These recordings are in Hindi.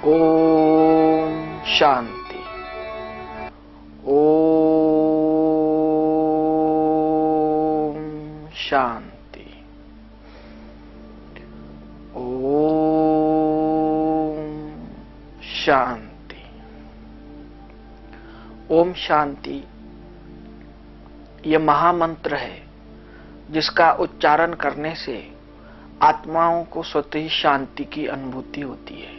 ओम शांति। ओम शांति। ओम शांति। ओम शांति यह महामंत्र है जिसका उच्चारण करने से आत्माओं को स्वतः ही शांति की अनुभूति होती है।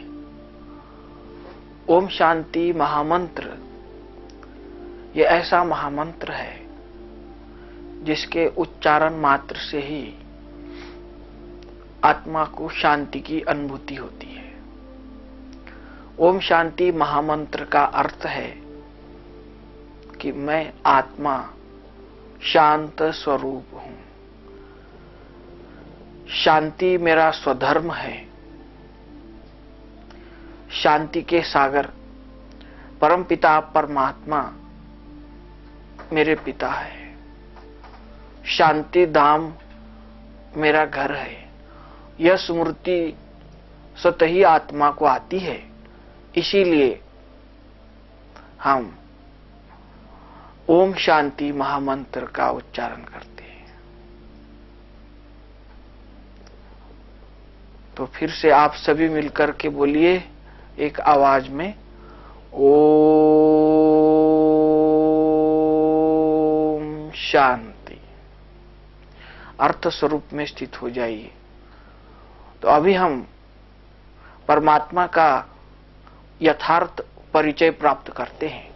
ओम शांति महामंत्र ये ऐसा महामंत्र है जिसके उच्चारण मात्र से ही आत्मा को शांति की अनुभूति होती है। ओम शांति महामंत्र का अर्थ है कि मैं आत्मा शांत स्वरूप हूं। शांति मेरा स्वधर्म है। शांति के सागर परमपिता परमात्मा मेरे पिता है। शांति धाम मेरा घर है। यह स्मृति स्वतः ही आत्मा को आती है। इसीलिए हम ओम शांति महामंत्र का उच्चारण करते हैं। तो फिर से आप सभी मिलकर के बोलिए एक आवाज में, ओम शांति। अर्थ स्वरूप में स्थित हो जाइए। तो अभी हम परमात्मा का यथार्थ परिचय प्राप्त करते हैं।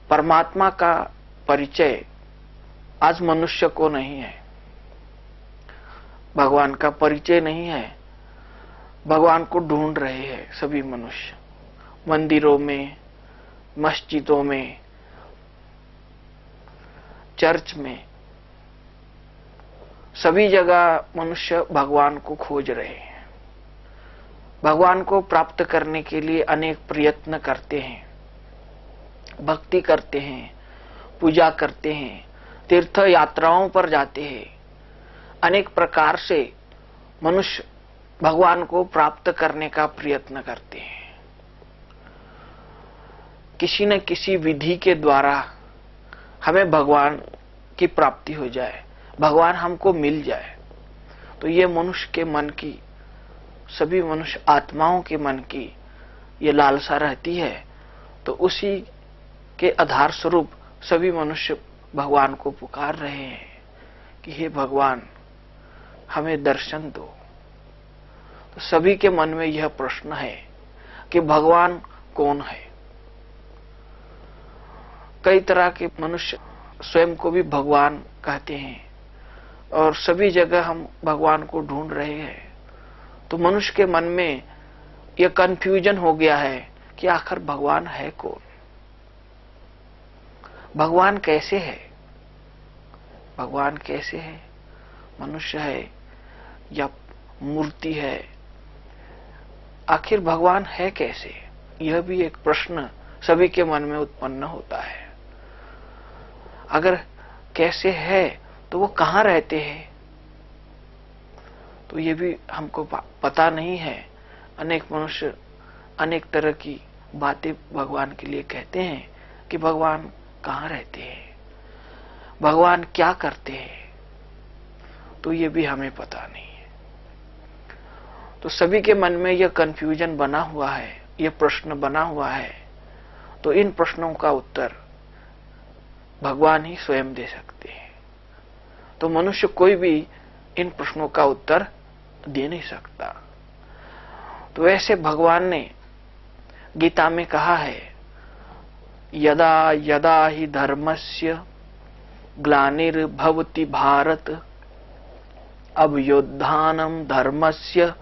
परमात्मा का परिचय आज मनुष्य को नहीं है। भगवान का परिचय नहीं है। भगवान को ढूंढ रहे हैं सभी मनुष्य, मंदिरों में, मस्जिदों में, चर्च में, सभी जगह मनुष्य भगवान को खोज रहे हैं। भगवान को प्राप्त करने के लिए अनेक प्रयत्न करते हैं, भक्ति करते हैं, पूजा करते हैं, तीर्थ यात्राओं पर जाते हैं। अनेक प्रकार से मनुष्य भगवान को प्राप्त करने का प्रयत्न करते हैं। किसी न किसी विधि के द्वारा हमें भगवान की प्राप्ति हो जाए, भगवान हमको मिल जाए। तो ये मनुष्य के मन की, सभी मनुष्य आत्माओं के मन की ये लालसा रहती है। तो उसी के आधार स्वरूप सभी मनुष्य भगवान को पुकार रहे हैं कि हे भगवान हमें दर्शन दो। तो सभी के मन में यह प्रश्न है कि भगवान कौन है। कई तरह के मनुष्य स्वयं को भी भगवान कहते हैं और सभी जगह हम भगवान को ढूंढ रहे हैं। तो मनुष्य के मन में यह कंफ्यूजन हो गया है कि आखिर भगवान है कौन, भगवान कैसे है, भगवान कैसे है, मनुष्य है या मूर्ति है, आखिर भगवान है कैसे। यह भी एक प्रश्न सभी के मन में उत्पन्न होता है। अगर कैसे है तो वो कहां रहते हैं, तो ये भी हमको पता नहीं है। अनेक मनुष्य अनेक तरह की बातें भगवान के लिए कहते हैं कि भगवान कहां रहते हैं, भगवान क्या करते हैं, तो ये भी हमें पता नहीं है। तो सभी के मन में यह कंफ्यूजन बना हुआ है, यह प्रश्न बना हुआ है। तो इन प्रश्नों का उत्तर भगवान ही स्वयं दे सकते हैं। तो मनुष्य कोई भी इन प्रश्नों का उत्तर दे नहीं सकता। तो ऐसे भगवान ने गीता में कहा है, यदा यदा ही धर्मस्य ग्लानिर्भवति भारत अभ्युत्थानं धर्मस्य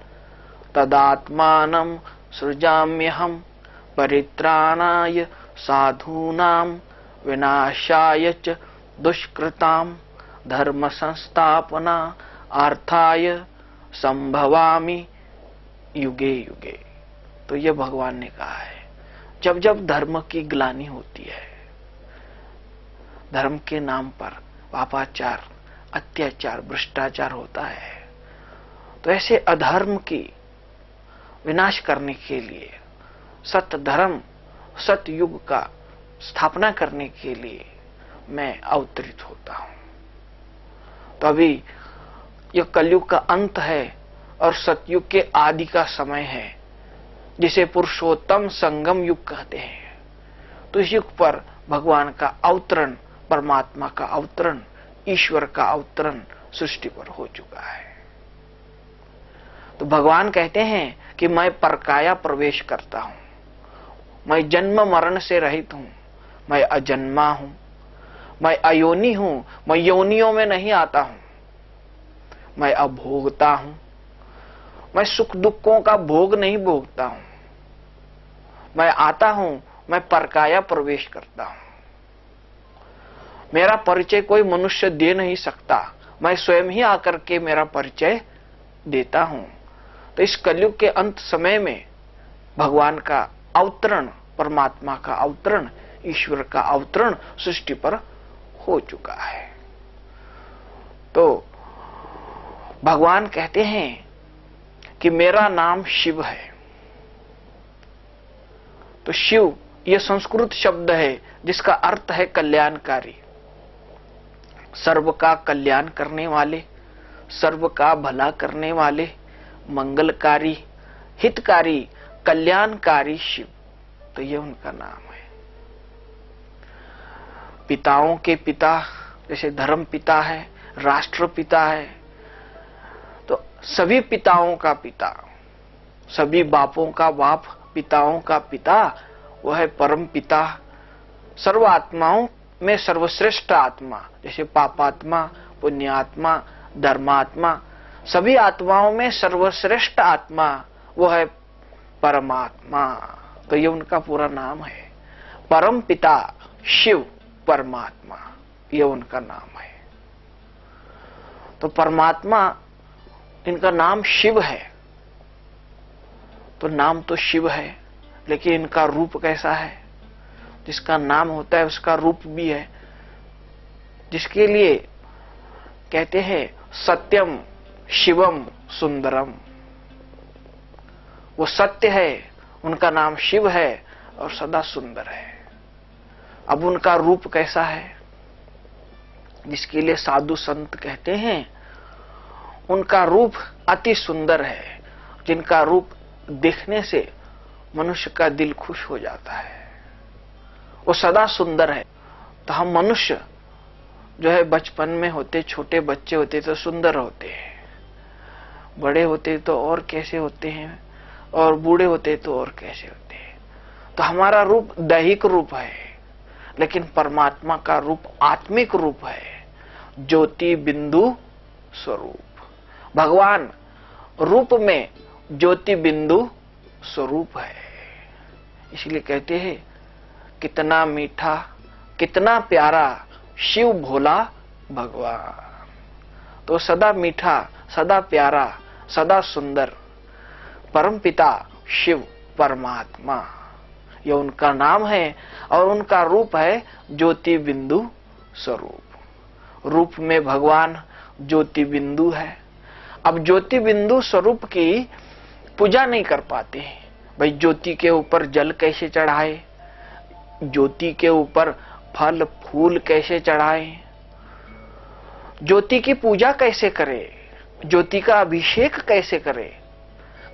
तदात्मानं सृजाम्यहं परित्राणाय साधूनां विनाशाय च दुष्कृतां धर्म संस्थापना अर्थाय संभवामि युगे युगे। तो यह भगवान ने कहा है, जब जब धर्म की ग्लानि होती है, धर्म के नाम पर पापाचार, अत्याचार, भ्रष्टाचार होता है, तो ऐसे अधर्म की विनाश करने के लिए, सत्य धर्म सतयुग का स्थापना करने के लिए मैं अवतरित होता हूं। तो अभी यह कलयुग का अंत है और सतयुग के आदि का समय है, जिसे पुरुषोत्तम संगम युग कहते हैं। तो इस युग पर भगवान का अवतरण, परमात्मा का अवतरण, ईश्वर का अवतरण सृष्टि पर हो चुका है। तो भगवान कहते हैं कि मैं परकाया प्रवेश करता हूं, मैं जन्म मरण से रहित हूं, मैं अजन्मा हूं, मैं अयोनि हूं, मैं योनियों में नहीं आता हूं, मैं अभोगता हूं, मैं सुख दुखों का भोग नहीं भोगता हूं, मैं आता हूं, मैं परकाया प्रवेश करता हूं। मेरा परिचय कोई मनुष्य दे नहीं सकता, मैं स्वयं ही आकर के मेरा परिचय देता हूं। तो इस कलयुग के अंत समय में भगवान का अवतरण, परमात्मा का अवतरण, ईश्वर का अवतरण सृष्टि पर हो चुका है। तो भगवान कहते हैं कि मेरा नाम शिव है। तो शिव यह संस्कृत शब्द है जिसका अर्थ है कल्याणकारी, सर्व का कल्याण करने वाले, सर्व का भला करने वाले, मंगलकारी, हितकारी, कल्याणकारी शिव। तो ये उनका नाम है। पिताओं के पिता, जैसे धर्म पिता है, राष्ट्र पिता है, तो सभी पिताओं का पिता, सभी बापों का बाप, पिताओं का पिता वह है परम पिता। सर्व आत्माओं में सर्वश्रेष्ठ आत्मा, जैसे पापात्मा, पुण्यात्मा, धर्मात्मा, सभी आत्माओं में सर्वश्रेष्ठ आत्मा वह है परमात्मा। तो ये उनका पूरा नाम है, परम पिता शिव परमात्मा, ये उनका नाम है। तो परमात्मा, इनका नाम शिव है। तो नाम तो शिव है, लेकिन इनका रूप कैसा है? जिसका नाम होता है उसका रूप भी है, जिसके लिए कहते हैं सत्यम शिवम सुंदरम। वो सत्य है, उनका नाम शिव है और सदा सुंदर है। अब उनका रूप कैसा है? जिसके लिए साधु संत कहते हैं उनका रूप अति सुंदर है, जिनका रूप देखने से मनुष्य का दिल खुश हो जाता है, वो सदा सुंदर है। तो हम मनुष्य जो है बचपन में होते, छोटे बच्चे होते तो सुंदर होते हैं, बड़े होते तो और कैसे होते हैं, और बूढ़े होते तो और कैसे होते हैं। तो हमारा रूप दैहिक रूप है, लेकिन परमात्मा का रूप आत्मिक रूप है, ज्योति बिंदु स्वरूप। भगवान रूप में ज्योति बिंदु स्वरूप है। इसलिए कहते हैं कितना मीठा, कितना प्यारा शिव भोला भगवान। तो सदा मीठा, सदा प्यारा, सदा सुंदर परमपिता शिव परमात्मा, यह उनका नाम है और उनका रूप है ज्योति बिंदु स्वरूप। रूप में भगवान ज्योति बिंदु है। अब ज्योति बिंदु स्वरूप की पूजा नहीं कर पाते हैं। भाई ज्योति के ऊपर जल कैसे चढ़ाए, ज्योति के ऊपर फल फूल कैसे चढ़ाए, ज्योति की पूजा कैसे करे, ज्योति का अभिषेक कैसे करे,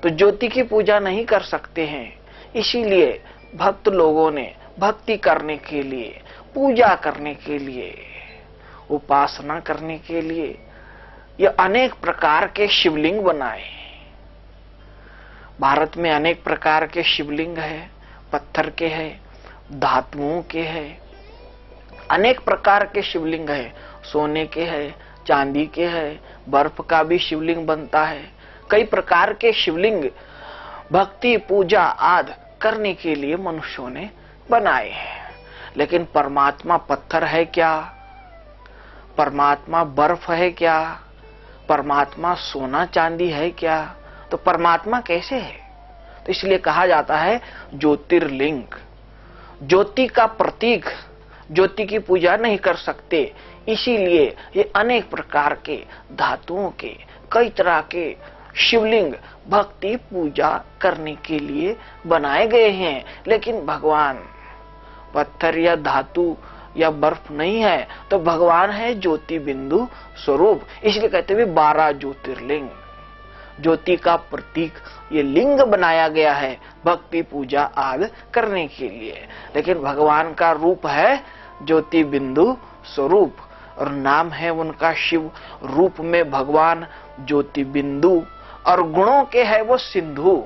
तो ज्योति की पूजा नहीं कर सकते हैं। इसीलिए भक्त लोगों ने भक्ति करने के लिए, पूजा करने के लिए, उपासना करने के लिए ये अनेक प्रकार के शिवलिंग बनाए। भारत में अनेक प्रकार के शिवलिंग है, पत्थर के हैं, धातुओं के हैं, अनेक प्रकार के शिवलिंग है, सोने के हैं, चांदी के हैं, बर्फ का भी शिवलिंग बनता है। कई प्रकार के शिवलिंग भक्ति पूजा आदि करने के लिए मनुष्यों ने बनाए हैं। लेकिन परमात्मा पत्थर है क्या? परमात्मा बर्फ है क्या? परमात्मा सोना चांदी है क्या? तो परमात्मा कैसे है? तो इसलिए कहा जाता है ज्योतिर्लिंग, ज्योति का प्रतीक। ज्योति की पूजा नहीं कर सकते, इसीलिए ये अनेक प्रकार के धातुओं के, कई तरह के शिवलिंग भक्ति पूजा करने के लिए बनाए गए हैं, लेकिन भगवान पत्थर या धातु या बर्फ नहीं है, तो भगवान है ज्योति बिंदु स्वरूप। इसलिए कहते हुए 12 ज्योतिर्लिंग, ज्योति का प्रतीक ये लिंग बनाया गया है भक्ति पूजा आदि करने के लिए। लेकिन भगवान का रूप है ज्योति बिंदु स्वरूप और नाम है उनका शिव। रूप में भगवान ज्योति बिंदु और गुणों के है वो सिंधु।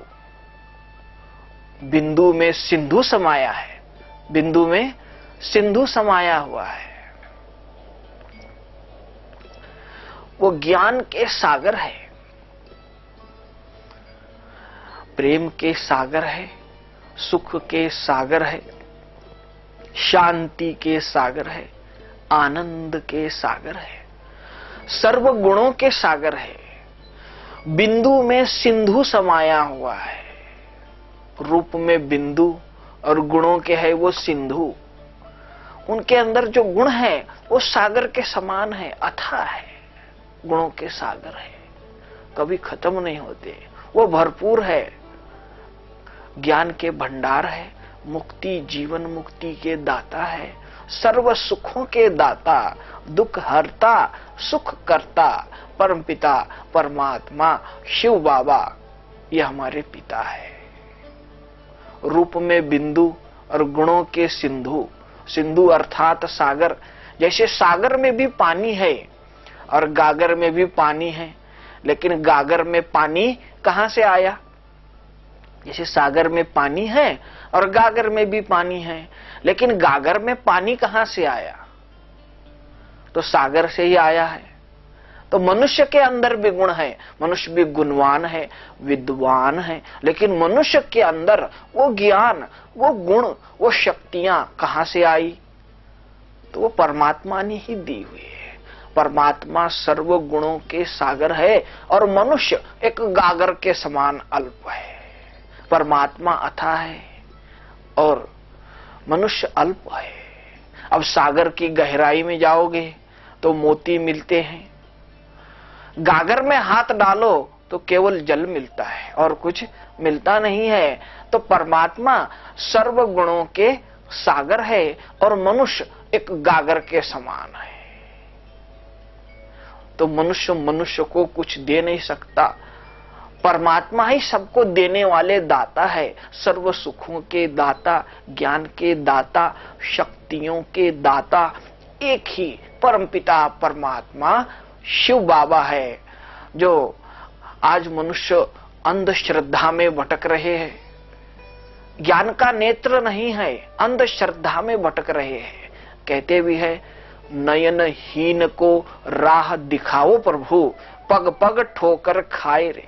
बिंदु में सिंधु समाया है, बिंदु में सिंधु समाया हुआ है। वो ज्ञान के सागर है, प्रेम के सागर है, सुख के सागर है, शांति के सागर है, आनंद के सागर है, सर्व गुणों के सागर है। बिंदु में सिंधु समाया हुआ है। रूप में बिंदु और गुणों के है वो सिंधु। उनके अंदर जो गुण है वो सागर के समान है, अथाह है, गुणों के सागर है, कभी खत्म नहीं होते, वो भरपूर है, ज्ञान के भंडार है, मुक्ति जीवन मुक्ति के दाता है, सर्व सुखों के दाता, दुख हरता, सुख करता, परमपिता परमात्मा शिव बाबा ये हमारे पिता है। रूप में बिंदु और गुणों के सिंधु। सिंधु अर्थात सागर। जैसे सागर में भी पानी है और गागर में भी पानी है, लेकिन गागर में पानी कहां से आया? जैसे सागर में पानी है और गागर में भी पानी है, लेकिन गागर में पानी कहां से आया? तो सागर से ही आया है। तो मनुष्य के अंदर भी गुण है, मनुष्य भी गुणवान है, विद्वान है, लेकिन मनुष्य के अंदर वो ज्ञान, वो गुण, वो शक्तियां कहां से आई? तो वो परमात्मा ने ही दी हुई है। परमात्मा सर्व गुणों के सागर है और मनुष्य एक गागर के समान अल्प है। परमात्मा अथाह है और मनुष्य अल्प है। अब सागर की गहराई में जाओगे तो मोती मिलते हैं, गागर में हाथ डालो तो केवल जल मिलता है और कुछ मिलता नहीं है। तो परमात्मा सर्व गुणों के सागर है और मनुष्य एक गागर के समान है। तो मनुष्य को कुछ दे नहीं सकता, परमात्मा ही सबको देने वाले दाता है, सर्व सुखों के दाता, ज्ञान के दाता, शक्तियों के दाता एक ही परमपिता परमात्मा शिव बाबा है। जो आज मनुष्य अंधश्रद्धा में भटक रहे हैं, ज्ञान का नेत्र नहीं है, अंधश्रद्धा में भटक रहे हैं। कहते भी है, नयनहीन को राह दिखाओ प्रभु, पग पग ठोकर खाए रे।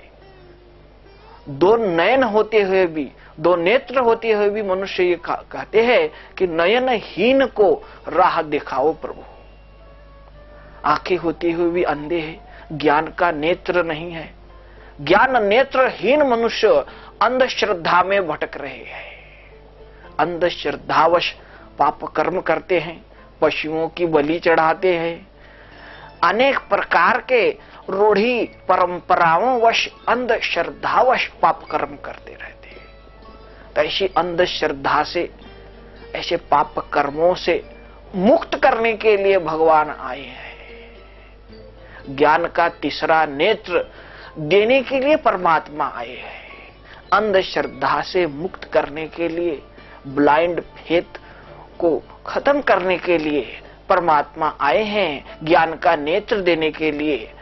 दो नयन होते हुए भी, दो नेत्र होते हुए भी मनुष्य ये कहते हैं कि नयनहीन को राह दिखाओ प्रभु। आंखें होते हुए भी अंधे हैं, ज्ञान का नेत्र नहीं है। ज्ञान नेत्रहीन मनुष्य अंधश्रद्धा में भटक रहे हैं। अंधश्रद्धावश पाप कर्म करते हैं, पशुओं की बलि चढ़ाते हैं, अनेक प्रकार के रूढ़ी परंपराओं वश अंधश्रद्धावश पाप कर्म करते रहते हैं। तो ऐसी अंधश्रद्धा से, ऐसे पाप कर्मों से मुक्त करने के लिए भगवान आए हैं। ज्ञान का तीसरा नेत्र देने के लिए परमात्मा आए हैं। अंधश्रद्धा से मुक्त करने के लिए, ब्लाइंड फेथ को खत्म करने के लिए परमात्मा आए हैं। ज्ञान का नेत्र देने के लिए,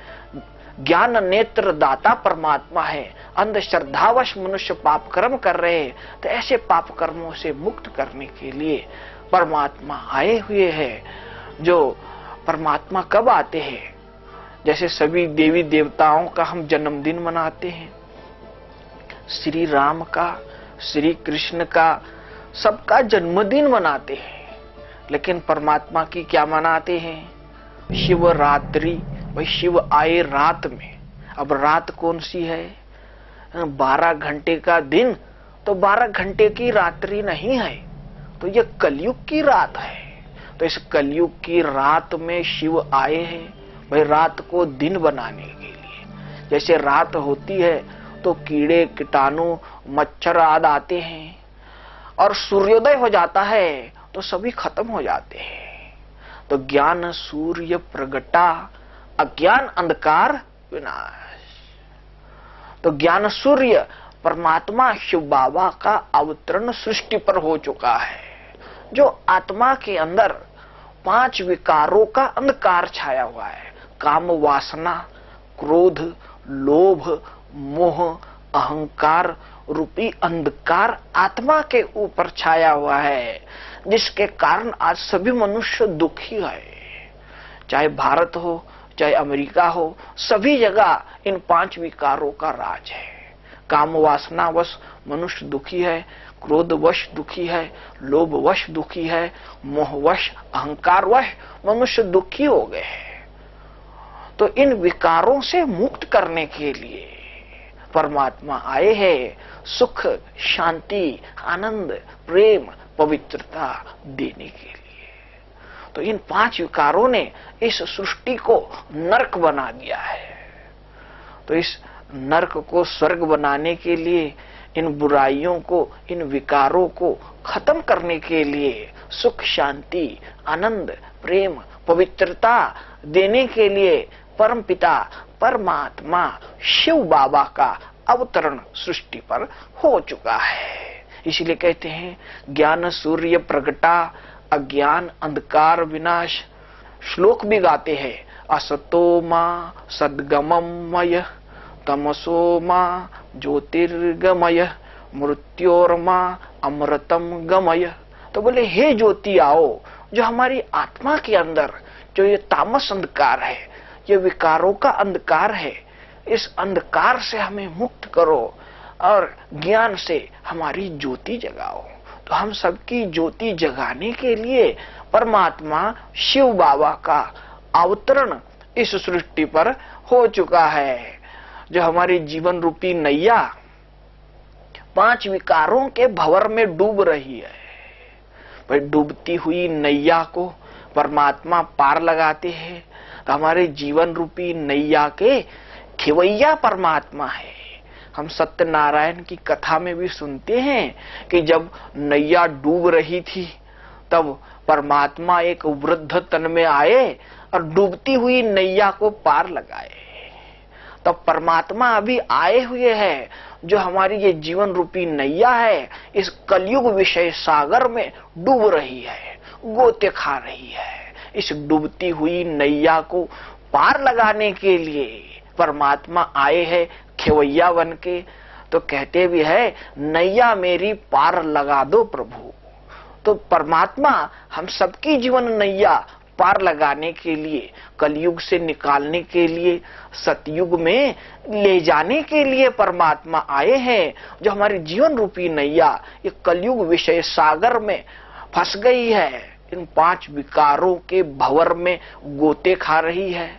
ज्ञान नेत्र दाता परमात्मा है। अंधश्रद्धावश मनुष्य पाप कर्म कर रहे हैं, तो ऐसे पाप कर्मों से मुक्त करने के लिए परमात्मा आए हुए हैं। जो परमात्मा कब आते हैं? जैसे सभी देवी देवताओं का हम जन्मदिन मनाते हैं, श्री राम का, श्री कृष्ण का, सबका जन्मदिन मनाते हैं, लेकिन परमात्मा की क्या मनाते हैं? शिवरात्रि। भाई शिव आए रात में। अब रात कौन सी है? 12 घंटे का दिन, तो 12 घंटे की रात्रि नहीं है, तो ये कलयुग की रात है। तो इस कलयुग की रात में शिव आए हैं भाई, रात को दिन बनाने के लिए। जैसे रात होती है तो कीड़े कीटाणु मच्छर आदि आते हैं, और सूर्योदय हो जाता है तो सभी खत्म हो जाते हैं। तो ज्ञान सूर्य प्रगटा, अज्ञान अंधकार विनाश। तो ज्ञान सूर्य परमात्मा शिव बाबा का अवतरण सृष्टि पर हो चुका है। जो आत्मा के अंदर 5 विकारों का अंधकार छाया हुआ है, काम वासना, क्रोध, लोभ, मोह, अहंकार रूपी अंधकार आत्मा के ऊपर छाया हुआ है, जिसके कारण आज सभी मनुष्य दुखी है। चाहे भारत हो, चाहे अमेरिका हो, सभी जगह इन 5 विकारों का राज है। काम वासनावश मनुष्य दुखी है, क्रोधवश दुखी है, लोभवश दुखी है, मोहवश अहंकारवश मनुष्य दुखी हो गए हैं। तो इन विकारों से मुक्त करने के लिए परमात्मा आए हैं, सुख, शांति, आनंद, प्रेम, पवित्रता देने के लिए। तो इन 5 विकारों ने इस सृष्टि को नरक बना दिया है। तो इस नरक को स्वर्ग बनाने के लिए, इन बुराइयों को, इन विकारों को खत्म करने के लिए, सुख, शांति, आनंद, प्रेम, पवित्रता देने के लिए परमपिता परमात्मा शिव बाबा का अवतरण सृष्टि पर हो चुका है। इसलिए कहते हैं ज्ञान सूर्य प्रगटा, अज्ञान अंधकार विनाश। श्लोक भी गाते हैं, असतो मां सद्गममय, तमसो मां ज्योतिर्गमय, मृत्योर्मा अमृतम गमय। तो बोले हे ज्योति आओ, जो हमारी आत्मा के अंदर जो ये तामस अंधकार है, ये विकारों का अंधकार है, इस अंधकार से हमें मुक्त करो और ज्ञान से हमारी ज्योति जगाओ। तो हम सबकी ज्योति जगाने के लिए परमात्मा शिव बाबा का अवतरण इस सृष्टि पर हो चुका है। जो हमारी जीवन रूपी नैया 5 विकारों के भंवर में डूब रही है, भाई डूबती हुई नैया को परमात्मा पार लगाते हैं। तो हमारे जीवन रूपी नैया के खिवैया परमात्मा है। हम सत्यनारायण की कथा में भी सुनते हैं कि जब नैया डूब रही थी तब परमात्मा एक वृद्ध तन में आए और डूबती हुई नैया को पार लगाए। तब परमात्मा अभी आए हुए हैं, जो हमारी ये जीवन रूपी नैया है इस कलयुग विषय सागर में डूब रही है, गोते खा रही है। इस डूबती हुई नैया को पार लगाने के लिए परमात्मा आए हैं खेवैया बन के। तो कहते भी है, नैया मेरी पार लगा दो प्रभु। तो परमात्मा हम सबकी जीवन नैया पार लगाने के लिए, कलयुग से निकालने के लिए, सतयुग में ले जाने के लिए परमात्मा आए हैं। जो हमारी जीवन रूपी नैया ये कलयुग विषय सागर में फंस गई है, इन 5 विकारों के भंवर में गोते खा रही है।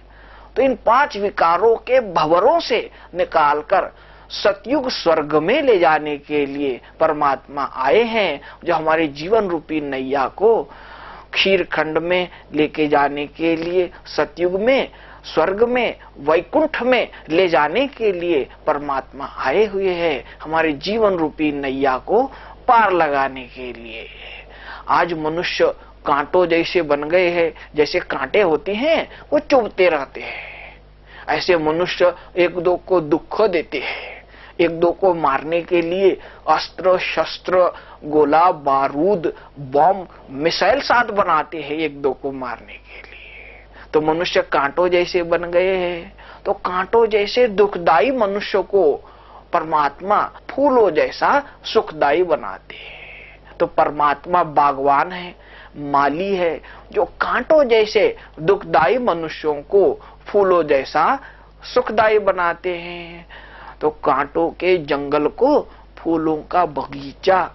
तो इन 5 विकारों के भंवरों से निकालकर सतयुग स्वर्ग में ले जाने के लिए परमात्मा आए हैं। जो हमारे जीवन रूपी नैया को क्षीर खंड में लेके जाने के लिए, सतयुग में, स्वर्ग में, वैकुंठ में ले जाने के लिए परमात्मा आए हुए हैं, हमारे जीवन रूपी नैया को पार लगाने के लिए। आज मनुष्य कांटों जैसे बन गए हैं, जैसे कांटे होते हैं वो चुभते रहते हैं। ऐसे मनुष्य एक दो को दुख देते हैं, एक दो को मारने के लिए अस्त्र शस्त्र, गोला बारूद, बम, मिसाइल साथ बनाते हैं एक दो को मारने के लिए। तो मनुष्य कांटों जैसे बन गए हैं। तो कांटों जैसे दुखदाई मनुष्य को परमात्मा फूलों जैसा सुखदाई बनाते हैं। तो परमात्मा बागवान है, माली है, जो कांटों जैसे दुखदाई मनुष्यों को फूलों जैसा सुखदाई बनाते हैं। तो कांटों के जंगल को फूलों का बगीचा,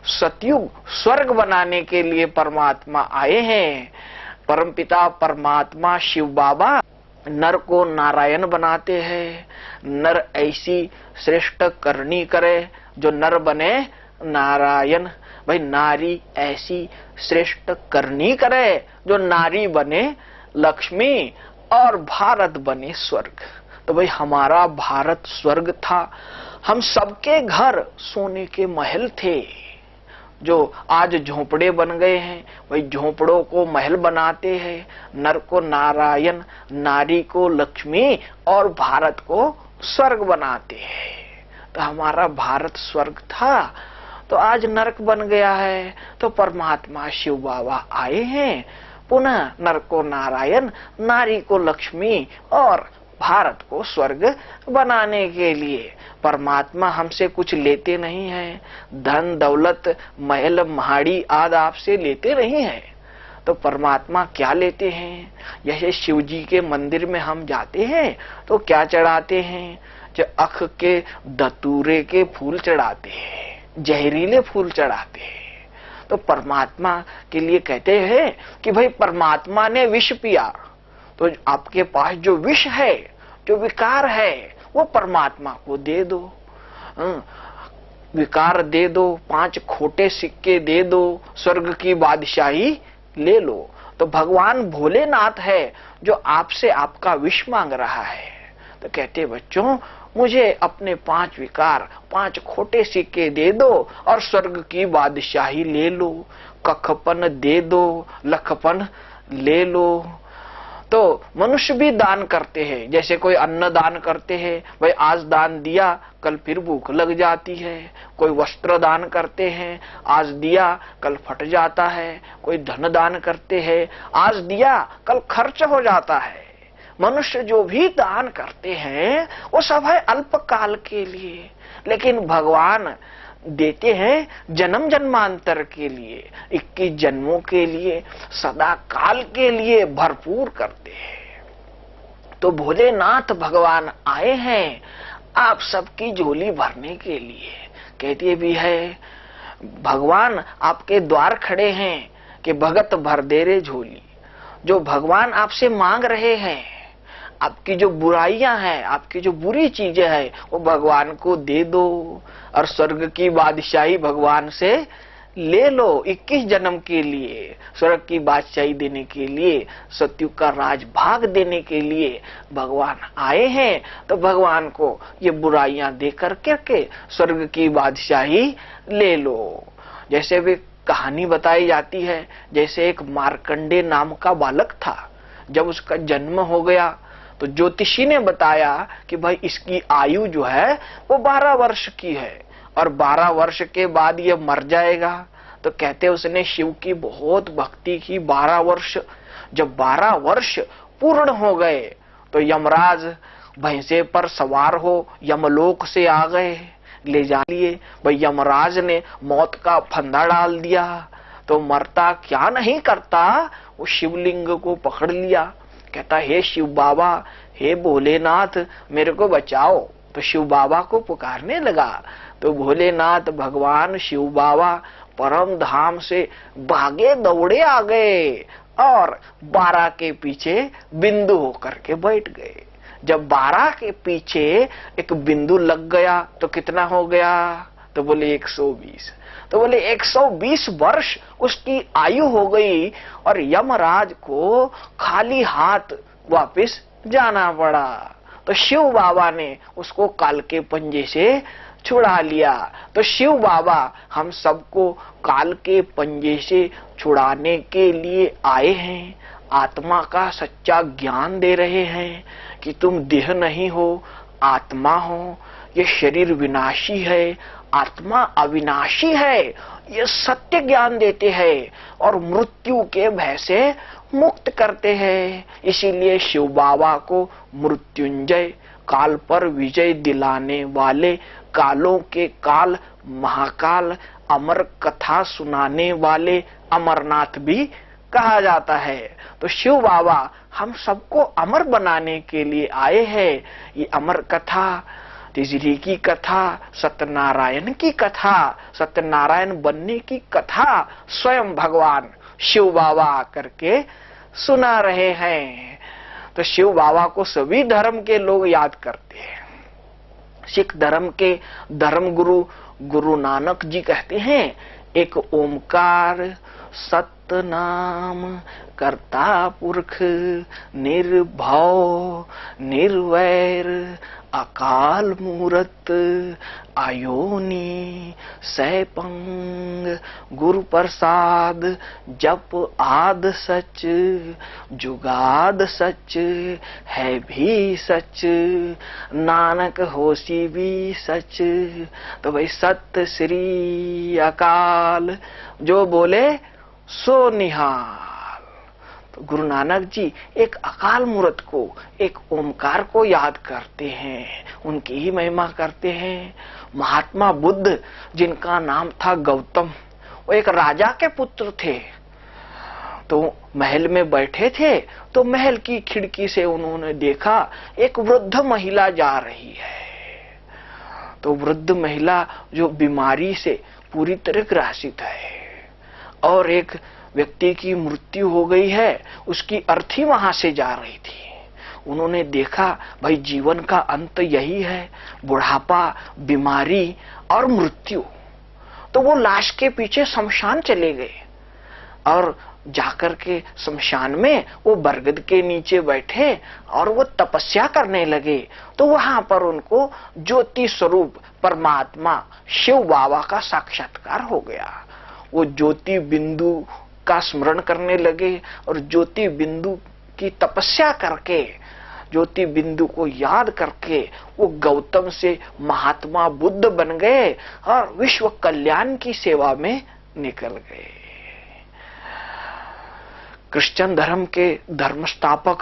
सतयुग स्वर्ग बनाने के लिए परमात्मा आए हैं। परमपिता परमात्मा शिव बाबा नर को नारायण बनाते हैं। नर ऐसी श्रेष्ठ करनी करे जो नर बने नारायण। भाई नारी ऐसी श्रेष्ठ करनी करे जो नारी बने लक्ष्मी और भारत बने स्वर्ग। तो भाई हमारा भारत स्वर्ग था, हम सबके घर सोने के महल थे। जो आज झोपड़े बन गए हैं, भाई झोपड़ों को महल बनाते हैं, नर को नारायण, नारी को लक्ष्मी और भारत को स्वर्ग बनाते हैं। तो हमारा भारत स्वर्ग था, तो आज नरक बन गया है। तो परमात्मा शिव बाबा आए हैं, पुनः नर को नारायण, नारी को लक्ष्मी और भारत को स्वर्ग बनाने के लिए। परमात्मा हमसे कुछ लेते नहीं है, धन दौलत महल महाड़ी आदि आपसे लेते नहीं है। तो परमात्मा क्या लेते हैं? जैसे शिव जी के मंदिर में हम जाते हैं तो क्या चढ़ाते हैं? जो अख के धतूरे के फूल चढ़ाते हैं, जहरीले फूल चढ़ाते हैं। तो परमात्मा के लिए कहते हैं कि भाई परमात्मा ने विष पिया, तो आपके पास जो विष है, जो विकार है, वो परमात्मा को दे दो। विकार दे दो, 5 खोटे सिक्के दे दो, स्वर्ग की बादशाही ले लो। तो भगवान भोलेनाथ है जो आपसे आपका विष मांग रहा है। तो कहते बच्चों, मुझे अपने 5 विकार, 5 खोटे सिक्के दे दो और स्वर्ग की बादशाही ले लो, कखपन दे दो, लखपन ले लो। तो मनुष्य भी दान करते हैं, जैसे कोई अन्न दान करते हैं, भाई आज दान दिया कल फिर भूख लग जाती है। कोई वस्त्र दान करते हैं, आज दिया कल फट जाता है। कोई धन दान करते हैं, आज दिया कल खर्च हो जाता है। मनुष्य जो भी दान करते हैं वो सब है अल्पकाल के लिए, लेकिन भगवान देते हैं जन्म जन्मांतर के लिए, 21 जन्मों के लिए, सदा काल के लिए भरपूर करते हैं। तो भोलेनाथ भगवान आए हैं आप सबकी झोली भरने के लिए। कहते भी है भगवान आपके द्वार खड़े हैं कि भगत भर दे रे झोली। जो भगवान आपसे मांग रहे हैं, आपकी जो बुराइयां हैं, आपकी जो बुरी चीजें हैं, वो भगवान को दे दो और स्वर्ग की बादशाही भगवान से ले लो। 21 जन्म के लिए स्वर्ग की बादशाही देने के लिए, सत्युग का राज भाग देने के लिए भगवान आए हैं। तो भगवान को ये बुराइयां दे करके स्वर्ग की बादशाही ले लो। जैसे भी कहानी बताई जाती है, जैसे एक मार्कंडे नाम का बालक था, जब उसका जन्म हो गया तो ज्योतिषी ने बताया कि भाई इसकी आयु जो है वो 12 वर्ष की है और 12 वर्ष के बाद ये मर जाएगा। तो कहते उसने शिव की बहुत भक्ति की 12 वर्ष। जब 12 वर्ष पूर्ण हो गए तो यमराज भैंसे पर सवार हो यमलोक से आ गए, ले जा लिए। भाई यमराज ने मौत का फंदा डाल दिया, तो मरता क्या नहीं करता, वो शिवलिंग को पकड़ लिया। कहता हे शिव बाबा, हे भोलेनाथ, मेरे को बचाओ। तो शिव बाबा को पुकारने लगा। तो भोलेनाथ भगवान शिव बाबा परम धाम से भागे दौड़े आ गए और 12 के पीछे बिंदु होकर के बैठ गए। जब 12 के पीछे एक बिंदु लग गया तो कितना हो गया? तो बोले 120। तो बोले 120 वर्ष उसकी आयु हो गई और यमराज को खाली हाथ वापस जाना पड़ा। तो शिव बाबा ने उसको काल के पंजे से छुड़ा लिया। तो शिव बाबा हम सबको काल के पंजे से छुड़ाने के लिए आए हैं, आत्मा का सच्चा ज्ञान दे रहे हैं कि तुम देह नहीं हो, आत्मा हो। ये शरीर विनाशी है, आत्मा अविनाशी है, ये सत्य ज्ञान देते हैं और मृत्यु के भय से मुक्त करते हैं। इसीलिए शिव बाबा को मृत्युंजय, काल पर विजय दिलाने वाले, कालों के काल महाकाल, अमर कथा सुनाने वाले अमरनाथ भी कहा जाता है। तो शिव बाबा हम सबको अमर बनाने के लिए आए हैं। ये अमर कथा, तिजरी की कथा, सत्यनारायण की कथा, सत्यनारायण बनने की कथा स्वयं भगवान शिव बाबा आकर के सुना रहे हैं। तो शिव बाबा को सभी धर्म के लोग याद करते हैं। सिख धर्म के धर्म गुरु गुरु नानक जी कहते हैं, एक ओमकार सत्य सतनाम करता पुरख, निर्भव निर्वैर अकाल मूरत, आयोनी सैपंग गुरु प्रसाद, जप आद सच, जुगाद सच, है भी सच, नानक होसी भी सच। तो भाई सत्य श्री अकाल, जो बोले सो निहाल। तो गुरु नानक जी एक अकाल मूर्त को, एक ओमकार को याद करते हैं, उनकी ही महिमा करते हैं। महात्मा बुद्ध, जिनका नाम था गौतम, वो एक राजा के पुत्र थे। तो महल में बैठे थे, तो महल की खिड़की से उन्होंने देखा एक वृद्ध महिला जा रही है। तो वृद्ध महिला जो बीमारी से पूरी तरह ग्रासित है और एक व्यक्ति की मृत्यु हो गई है, उसकी अर्थी वहां से जा रही थी। उन्होंने देखा भाई जीवन का अंत यही है, बुढ़ापा, बीमारी और मृत्यु। तो वो लाश के पीछे शमशान चले गए और जाकर के शमशान में वो बरगद के नीचे बैठे और वो तपस्या करने लगे। तो वहां पर उनको ज्योति स्वरूप परमात्मा शिव बाबा का साक्षात्कार हो गया। वो ज्योति बिंदु का स्मरण करने लगे और ज्योति बिंदु की तपस्या करके, ज्योति बिंदु को याद करके वो गौतम से महात्मा बुद्ध बन गए और विश्व कल्याण की सेवा में निकल गए। क्रिश्चियन धर्म के धर्मस्थापक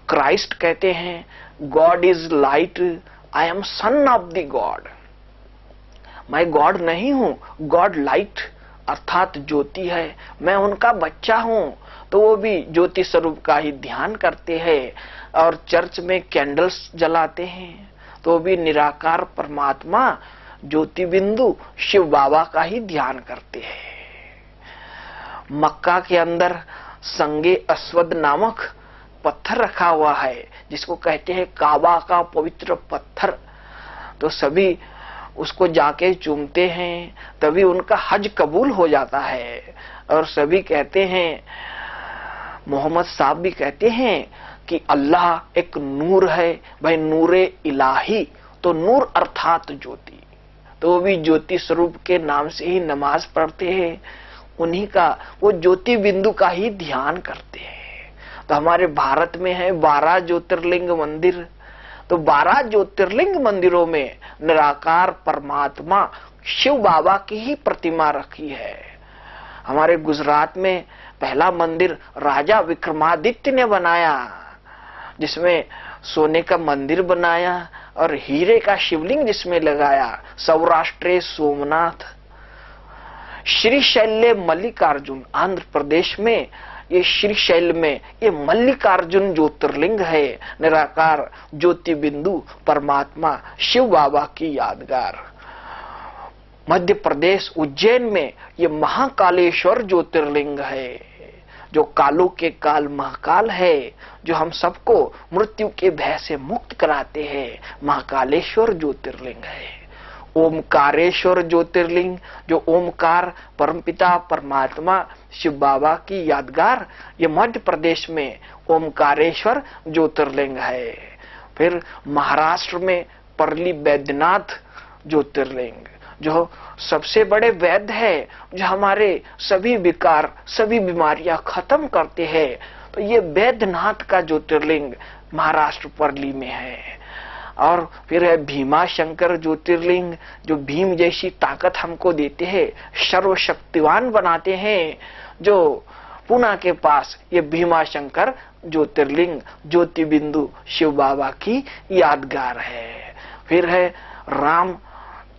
क्राइस्ट कहते हैं, God is light, I am son of the God. मैं गॉड नहीं हूं, गॉड लाइट अर्थात ज्योति है, मैं उनका बच्चा हूं। तो वो भी ज्योति स्वरूप का ही ध्यान करते हैं और चर्च में कैंडल्स जलाते हैं, तो भी निराकार परमात्मा ज्योति बिंदु शिव बाबा का ही ध्यान करते हैं। मक्का के अंदर संगे अस्वद नामक पत्थर रखा हुआ है, जिसको कहते हैं काबा का पवित्र पत्थर। तो सभी उसको जाके चूमते हैं, तभी उनका हज कबूल हो जाता है। और सभी कहते हैं, मोहम्मद साहब भी कहते हैं कि अल्लाह एक नूर है, भाई नूरे इलाही, तो नूर अर्थात ज्योति। तो वो भी ज्योति स्वरूप के नाम से ही नमाज पढ़ते हैं, उन्हीं का वो ज्योति बिंदु का ही ध्यान करते हैं। तो हमारे भारत में है 12 ज्योतिर्लिंग मंदिर। तो 12 ज्योतिर्लिंग मंदिरों में निराकार परमात्मा शिव बाबा की ही प्रतिमा रखी है। हमारे गुजरात में पहला मंदिर राजा विक्रमादित्य ने बनाया, जिसमें सोने का मंदिर बनाया और हीरे का शिवलिंग जिसमें लगाया। सौराष्ट्र सोमनाथ, श्रीशैल्य मल्लिकार्जुन, आंध्र प्रदेश में ये श्रीशैल में ये मल्लिकार्जुन ज्योतिर्लिंग है, निराकार ज्योति बिंदु परमात्मा शिव बाबा की यादगार। मध्य प्रदेश उज्जैन में ये महाकालेश्वर ज्योतिर्लिंग है, जो कालों के काल महाकाल है, जो हम सबको मृत्यु के भय से मुक्त कराते हैं, महाकालेश्वर ज्योतिर्लिंग है। ओमकारेश्वर ज्योतिर्लिंग, जो ओमकार परमपिता परमात्मा शिव बाबा की यादगार, ये मध्य प्रदेश में ओमकारेश्वर ज्योतिर्लिंग है। फिर महाराष्ट्र में परली वैद्यनाथ ज्योतिर्लिंग, जो सबसे बड़े वैद्य है, जो हमारे सभी विकार, सभी बीमारियां खत्म करते हैं। तो ये वैद्यनाथ का ज्योतिर्लिंग महाराष्ट्र परली में है। और फिर है भीमा शंकर ज्योतिर्लिंग, जो भीम जैसी ताकत हमको देते हैं, सर्वशक्तिवान बनाते हैं, जो पुणे के पास ये भीमा शंकर ज्योतिर्लिंग ज्योति बिंदु शिव बाबा की यादगार है। फिर है राम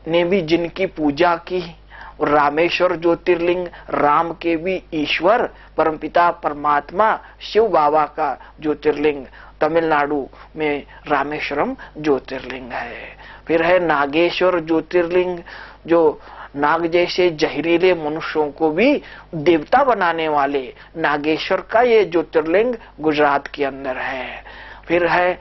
ने भी जिनकी पूजा की, रामेश्वर ज्योतिर्लिंग, राम के भी ईश्वर परमपिता परमात्मा शिव बाबा का ज्योतिर्लिंग, तमिलनाडु में रामेश्वरम ज्योतिर्लिंग है। फिर है नागेश्वर ज्योतिर्लिंग, जो नाग जैसे जहरीले मनुष्यों को भी देवता बनाने वाले नागेश्वर का ये ज्योतिर्लिंग गुजरात के अंदर है। फिर है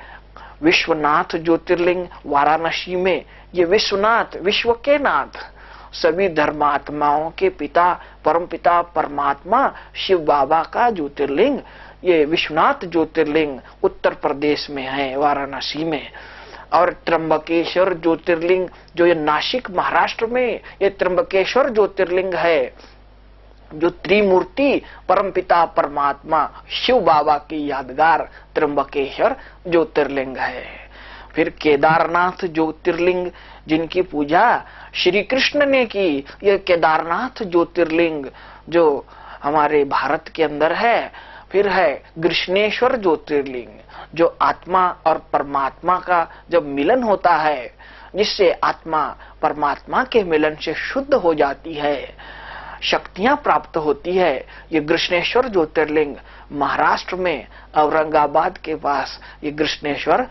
विश्वनाथ ज्योतिर्लिंग वाराणसी में, ये विश्वनाथ विश्व के नाथ, सभी धर्मात्माओं के पिता परमपिता परमात्मा शिव बाबा का ज्योतिर्लिंग, ये विश्वनाथ ज्योतिर्लिंग उत्तर प्रदेश में है, वाराणसी में। और त्र्यंबकेश्वर ज्योतिर्लिंग जो ये नासिक महाराष्ट्र में, ये त्र्यंबकेश्वर ज्योतिर्लिंग है, जो त्रिमूर्ति परमपिता परमात्मा शिव बाबा की यादगार त्र्यंबकेश्वर ज्योतिर्लिंग है। फिर केदारनाथ ज्योतिर्लिंग जिनकी पूजा श्री कृष्ण ने की, यह केदारनाथ ज्योतिर्लिंग जो हमारे भारत के अंदर है। फिर है कृष्णेश्वर ज्योतिर्लिंग जो आत्मा और परमात्मा का जब मिलन होता है, जिससे आत्मा परमात्मा के मिलन से शुद्ध हो जाती है, शक्तियां प्राप्त होती है। ये कृष्णेश्वर ज्योतिर्लिंग महाराष्ट्र में औरंगाबाद के पास, ये कृष्णेश्वर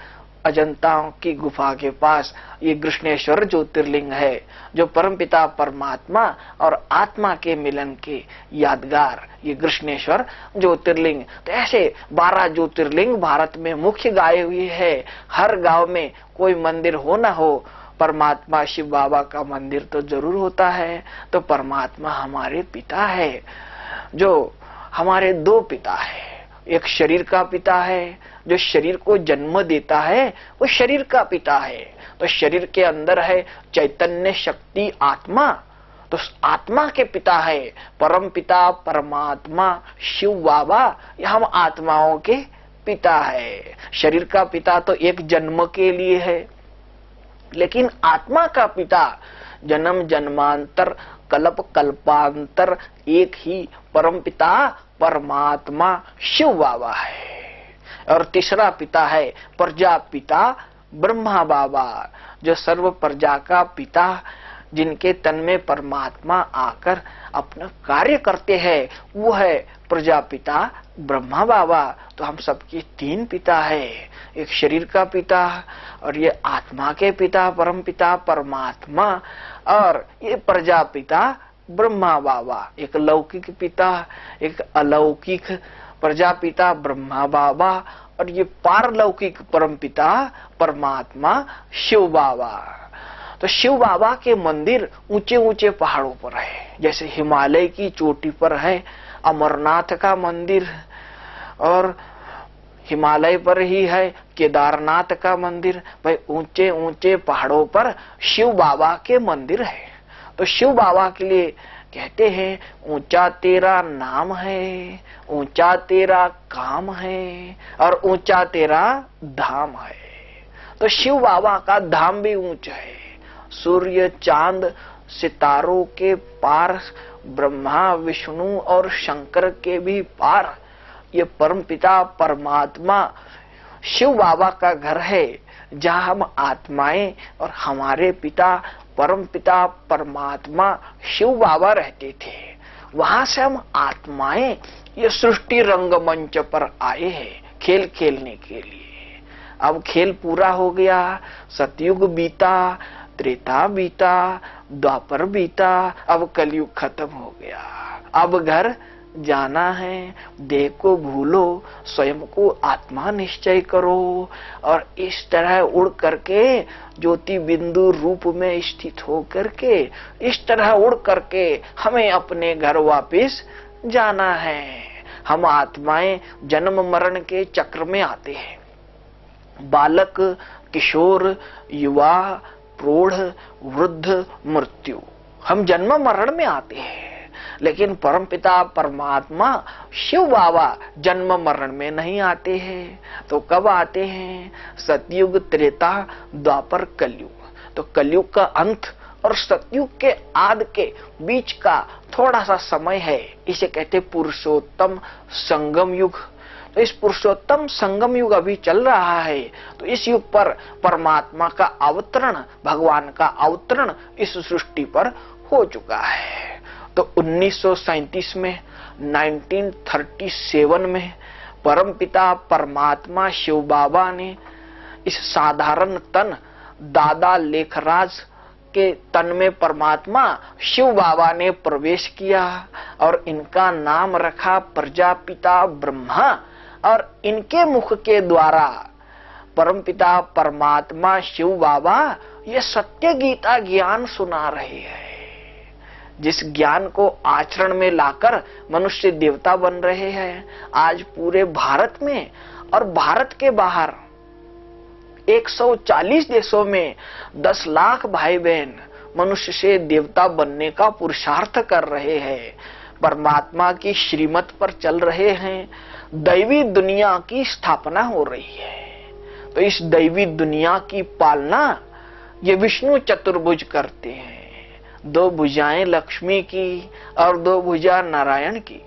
अजंता की गुफा के पास ये कृष्णेश्वर ज्योतिर्लिंग है, जो परमपिता परमात्मा और आत्मा के मिलन के यादगार ये कृष्णेश्वर ज्योतिर्लिंग। तो ऐसे 12 ज्योतिर्लिंग भारत में मुख्य गाये हुए है। हर गांव में कोई मंदिर हो ना हो, परमात्मा शिव बाबा का मंदिर तो जरूर होता है। तो परमात्मा हमारे पिता है, जो हमारे 2 पिता है। एक शरीर का पिता है, जो शरीर को जन्म देता है, वो शरीर का पिता है। तो शरीर के अंदर है चैतन्य शक्ति आत्मा, तो आत्मा के पिता है परम पिता परमात्मा शिव बाबा। ये हम आत्माओं के पिता है। शरीर का पिता तो एक जन्म के लिए है, लेकिन आत्मा का पिता जन्म जन्मांतर कल्प कल्पांतर एक ही परमपिता परमात्मा शिव बाबा है। और तीसरा पिता है प्रजापिता ब्रह्मा बाबा, जो सर्व प्रजा का पिता, जिनके तन में परमात्मा आकर अपना कार्य करते हैं, वो है प्रजापिता ब्रह्मा बाबा। तो हम सबके 3 पिता है, एक शरीर का पिता और ये आत्मा के पिता परमपिता परमात्मा, और ये प्रजापिता ब्रह्मा बाबा। एक लौकिक पिता, एक अलौकिक प्रजापिता ब्रह्मा बाबा, और ये पारलौकिक परमपिता परमात्मा शिव बाबा। तो शिव बाबा के मंदिर ऊंचे ऊंचे पहाड़ों पर है, जैसे हिमालय की चोटी पर है अमरनाथ का मंदिर, और हिमालय पर ही है केदारनाथ का मंदिर। भाई ऊंचे ऊंचे पहाड़ों पर शिव बाबा के मंदिर है। तो शिव बाबा के लिए कहते हैं ऊंचा तेरा नाम है, ऊंचा तेरा काम है, और ऊंचा तेरा धाम है। तो शिव बाबा का धाम भी ऊंचा है, सूर्य चांद सितारों के पार, ब्रह्मा विष्णु और शंकर के भी पार ये परमपिता परमात्मा शिव बाबा का घर है, जहां हम आत्माएं और हमारे पिता परमपिता परमात्मा शिव बाबा रहते थे। वहां से हम आत्माएं ये सृष्टि रंगमंच पर आए हैं खेल खेलने के लिए। अब खेल पूरा हो गया, सतयुग बीता, त्रेता बीता, द्वापर बीता, अब कलयुग खत्म हो गया। अब घर जाना है, देह को भूलो, स्वयं को आत्मा निश्चय करो, और इस तरह उड़ करके ज्योति बिंदु रूप में स्थित हो करके इस तरह उड़ करके हमें अपने घर वापस जाना है। हम आत्माएं जन्म मरण के चक्र में आते हैं, बालक किशोर युवा प्रौढ़ वृद्ध मृत्यु, हम जन्म मरण में आते हैं। लेकिन परमपिता परमात्मा शिव बाबा जन्म मरण में नहीं आते हैं। तो कब आते हैं? सतयुग त्रेता द्वापर कलयुग। तो कलयुग का अंत और सतयुग के आदि के बीच का थोड़ा सा समय है, इसे कहते पुरुषोत्तम संगम युग। तो इस पुरुषोत्तम संगम युग अभी चल रहा है। तो इस युग पर परमात्मा का अवतरण, भगवान का अवतरण इस सृष्टि पर हो चुका है। तो 1937 में 1937 में परमपिता परमात्मा शिव बाबा ने इस साधारण तन दादा लेखराज के तन में परमात्मा शिव बाबा ने प्रवेश किया और इनका नाम रखा प्रजापिता ब्रह्मा, और इनके मुख के द्वारा परमपिता परमात्मा शिव बाबा ये सत्य गीता ज्ञान सुना रहे हैं। जिस ज्ञान को आचरण में लाकर मनुष्य देवता बन रहे हैं। आज पूरे भारत में और भारत के बाहर 140 देशों में 10 लाख भाई बहन मनुष्य से देवता बनने का पुरुषार्थ कर रहे हैं, परमात्मा की श्रीमत पर चल रहे हैं, दैवी दुनिया की स्थापना हो रही है। तो इस दैवी दुनिया की पालना ये विष्णु चतुर्भुज करते हैं। 2 भुजाएं लक्ष्मी की और 2 भुजा नारायण की।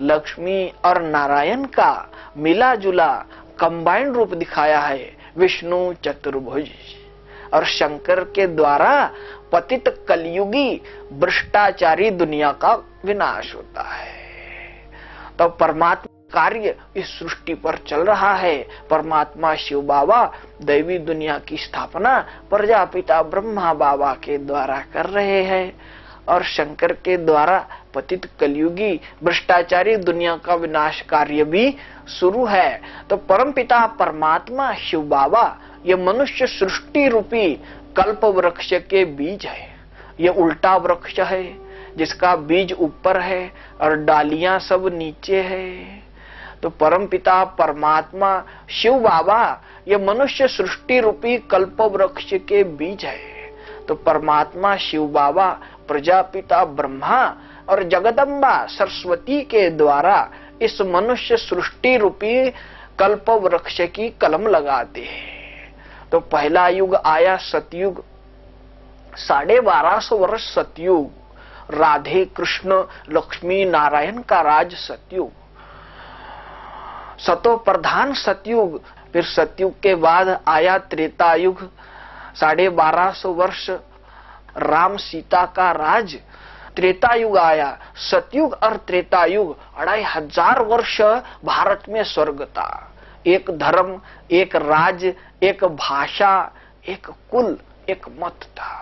लक्ष्मी और नारायण का मिला जुला कंबाइंड रूप दिखाया है विष्णु चतुर्भुज। और शंकर के द्वारा पतित कलयुगी भ्रष्टाचारी दुनिया का विनाश होता है। तो परमात्मा कार्य इस सृष्टि पर चल रहा है। परमात्मा शिव बाबा दैवी दुनिया की स्थापना प्रजापिता ब्रह्मा बाबा के द्वारा कर रहे हैं और शंकर के द्वारा पतित कलयुगी भ्रष्टाचारी दुनिया का विनाश कार्य भी शुरू है। तो परमपिता परमात्मा शिव बाबा ये मनुष्य सृष्टि रूपी कल्प वृक्ष के बीज है। ये उल्टा वृक्ष है जिसका बीज ऊपर है और डालियां सब नीचे है। तो परमपिता परमात्मा शिव बाबा ये मनुष्य सृष्टि रूपी कल्प वृक्ष के बीज है। तो परमात्मा शिव बाबा प्रजापिता ब्रह्मा और जगदम्बा सरस्वती के द्वारा इस मनुष्य सृष्टि रूपी कल्प वृक्ष की कलम लगाते हैं। तो पहला युग आया सतयुग, 1250 वर्ष सतयुग, राधे कृष्ण लक्ष्मी नारायण का राज सतयुग, सतो प्रधान सतयुग। फिर सतयुग के बाद आया त्रेता युग, 1250 वर्ष राम सीता का राज। त्रेता युग आया, सतयुग और त्रेता युग 2500 वर्ष भारत में स्वर्ग था। एक धर्म, एक राज, एक भाषा, एक कुल, एक मत था।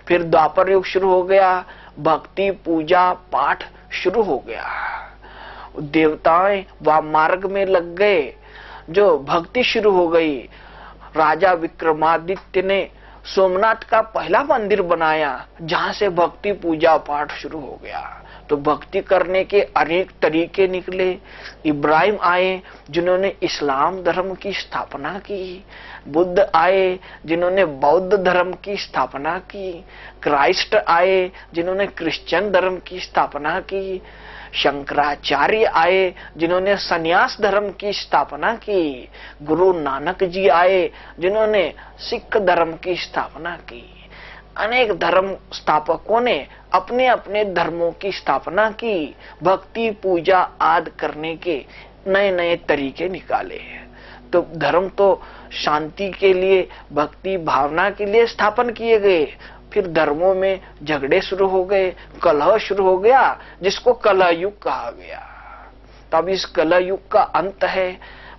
फिर द्वापर युग शुरू हो गया, भक्ति पूजा पाठ शुरू हो गया, देवताएं व मार्ग में लग गए, जो भक्ति शुरू हो गई। राजा विक्रमादित्य ने सोमनाथ का पहला मंदिर बनाया जहां से भक्ति पूजा पाठ शुरू हो गया। तो भक्ति करने के अनेक तरीके निकले। इब्राहिम आए जिन्होंने इस्लाम धर्म की स्थापना की, बुद्ध आए जिन्होंने बौद्ध धर्म की स्थापना की, क्राइस्ट आए जिन्होंने क्रिश्चियन धर्म की स्थापना की, शंकराचार्य आए जिन्होंने संन्यास धर्म की स्थापना की, गुरु नानक जी आए जिन्होंने सिख धर्म की स्थापना की। अनेक धर्म स्थापकों ने अपने अपने धर्मों की स्थापना की, भक्ति पूजा आदि करने के नए नए तरीके निकाले। तो धर्म तो शांति के लिए, भक्ति भावना के लिए स्थापन किए गए। फिर धर्मों में झगड़े शुरू हो गए, कलह शुरू हो गया, जिसको कलह युग कहा गया। तब इस कलह युग का अंत है।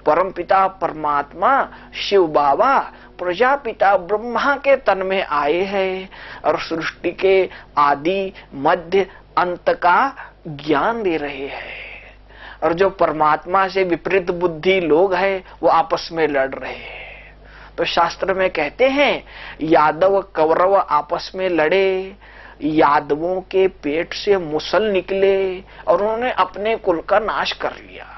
परमपिता परमात्मा शिव बाबा प्रजापिता ब्रह्मा के तन में आए हैं और सृष्टि के आदि मध्य अंत का ज्ञान दे रहे हैं। और जो परमात्मा से विपरीत बुद्धि लोग हैं वो आपस में लड़ रहे हैं। तो शास्त्र में कहते हैं यादव कौरव आपस में लड़े, यादवों के पेट से मुसल निकले और उन्होंने अपने कुल का नाश कर लिया।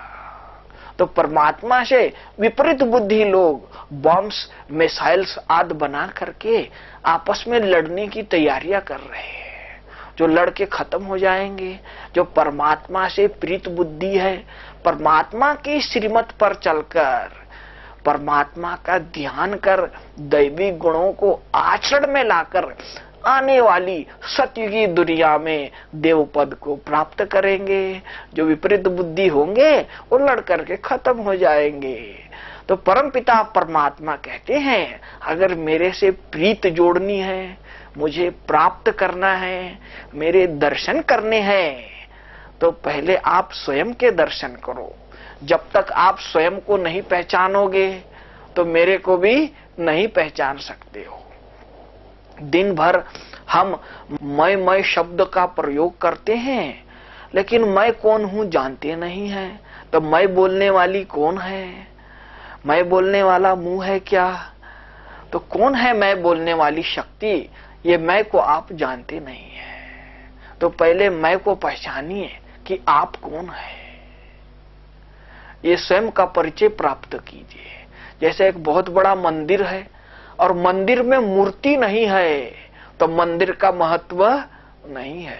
तो परमात्मा से विपरीत बुद्धि लोग बॉम्ब्स मिसाइल्स आदि बना करके आपस में लड़ने की तैयारियां कर रहे हैं, जो लड़के खत्म हो जाएंगे। जो परमात्मा से प्रीत बुद्धि है, परमात्मा की श्रीमत पर चलकर परमात्मा का ध्यान कर दैवी गुणों को आचरण में लाकर आने वाली सतयुगी दुनिया में देव पद को प्राप्त करेंगे। जो विपरीत बुद्धि होंगे वो लड़ करके खत्म हो जाएंगे। तो परमपिता परमात्मा कहते हैं अगर मेरे से प्रीत जोड़नी है, मुझे प्राप्त करना है, मेरे दर्शन करने हैं, तो पहले आप स्वयं के दर्शन करो। जब तक आप स्वयं को नहीं पहचानोगे तो मेरे को भी नहीं पहचान सकते हो। दिन भर हम मैं शब्द का प्रयोग करते हैं, लेकिन मैं कौन हूं जानते नहीं है। तो मैं बोलने वाली कौन है? मैं बोलने वाला मुंह है क्या? तो कौन है मैं बोलने वाली शक्ति? ये मैं को आप जानते नहीं है। तो पहले मैं को पहचानिए कि आप कौन है। ये स्वयं का परिचय प्राप्त कीजिए। जैसे एक बहुत बड़ा मंदिर है और मंदिर में मूर्ति नहीं है तो मंदिर का महत्व नहीं है।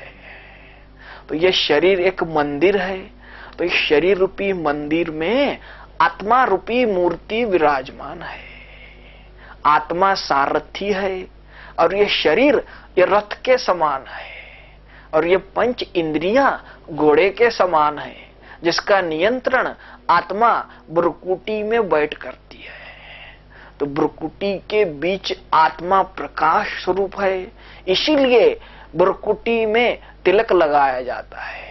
तो ये शरीर एक मंदिर है, तो इस शरीर रूपी मंदिर में आत्मा रूपी मूर्ति विराजमान है। आत्मा सारथी है और ये शरीर ये रथ के समान है और ये पंच इंद्रियां घोड़े के समान है, जिसका नियंत्रण आत्मा ब्रकुटी में बैठ करती है। तो ब्रकुटी के बीच आत्मा प्रकाश स्वरूप है, इसीलिए ब्रकुटी में तिलक लगाया जाता है,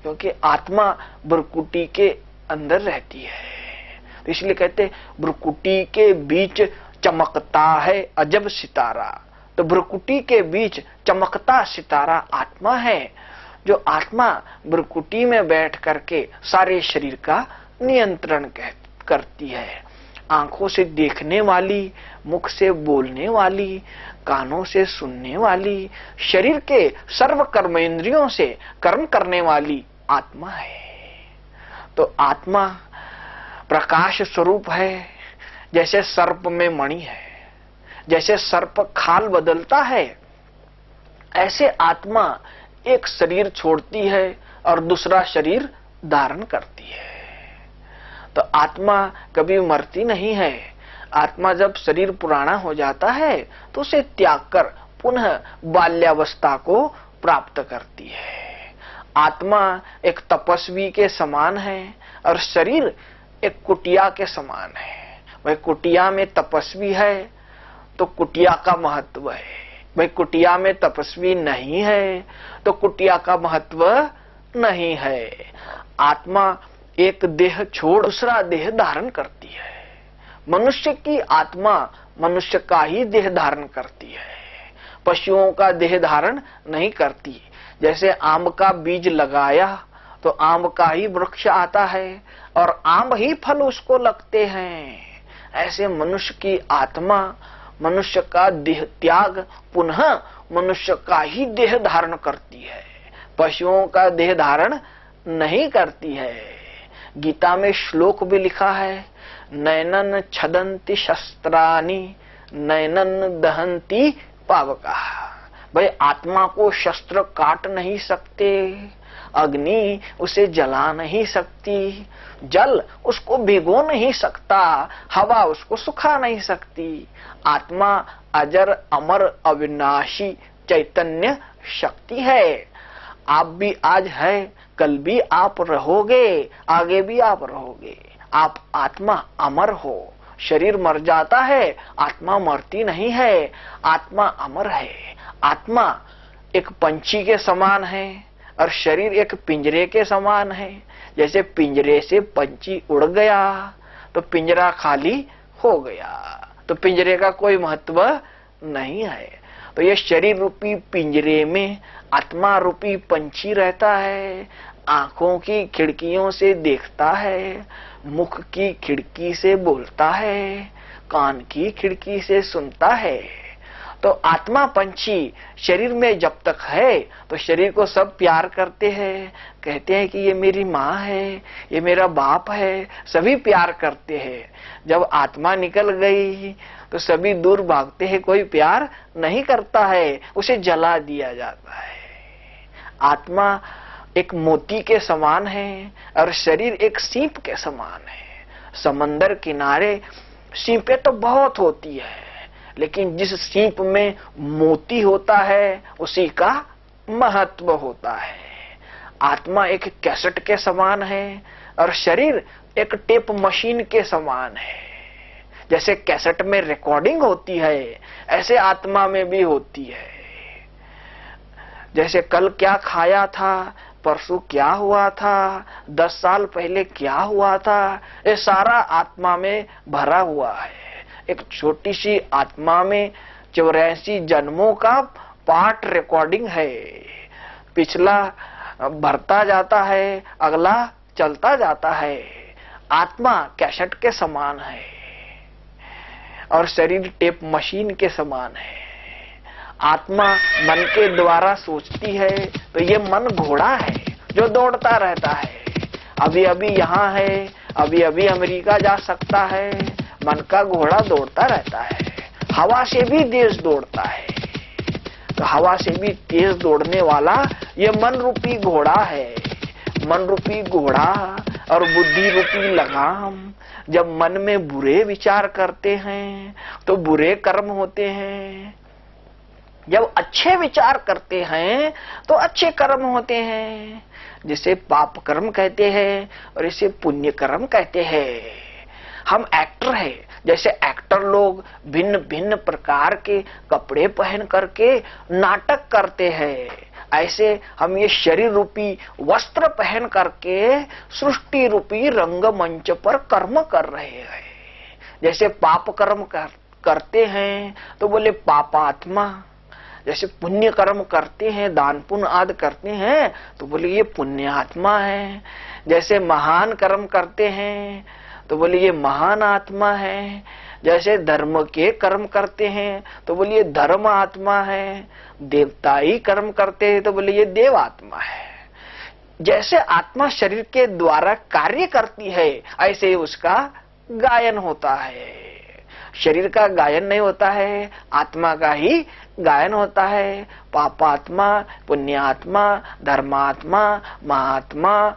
क्योंकि आत्मा ब्रकुटी के अंदर रहती है। तो इसलिए कहते ब्रकुटी के बीच चमकता है अजब सितारा। तो ब्रकुटी के बीच चमकता सितारा आत्मा है, जो आत्मा ब्रकुटी में बैठ करके सारे शरीर का नियंत्रण करती है। आंखों से देखने वाली, मुख से बोलने वाली, कानों से सुनने वाली, शरीर के सर्व कर्मेंद्रियों से कर्म करने वाली आत्मा है। तो आत्मा प्रकाश स्वरूप है। जैसे सर्प में मणि है, जैसे सर्प खाल बदलता है, ऐसे आत्मा एक शरीर छोड़ती है और दूसरा शरीर धारण करती है। तो आत्मा कभी मरती नहीं है। आत्मा जब शरीर पुराना हो जाता है तो उसे त्याग कर पुनः बाल्यावस्था को प्राप्त करती है। आत्मा एक तपस्वी के समान है और शरीर एक कुटिया के समान है। वह कुटिया में तपस्वी है तो कुटिया का महत्व है, भाई कुटिया में तपस्वी नहीं है तो कुटिया का महत्व नहीं है। आत्मा एक देह छोड़ दूसरा देह धारण करती है। मनुष्य की आत्मा मनुष्य का ही देह धारण करती है, पशुओं का देह धारण नहीं करती। जैसे आम का बीज लगाया तो आम का ही वृक्ष आता है और आम ही फल उसको लगते हैं। ऐसे मनुष्य की आत्मा मनुष्य का देह त्याग पुनः मनुष्य का ही देह धारण करती है, पशुओं का देह धारण नहीं करती है। गीता में श्लोक भी लिखा है, नैनन छदंती शस्त्रानि नैनन दहंती पावका। भाई आत्मा को शस्त्र काट नहीं सकते, अग्नि उसे जला नहीं सकती, जल उसको भिगो नहीं सकता, हवा उसको सुखा नहीं सकती। आत्मा अजर अमर अविनाशी चैतन्य शक्ति है। आप भी आज है, कल भी आप रहोगे, आगे भी आप रहोगे। आप आत्मा अमर हो। शरीर मर जाता है, आत्मा मरती नहीं है, आत्मा अमर है। आत्मा एक पंछी के समान है और शरीर एक पिंजरे के समान है। जैसे पिंजरे से पंछी उड़ गया तो पिंजरा खाली हो गया, तो पिंजरे का कोई महत्व नहीं है। तो ये शरीर रूपी पिंजरे में आत्मा रूपी पंछी रहता है। आंखों की खिड़कियों से देखता है, मुख की खिड़की से बोलता है, कान की खिड़की से सुनता है। तो आत्मा पंछी शरीर में जब तक है तो शरीर को सब प्यार करते हैं, कहते हैं कि ये मेरी माँ है, ये मेरा बाप है, सभी प्यार करते हैं। जब आत्मा निकल गई तो सभी दूर भागते हैं, कोई प्यार नहीं करता है, उसे जला दिया जाता है। आत्मा एक मोती के समान है और शरीर एक सीप के समान है। समंदर किनारे सीपें तो बहुत होती है, लेकिन जिस सीप में मोती होता है उसी का महत्व होता है। आत्मा एक कैसेट के समान है और शरीर एक टेप मशीन के समान है। जैसे कैसेट में रिकॉर्डिंग होती है, ऐसे आत्मा में भी होती है। जैसे कल क्या खाया था, परसों क्या हुआ था, 10 साल पहले क्या हुआ था, ये सारा आत्मा में भरा हुआ है। एक छोटी सी आत्मा में 84 जन्मों का पार्ट रिकॉर्डिंग है। पिछला भरता जाता है, अगला चलता जाता है। आत्मा कैसेट के समान है और शरीर टेप मशीन के समान है। आत्मा मन के द्वारा सोचती है तो ये मन घोड़ा है जो दौड़ता रहता है। अभी अभी यहाँ है, अभी अभी अमेरिका जा सकता है। मन का घोड़ा दौड़ता रहता है, हवा से भी तेज दौड़ता है। तो हवा से भी तेज दौड़ने वाला ये मन रूपी घोड़ा है। मन रूपी घोड़ा और बुद्धि रूपी लगाम जब मन में बुरे विचार करते हैं तो बुरे कर्म होते हैं, जब अच्छे विचार करते हैं तो अच्छे कर्म होते हैं। जिसे पाप कर्म कहते हैं और इसे पुण्य कर्म कहते हैं। हम एक्टर हैं, जैसे एक्टर लोग भिन्न भिन्न प्रकार के कपड़े पहन करके नाटक करते हैं, ऐसे हम ये शरीर रूपी वस्त्र पहन करके सृष्टि रूपी रंगमंच पर कर्म कर रहे हैं। जैसे पाप कर्म करते हैं तो बोले पापात्मा, जैसे पुण्य कर्म करते हैं, दान पुण्य आदि करते हैं तो बोले ये पुण्यात्मा है। जैसे महान कर्म करते हैं तो बोले ये महान आत्मा है। जैसे धर्म के कर्म करते हैं तो बोलिए धर्म आत्मा है। देवताई कर्म करते हैं तो बोले ये देव आत्मा है। जैसे आत्मा शरीर के द्वारा कार्य करती है ऐसे उसका गायन होता है। शरीर का गायन नहीं होता है, आत्मा का ही गायन होता है। पापात्मा, पुण्यात्मा, धर्मात्मा, महात्मा,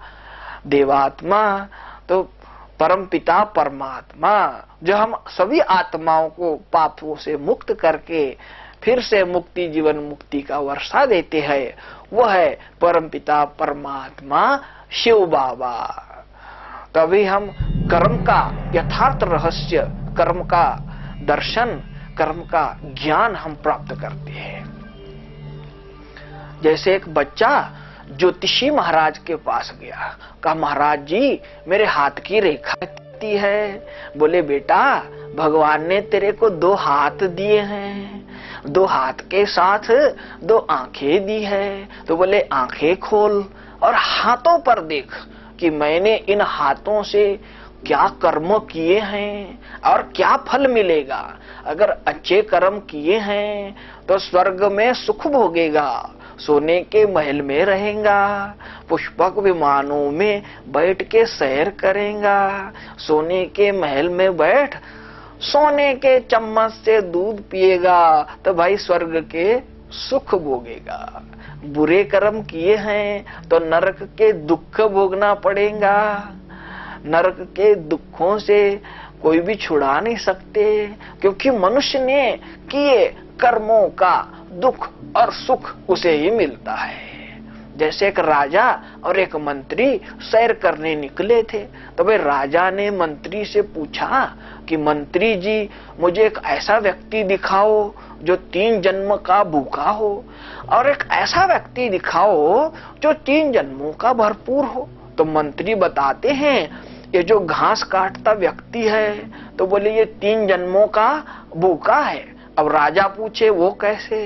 देवात्मा, तो परम पिता परमात्मा, जो हम सभी आत्माओं को पापों से मुक्त करके फिर से मुक्ति जीवन मुक्ति का वर्षा देते हैं, वह है परम पिता परमात्मा शिव बाबा। तभी हम कर्म का यथार्थ रहस्य, कर्म का दर्शन, कर्म का ज्ञान हम प्राप्त करते हैं। जैसे एक बच्चा ज्योतिषी महाराज के पास गया, कहा महाराज जी मेरे हाथ की रेखा दिखती है। बोले बेटा भगवान ने तेरे को 2 हाथ दिए हैं, 2 हाथ के साथ 2 आंखें दी है। तो बोले आंखें खोल और हाथों पर देख कि मैंने इन हाथों से क्या कर्म किए हैं और क्या फल मिलेगा। अगर अच्छे कर्म किए हैं तो स्वर्ग में सुख भोगेगा, सोने के महल में रहेगा, पुष्पक विमानों में बैठ के सैर करेगा, सोने के महल में बैठ सोने के चम्मच से दूध पिएगा, तो भाई स्वर्ग के सुख भोगेगा। बुरे कर्म किए हैं तो नरक के दुख भोगना पड़ेगा। नरक के दुखों से कोई भी छुड़ा नहीं सकते, क्योंकि मनुष्य ने किए कर्मों का दुख और सुख उसे ही मिलता है। जैसे एक राजा और एक मंत्री सैर करने निकले थे, तो भाई राजा ने मंत्री से पूछा कि मंत्री जी मुझे एक ऐसा व्यक्ति दिखाओ जो 3 जन्म का भूखा हो, और एक ऐसा व्यक्ति दिखाओ जो 3 जन्मों का भरपूर हो। तो मंत्री बताते हैं ये जो घास काटता व्यक्ति है, तो बोले ये 3 जन्मों का भूखा है। अब राजा पूछे वो कैसे?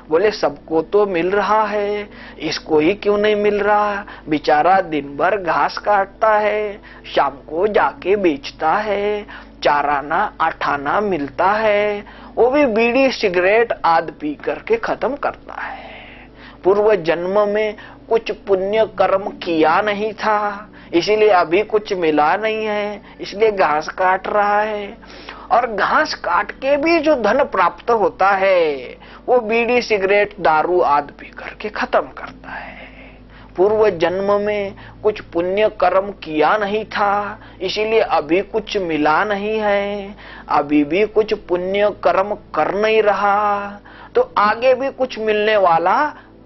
बोले सबको तो मिल रहा है, इसको ही क्यों नहीं मिल रहा? बेचारा दिन भर घास काटता है, शाम को जाके बेचता है, 4 आना 8 आना मिलता है, वो भी बीड़ी सिगरेट आदि पी करके खत्म करता है। पूर्व जन्म में कुछ पुण्य कर्म किया नहीं था, इसीलिए अभी कुछ मिला नहीं है, इसलिए घास काट रहा है। और घास काट के भी जो धन प्राप्त होता है वो बीड़ी सिगरेट दारू आदि पी करके खत्म करता है। पूर्व जन्म में कुछ पुण्य कर्म किया नहीं था, इसीलिए अभी कुछ मिला नहीं है, अभी भी कुछ पुण्य कर्म कर नहीं रहा, तो आगे भी कुछ मिलने वाला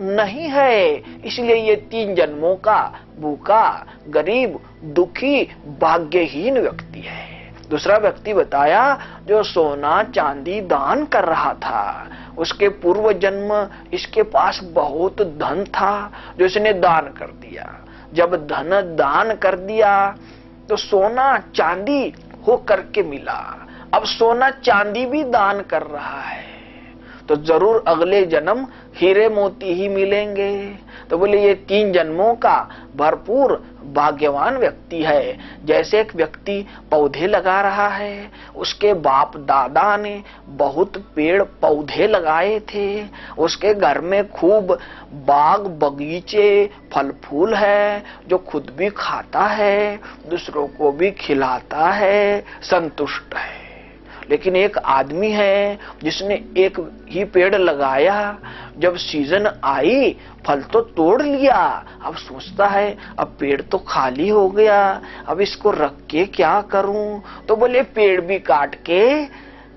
नहीं है। इसलिए ये 3 जन्मों का भूखा, गरीब, दुखी, भाग्यहीन व्यक्ति है। दूसरा व्यक्ति बताया जो सोना चांदी दान कर रहा था, उसके पूर्व जन्म इसके पास बहुत धन था जो इसने दान कर दिया। जब धन दान कर दिया तो सोना चांदी हो करके मिला, अब सोना चांदी भी दान कर रहा है। तो जरूर अगले जन्म हीरे मोती ही मिलेंगे। तो बोले ये 3 जन्मों का भरपूर भाग्यवान व्यक्ति है। जैसे एक व्यक्ति पौधे लगा रहा है, उसके बाप दादा ने बहुत पेड़ पौधे लगाए थे, उसके घर में खूब बाग बगीचे फल फूल है, जो खुद भी खाता है, दूसरों को भी खिलाता है, संतुष्ट है। लेकिन एक आदमी है जिसने एक ही पेड़ लगाया, जब सीजन आई फल तो तोड़ लिया, अब सोचता है अब पेड़ तो खाली हो गया, अब इसको रख के क्या करूं। तो बोले पेड़ भी काट के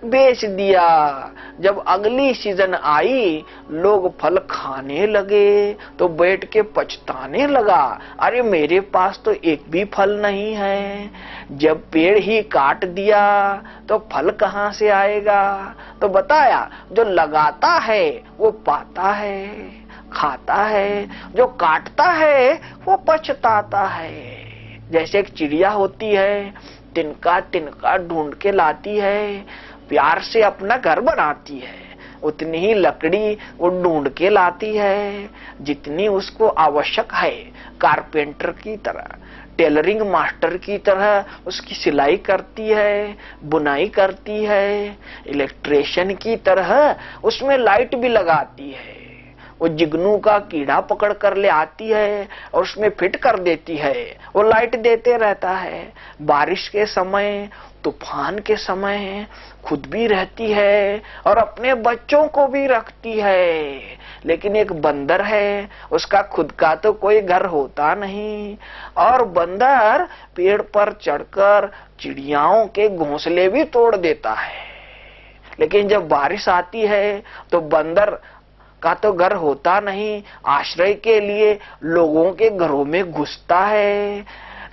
बेच दिया। जब अगली सीजन आई, लोग फल खाने लगे तो बैठ के पछताने लगा, अरे मेरे पास तो एक भी फल नहीं है। जब पेड़ ही काट दिया तो फल कहां से आएगा। तो बताया जो लगाता है वो पाता है, खाता है, जो काटता है वो पछताता है। जैसे एक चिड़िया होती है, तिनका तिनका ढूंढ के लाती है, प्यार से अपना घर बनाती है, उतनी ही लकड़ी वो ढूंढ के लाती है जितनी उसको आवश्यक है। कारपेंटर की तरह, टेलरिंग मास्टर की तरह उसकी सिलाई करती है, बुनाई करती है। इलेक्ट्रिशियन की तरह उसमें लाइट भी लगाती है। वो जिगनू का कीड़ा पकड़ कर ले आती है और उसमें फिट कर देती है, वो लाइट देते रहता है। बारिश के समय, तूफान के समय खुद भी रहती है और अपने बच्चों को भी रखती है। लेकिन एक बंदर है, उसका खुद का तो कोई घर होता नहीं, और बंदर पेड़ पर चढ़कर चिड़ियाओं के घोंसले भी तोड़ देता है। लेकिन जब बारिश आती है तो बंदर का तो घर होता नहीं, आश्रय के लिए लोगों के घरों में घुसता है,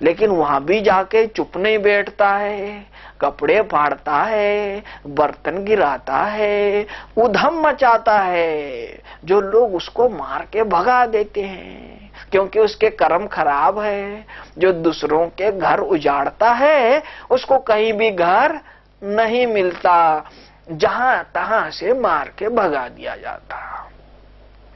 लेकिन वहां भी जाके चुप नहीं बैठता है, कपड़े फाड़ता है, बर्तन गिराता है, उधम मचाता है, जो लोग उसको मार के भगा देते हैं, क्योंकि उसके कर्म खराब है। जो दूसरों के घर उजाड़ता है उसको कहीं भी घर नहीं मिलता, जहां तहां से मार के भगा दिया जाता।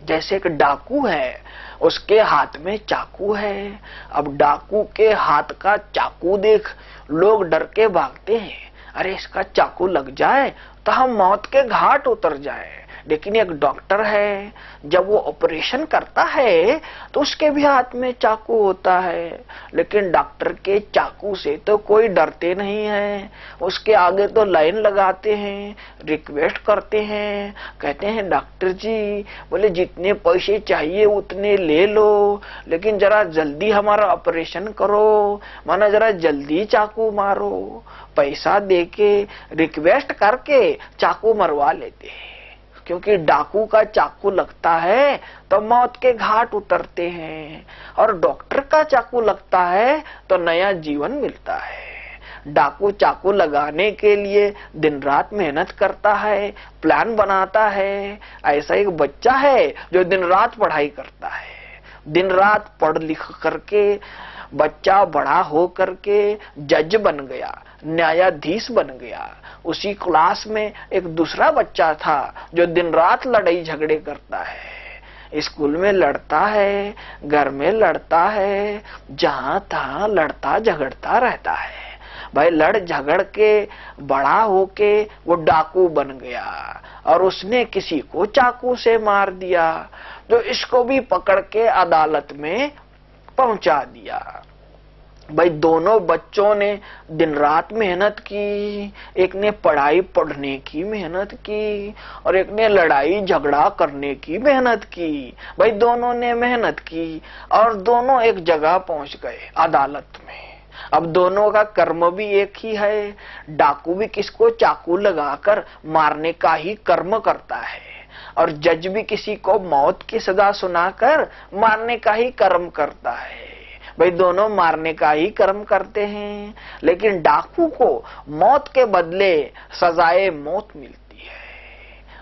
जैसे एक डाकू है, उसके हाथ में चाकू है। अब डाकू के हाथ का चाकू देख लोग डर के भागते हैं, अरे इसका चाकू लग जाए तो हम मौत के घाट उतर जाए। लेकिन एक डॉक्टर है, जब वो ऑपरेशन करता है तो उसके भी हाथ में चाकू होता है, लेकिन डॉक्टर के चाकू से तो कोई डरते नहीं है। उसके आगे तो लाइन लगाते हैं, रिक्वेस्ट करते हैं, कहते हैं डॉक्टर जी, बोले जितने पैसे चाहिए उतने ले लो, लेकिन जरा जल्दी हमारा ऑपरेशन करो, माना जरा जल्दी चाकू मारो। पैसा देके रिक्वेस्ट करके चाकू मरवा लेते हैं, क्योंकि डाकू का चाकू लगता है तो मौत के घाट उतरते हैं, और डॉक्टर का चाकू लगता है तो नया जीवन मिलता है। डाकू चाकू लगाने के लिए दिन रात मेहनत करता है, प्लान बनाता है। ऐसा एक बच्चा है जो दिन रात पढ़ाई करता है, दिन रात पढ़ लिख करके बच्चा बड़ा हो करके जज बन गया, न्यायाधीश बन गया। उसी क्लास में एक दूसरा बच्चा था जो दिन रात लड़ाई झगड़े करता है, स्कूल में लड़ता है, घर में लड़ता है, जहां तहां लड़ता झगड़ता रहता है। भाई लड़ झगड़ के बड़ा होके वो डाकू बन गया और उसने किसी को चाकू से मार दिया, जो इसको भी पकड़ के अदालत में पहुंचा दिया। भाई दोनों बच्चों ने दिन रात मेहनत की, एक ने पढ़ाई पढ़ने की मेहनत की और एक ने लड़ाई झगड़ा करने की मेहनत की। भाई दोनों ने मेहनत की और दोनों एक जगह पहुंच गए, अदालत में। अब दोनों का कर्म भी एक ही है, डाकू भी किसको चाकू लगाकर मारने का ही कर्म करता है और जज भी किसी को मौत की सजा सुनाकर मारने का ही कर्म करता है। भाई दोनों मारने का ही कर्म करते हैं, लेकिन डाकू को मौत के बदले सजाए मौत मिलती है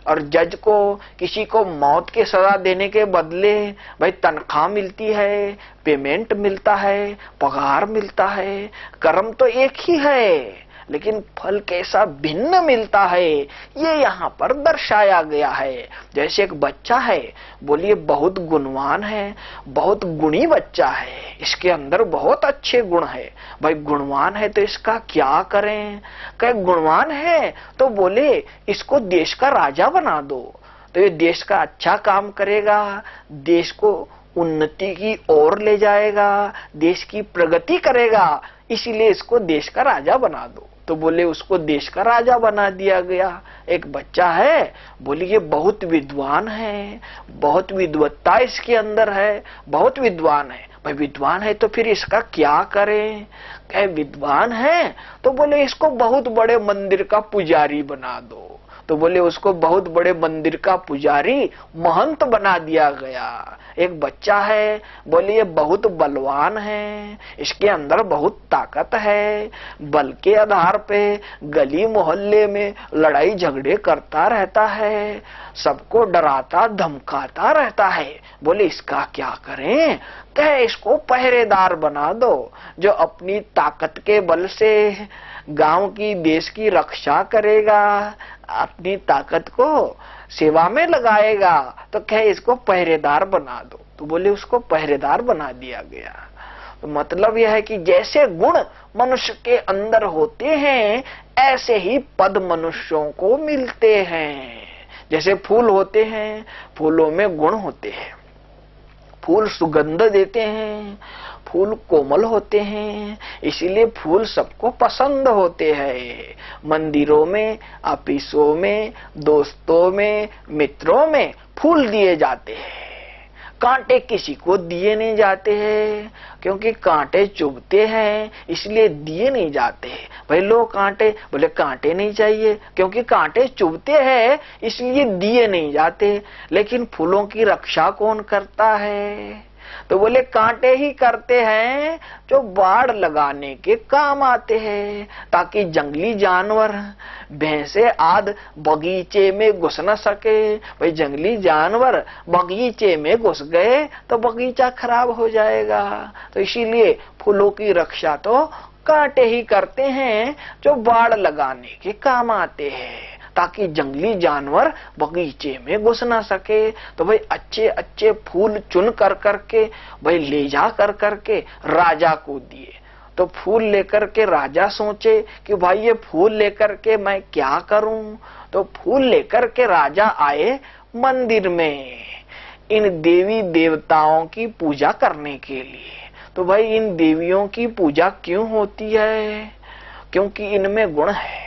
और जज को किसी को मौत की सजा देने के बदले भाई तनख्वाह मिलती है, पेमेंट मिलता है, पगार मिलता है। कर्म तो एक ही है, लेकिन फल कैसा भिन्न मिलता है ये यहाँ पर दर्शाया गया है। जैसे एक बच्चा है, बोलिए बहुत गुणवान है, बहुत गुणी बच्चा है, इसके अंदर बहुत अच्छे गुण है। भाई गुणवान है तो इसका क्या करें? कहे गुणवान है तो बोले इसको देश का राजा बना दो, तो ये देश का अच्छा काम करेगा, देश को उन्नति की ओर ले जाएगा, देश की प्रगति करेगा, इसीलिए इसको देश का राजा बना दो। तो बोले उसको देश का राजा बना दिया गया। एक बच्चा है, बोले ये बहुत विद्वान है, बहुत विद्वत्ता इसके अंदर है, बहुत विद्वान है। भाई विद्वान है तो फिर इसका क्या करें? कहे विद्वान है तो बोले इसको बहुत बड़े मंदिर का पुजारी बना दो, तो बोले उसको बहुत बड़े मंदिर का पुजारी महंत बना दिया गया। एक बच्चा है, बोले ये बहुत बलवान है, इसके अंदर बहुत ताकत है, बल के आधार पे गली मोहल्ले में लड़ाई झगड़े करता रहता है, सबको डराता धमकाता रहता है। बोले इसका क्या करें? कहे इसको पहरेदार बना दो, जो अपनी ताकत के बल से गांव की देश की रक्षा करेगा, अपनी ताकत को सेवा में लगाएगा, तो कहे इसको पहरेदार बना दो। तो बोले उसको पहरेदार बना दिया गया। तो मतलब यह है कि जैसे गुण मनुष्य के अंदर होते हैं ऐसे ही पद मनुष्यों को मिलते हैं। जैसे फूल होते हैं, फूलों में गुण होते हैं, फूल सुगंध देते हैं, फूल कोमल होते हैं, इसीलिए फूल सबको पसंद होते हैं। मंदिरों में, ऑफिसों में, दोस्तों में, मित्रों में फूल दिए जाते हैं। कांटे किसी को दिए नहीं जाते हैं, क्योंकि कांटे चुभते हैं, इसलिए दिए नहीं जाते। भाई लो कांटे, बोले कांटे नहीं चाहिए क्योंकि कांटे चुभते हैं, इसलिए दिए नहीं जाते। लेकिन फूलों की रक्षा कौन करता है? तो बोले कांटे ही करते हैं, जो बाड़ लगाने के काम आते हैं, ताकि जंगली जानवर, भैंसे आदि बगीचे में घुस न सके। भाई जंगली जानवर बगीचे में घुस गए तो बगीचा खराब हो जाएगा। तो इसीलिए फूलों की रक्षा तो कांटे ही करते हैं, जो बाड़ लगाने के काम आते हैं, ताकि जंगली जानवर बगीचे में घुस ना सके। तो भाई अच्छे अच्छे फूल चुन कर करके भाई ले जा कर करके राजा को दिए। तो फूल लेकर के राजा सोचे कि भाई ये फूल लेकर के मैं क्या करूं? तो फूल लेकर के राजा आए मंदिर में इन देवी देवताओं की पूजा करने के लिए। तो भाई इन देवियों की पूजा क्यों होती है? क्योंकि इनमें गुण है।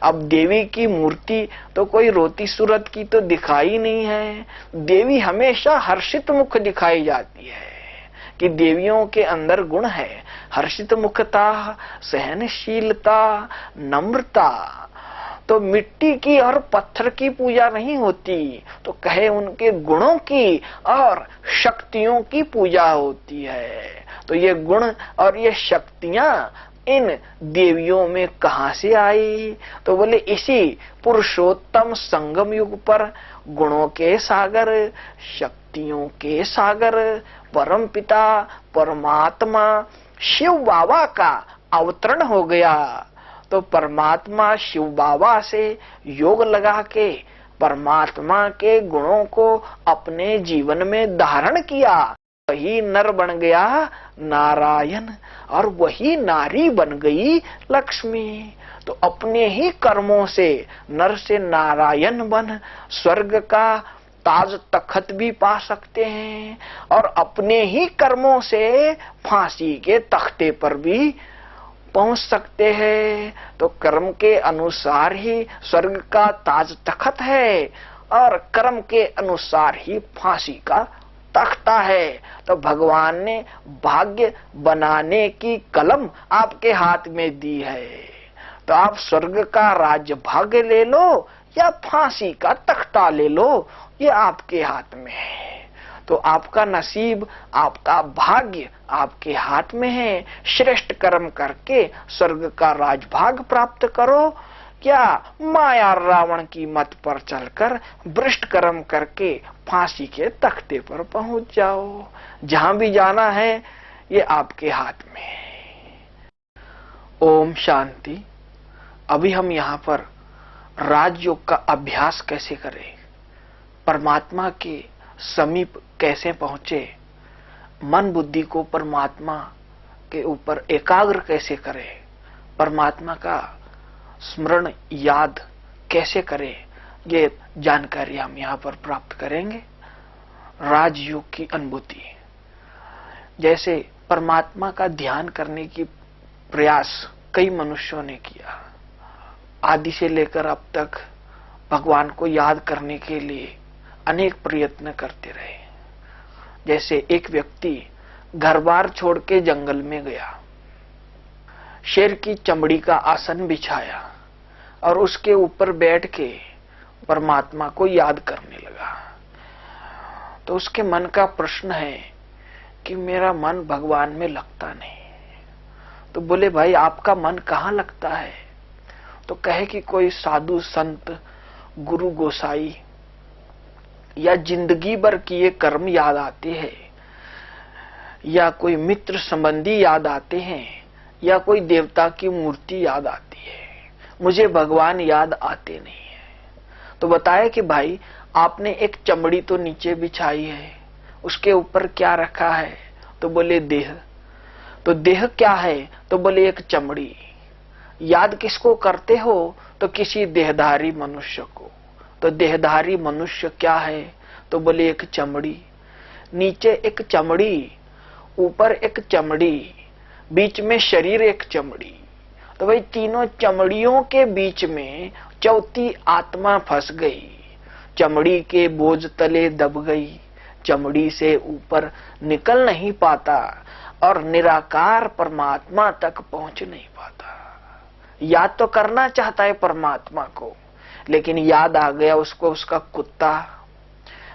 अब देवी की मूर्ति तो कोई रोती सूरत की तो दिखाई नहीं है, देवी हमेशा हर्षित मुख दिखाई जाती है कि देवियों के अंदर गुण है, हर्षित मुखता, सहनशीलता, नम्रता। तो मिट्टी की और पत्थर की पूजा नहीं होती, तो कहे उनके गुणों की और शक्तियों की पूजा होती है। तो ये गुण और ये शक्तियां इन देवियों में कहां से आई? तो बोले इसी पुरुषोत्तम संगम युग पर गुणों के सागर, शक्तियों के सागर, परम पिता परमात्मा शिव बाबा का अवतरण हो गया। तो परमात्मा शिव बाबा से योग लगा के परमात्मा के गुणों को अपने जीवन में धारण किया। वही नर बन गया नारायण और वही नारी बन गई लक्ष्मी। तो अपने ही कर्मों से नर से नारायण बन स्वर्ग का ताज तखत भी पा सकते हैं और अपने ही कर्मों से फांसी के तख्ते पर भी पहुंच सकते हैं। तो कर्म के अनुसार ही स्वर्ग का ताज तखत है और कर्म के अनुसार ही फांसी का तख्ता है। तो भगवान ने भाग्य बनाने की कलम आपके हाथ में दी है। तो आप स्वर्ग का राज्य भाग्य ले लो या फांसी का तख्ता ले लो, ये आपके हाथ में है। तो आपका नसीब, आपका भाग्य आपके हाथ में है। श्रेष्ठ कर्म करके स्वर्ग का राजभाग प्राप्त करो, क्या माया रावण की मत पर चलकर भ्रष्ट कर्म करके फांसी के तख्ते पर पहुंच जाओ। जहां भी जाना है ये आपके हाथ में है। ओम शांति। अभी हम यहाँ पर राजयोग का अभ्यास कैसे करें, परमात्मा के समीप कैसे पहुंचे, मन बुद्धि को परमात्मा के ऊपर एकाग्र कैसे करें, परमात्मा का स्मरण याद कैसे करें, ये जानकारी हम यहाँ पर प्राप्त करेंगे। राजयोग की अनुभूति, जैसे परमात्मा का ध्यान करने की प्रयास कई मनुष्यों ने किया, आदि से लेकर अब तक भगवान को याद करने के लिए अनेक प्रयत्न करते रहे। जैसे एक व्यक्ति घर बार छोड़ के जंगल में गया, शेर की चमड़ी का आसन बिछाया और उसके ऊपर बैठ के परमात्मा को याद करने लगा। तो उसके मन का प्रश्न है कि मेरा मन भगवान में लगता नहीं। तो बोले भाई आपका मन कहाँ लगता है? तो कहे कि कोई साधु संत, गुरु गोसाई या जिंदगी भर किए कर्म याद आते हैं, या कोई मित्र संबंधी याद आते हैं, या कोई देवता की मूर्ति याद आती है, मुझे भगवान याद आते नहीं है। तो बताया कि भाई आपने एक चमड़ी तो नीचे बिछाई है, उसके ऊपर क्या रखा है? तो बोले देह। तो देह क्या है? तो बोले एक चमड़ी। याद किसको करते हो? तो किसी देहधारी मनुष्य को। तो देहधारी मनुष्य क्या है? तो बोले एक चमड़ी। नीचे एक चमड़ी, ऊपर एक चमड़ी, बीच में शरीर एक चमड़ी। तो भाई तीनों चमड़ियों के बीच में चौथी आत्मा फंस गई, चमड़ी के बोझ तले दब गई, चमड़ी से ऊपर निकल नहीं पाता और निराकार परमात्मा तक पहुंच नहीं पाता। याद तो करना चाहता है परमात्मा को, लेकिन याद आ गया उसको उसका कुत्ता।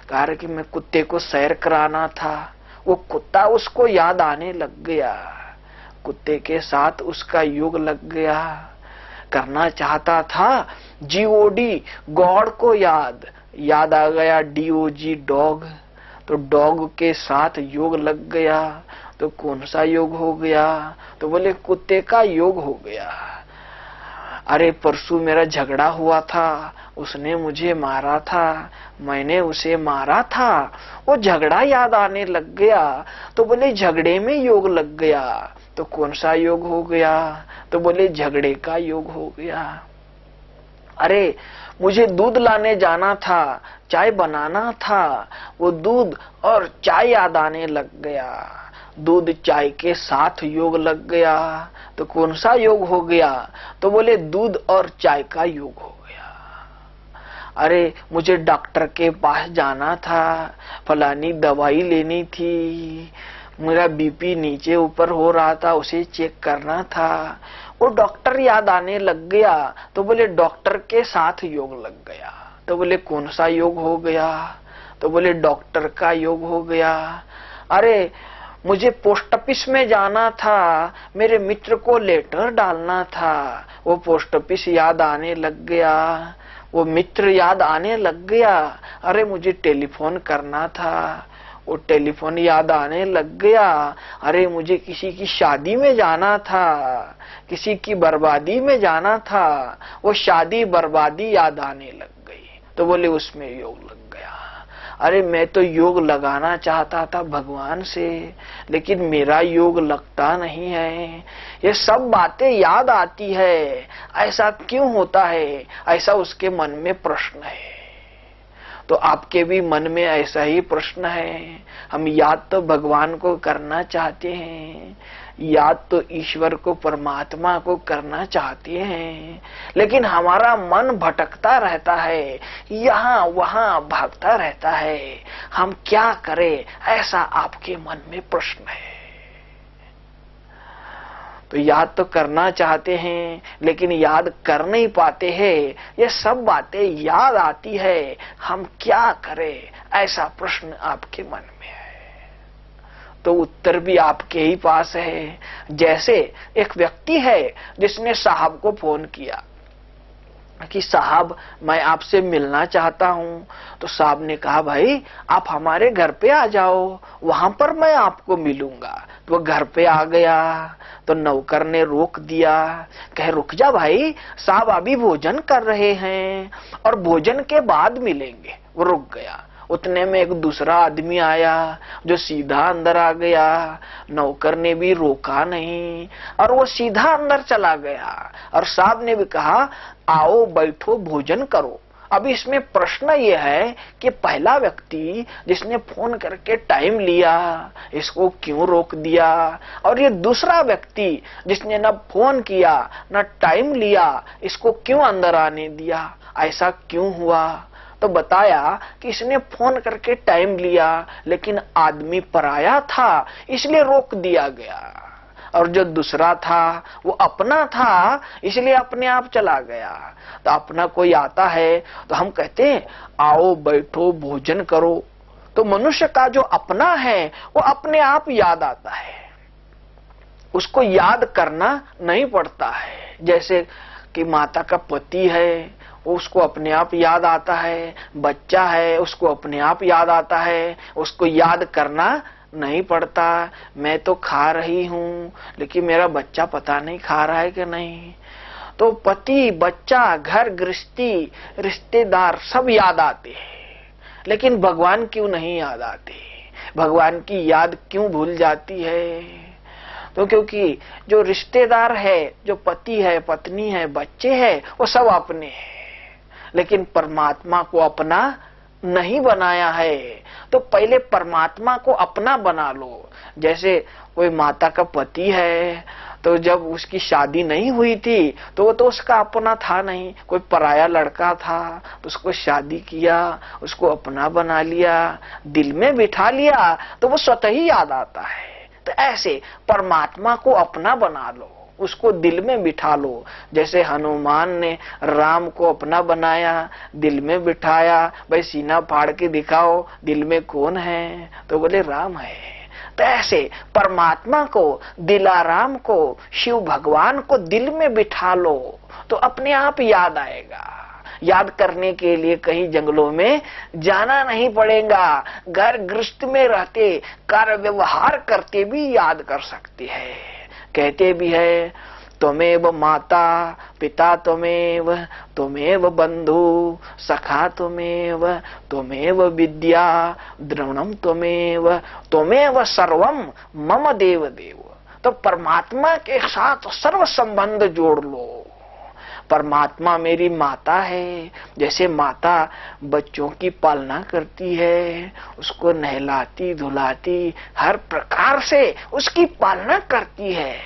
कह रहे कि मैं कुत्ते को सैर कराना था, वो कुत्ता उसको याद आने लग गया, कुत्ते के साथ उसका योग लग गया। करना चाहता था जीओडी गॉड को याद आ गया डीओजी डॉग, तो डॉग के साथ योग लग गया। तो कौन सा योग हो गया? तो बोले कुत्ते का योग हो गया। अरे परसों मेरा झगड़ा हुआ था, उसने मुझे मारा था, मैंने उसे मारा था, वो झगड़ा याद आने लग गया। तो बोले झगड़े में योग लग गया। तो कौन सा योग हो गया? तो बोले झगड़े का योग हो गया। अरे मुझे दूध लाने जाना था, चाय बनाना था, वो दूध और चाय याद आने लग गया, दूध चाय के साथ योग लग गया। तो कौन सा योग हो गया? तो बोले दूध और चाय का योग हो गया। अरे मुझे डॉक्टर के पास जाना था, फलानी दवाई लेनी थी, मेरा बीपी नीचे ऊपर हो रहा था, उसे चेक करना था, वो डॉक्टर याद आने लग गया। तो बोले डॉक्टर के साथ योग लग गया। तो बोले कौन सा योग हो गया? तो बोले डॉक्टर का योग हो गया। अरे मुझे पोस्ट ऑफिस में जाना था, मेरे मित्र को लेटर डालना था, वो पोस्ट ऑफिस याद आने लग गया, वो मित्र याद आने लग गया। अरे मुझे टेलीफोन करना था, वो टेलीफोन याद आने लग गया। अरे मुझे किसी की शादी में जाना था, किसी की बर्बादी में जाना था, वो शादी बर्बादी याद आने लग गई। तो बोले उसमें योग लग गया। अरे मैं तो योग लगाना चाहता था भगवान से, लेकिन मेरा योग लगता नहीं है। ये सब बातें याद आती है, ऐसा क्यों होता है? ऐसा उसके मन में प्रश्न है। तो आपके भी मन में ऐसा ही प्रश्न है। हम याद तो भगवान को करना चाहते हैं, याद तो ईश्वर को, परमात्मा को करना चाहते हैं, लेकिन हमारा मन भटकता रहता है, यहाँ वहां भागता रहता है। हम क्या करें? ऐसा आपके मन में प्रश्न है। तो याद तो करना चाहते हैं, लेकिन याद कर नहीं पाते हैं। ये सब बातें याद आती है, हम क्या करें? ऐसा प्रश्न आपके मन में है। तो उत्तर भी आपके ही पास है। जैसे एक व्यक्ति है जिसने साहब को फोन किया कि साहब मैं आपसे मिलना चाहता हूं। तो साहब ने कहा भाई आप हमारे घर पे आ जाओ, वहां पर मैं आपको मिलूंगा। तो वो घर पे आ गया तो नौकर ने रोक दिया, कहे रुक जा भाई, साहब अभी भोजन कर रहे हैं और भोजन के बाद मिलेंगे। वो रुक गया। उतने में एक दूसरा आदमी आया जो सीधा अंदर आ गया। नौकर ने भी रोका नहीं और वो सीधा अंदर चला गया। और साहब ने भी कहा आओ बैठो भोजन करो। अब इसमें प्रश्न ये है कि पहला व्यक्ति जिसने फोन करके टाइम लिया, इसको क्यों रोक दिया, और ये दूसरा व्यक्ति जिसने न फोन किया न टाइम लिया, इसको क्यों अंदर आने दिया? ऐसा क्यों हुआ? तो बताया कि इसने फोन करके टाइम लिया लेकिन आदमी पराया था इसलिए रोक दिया गया, और जो दूसरा था वो अपना था इसलिए अपने आप चला गया। तो अपना कोई आता है तो हम कहते हैं आओ बैठो भोजन करो। तो मनुष्य का जो अपना है वो अपने आप याद आता है, उसको याद करना नहीं पड़ता है। जैसे कि माता का पति है उसको अपने आप याद आता है, बच्चा है उसको अपने आप याद आता है, उसको याद करना नहीं पड़ता। मैं तो खा रही हूं लेकिन मेरा बच्चा पता नहीं खा रहा है कि नहीं। तो पति, बच्चा, घर गृहस्थी, रिश्तेदार सब याद आते हैं, लेकिन भगवान क्यों नहीं याद आते? भगवान की याद क्यों भूल जाती है? तो क्योंकि जो रिश्तेदार है, जो पति है, पत्नी है, बच्चे हैं, वो सब अपने हैं, लेकिन परमात्मा को अपना नहीं बनाया है। तो पहले परमात्मा को अपना बना लो। जैसे कोई माता का पति है तो जब उसकी शादी नहीं हुई थी तो वो तो उसका अपना था नहीं, कोई पराया लड़का था, तो उसको शादी किया, उसको अपना बना लिया, दिल में बिठा लिया, तो वो स्वतः ही याद आता है। तो ऐसे परमात्मा को अपना बना लो, उसको दिल में बिठा लो। जैसे हनुमान ने राम को अपना बनाया, दिल में बिठाया, भाई सीना फाड़ के दिखाओ दिल में कौन है, तो बोले राम है। तो ऐसे परमात्मा को, दिलाराम को, शिव भगवान को दिल में बिठा लो तो अपने आप याद आएगा। याद करने के लिए कहीं जंगलों में जाना नहीं पड़ेगा, घर गृहस्थ में रहते कार्य व्यवहार करते भी याद कर सकते हैं। कहते भी है त्वमेव माता पिता त्वमेव, त्वमेव बंधु सखा त्वमेव, त्वमेव विद्या द्रविणम त्वमेव, त्वमेव सर्वम मम देव देव। तो परमात्मा के साथ सर्व संबंध जोड़ लो। परमात्मा मेरी माता है, जैसे माता बच्चों की पालना करती है, उसको नहलाती धुलाती हर प्रकार से उसकी पालना करती है,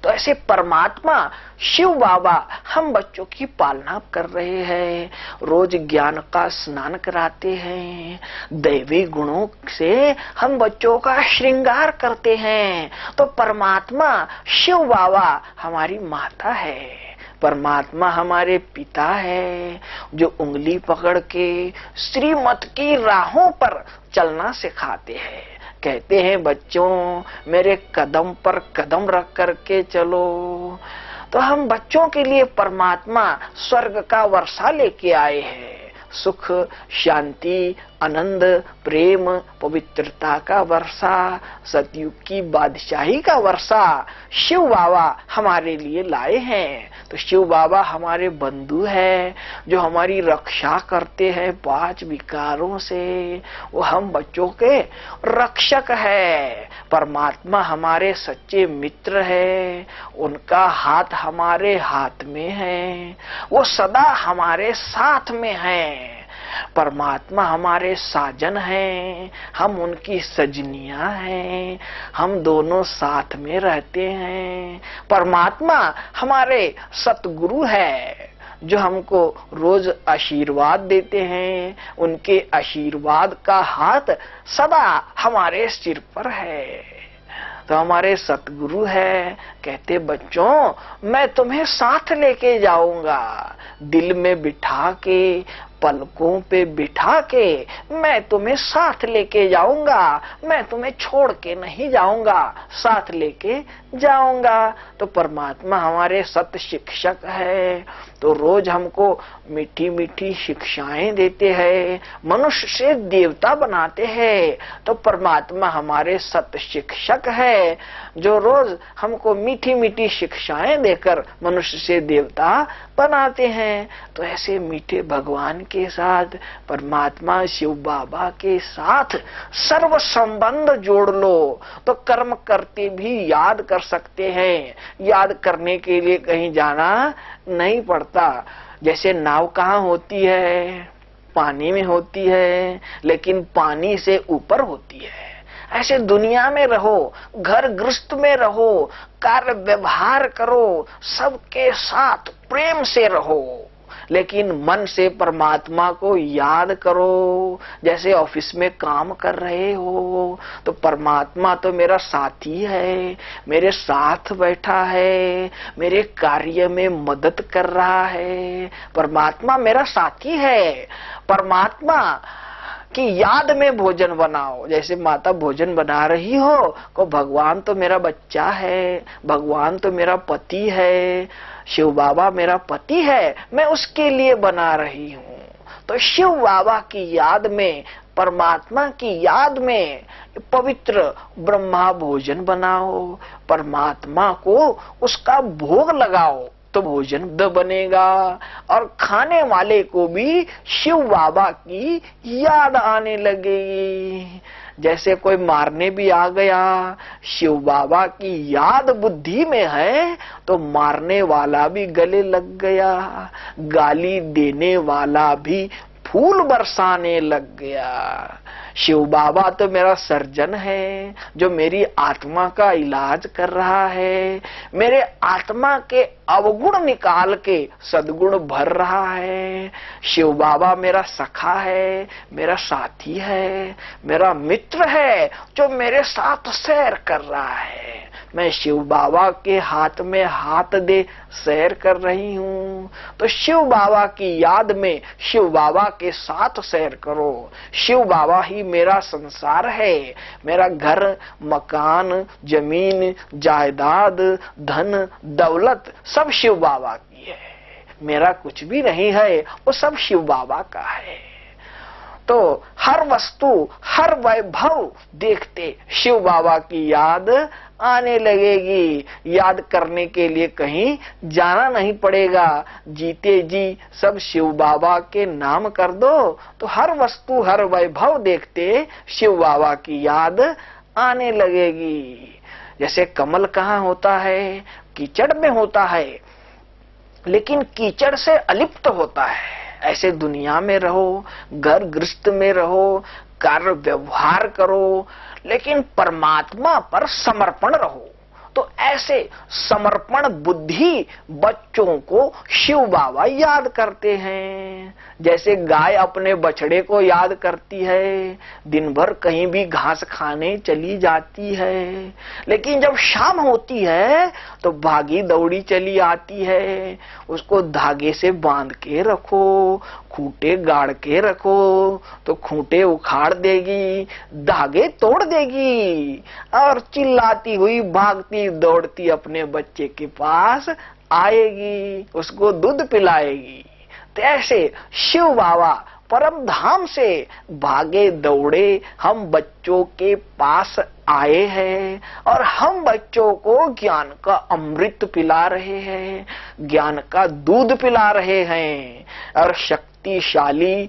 तो ऐसे परमात्मा शिव बाबा हम बच्चों की पालना कर रहे हैं, रोज ज्ञान का स्नान कराते हैं, दैवी गुणों से हम बच्चों का श्रृंगार करते हैं। तो परमात्मा शिव बाबा हमारी माता है, परमात्मा हमारे पिता है, जो उंगली पकड़ के श्रीमत की राहों पर चलना सिखाते हैं। कहते हैं बच्चों मेरे कदम पर कदम रख करके चलो। तो हम बच्चों के लिए परमात्मा स्वर्ग का वर्षा लेके आए हैं, सुख, शांति, आनंद, प्रेम, पवित्रता का वर्षा, सतयुग की बादशाही का वर्षा शिव बाबा हमारे लिए लाए हैं। तो शिव बाबा हमारे बंधु है, जो हमारी रक्षा करते हैं 5 विकारों से, वो हम बच्चों के रक्षक है। परमात्मा हमारे सच्चे मित्र है, उनका हाथ हमारे हाथ में है, वो सदा हमारे साथ में है। परमात्मा हमारे साजन हैं, हम उनकी सजनियां हैं, हम दोनों साथ में रहते हैं। परमात्मा हमारे सतगुरु है, जो हमको रोज आशीर्वाद देते हैं, उनके आशीर्वाद का हाथ सदा हमारे सिर पर है। तो हमारे सतगुरु है, कहते बच्चों मैं तुम्हें साथ लेके जाऊंगा, दिल में बिठा के पलकों पे बिठा के मैं तुम्हें साथ लेके जाऊंगा, मैं तुम्हें छोड़ के नहीं जाऊंगा, साथ लेके जाऊंगा। तो परमात्मा हमारे सत्य शिक्षक है, तो रोज हमको मीठी मीठी शिक्षाएं देते हैं, मनुष्य से देवता बनाते हैं। तो परमात्मा हमारे सत्य शिक्षक है, जो रोज हमको मीठी मीठी शिक्षाएं देकर मनुष्य से देवता बनाते हैं। तो ऐसे मीठे भगवान के साथ, परमात्मा शिव बाबा के साथ सर्व संबंध जोड़ लो, तो कर्म करते भी याद कर सकते हैं। याद करने के लिए कहीं जाना नहीं पड़ता। जैसे नाव कहाँ होती है? पानी में होती है, लेकिन पानी से ऊपर होती है। ऐसे दुनिया में रहो, घर गृहस्थ में रहो, कार्य व्यवहार करो, सबके साथ प्रेम से रहो, लेकिन मन से परमात्मा को याद करो। जैसे ऑफिस में काम कर रहे हो, तो परमात्मा तो मेरा साथी है, मेरे साथ बैठा है, मेरे कार्य में मदद कर रहा है। परमात्मा मेरा साथी है। परमात्मा कि याद में भोजन बनाओ। जैसे माता भोजन बना रही हो, को भगवान तो मेरा बच्चा है, भगवान तो मेरा पति है, शिव बाबा मेरा पति है, मैं उसके लिए बना रही हूँ। तो शिव बाबा की याद में, परमात्मा की याद में पवित्र ब्रह्मा भोजन बनाओ, परमात्मा को उसका भोग लगाओ, तो भोजन बनेगा। और खाने वाले को भी शिव बाबा की याद आने लगेगी। जैसे कोई मारने भी आ गया, शिव बाबा की याद बुद्धि में है, तो मारने वाला भी गले लग गया, गाली देने वाला भी फूल बरसाने लग गया। शिव बाबा तो मेरा सर्जन है, जो मेरी आत्मा का इलाज कर रहा है, मेरे आत्मा के अवगुण निकाल के सद्गुण भर रहा है। शिव बाबा मेरा सखा है, मेरा साथी है, मेरा मित्र है, जो मेरे साथ सैर कर रहा है। मैं शिव बाबा के हाथ में हाथ दे सैर कर रही हूँ। तो शिव बाबा की याद में शिव बाबा के साथ सैर करो। शिव बाबा ही मेरा संसार है। मेरा घर, मकान, जमीन, जायदाद, धन, दौलत सब शिव बाबा की है। मेरा कुछ भी नहीं है, वो सब शिव बाबा का है। तो हर वस्तु, हर वैभव देखते शिव बाबा की याद आने लगेगी। याद करने के लिए कहीं जाना नहीं पड़ेगा। जीते जी सब शिव बाबा के नाम कर दो, तो हर वस्तु, हर वैभव देखते शिव बाबा की याद आने लगेगी। जैसे कमल कहाँ होता है? कीचड़ में होता है, लेकिन कीचड़ से अलिप्त होता है। ऐसे दुनिया में रहो, घर गृहस्थ में रहो, कार्य व्यवहार करो, लेकिन परमात्मा पर समर्पण रहो। तो ऐसे समर्पण बुद्धि बच्चों को शिव बाबा याद करते हैं। जैसे गाय अपने बछड़े को याद करती है, दिन भर कहीं भी घास खाने चली जाती है, लेकिन जब शाम होती है तो भागी दौड़ी चली आती है। उसको धागे से बांध के रखो, खूंटे गाड़ के रखो, तो खूंटे उखाड़ देगी, धागे तोड़ देगी, और चिल्लाती हुई भागती दौड़ती अपने बच्चे के पास आएगी, उसको दूध पिलाएगी। तो ऐसे शिव बाबा परम धाम से भागे दौड़े हम बच्चों के पास आए हैं, और हम बच्चों को ज्ञान का अमृत पिला रहे हैं, ज्ञान का दूध पिला रहे हैं, और शक्तिशाली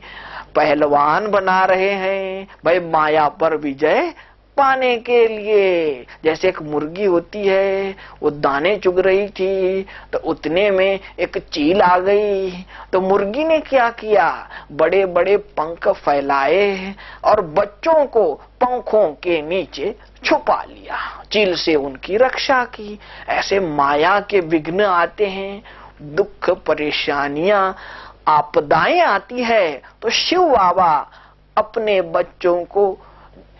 पहलवान बना रहे हैं भाई माया पर विजय पाने के लिए। जैसे एक मुर्गी होती है, वो दाने चुग रही थी, तो उतने में एक चील आ गई। तो मुर्गी ने क्या किया? बड़े बड़े पंख फैलाए और बच्चों को पंखों के नीचे छुपा लिया, चील से उनकी रक्षा की। ऐसे माया के विघ्न आते हैं, दुख परेशानियां आपदाएं आती है, तो शिव बाबा अपने बच्चों को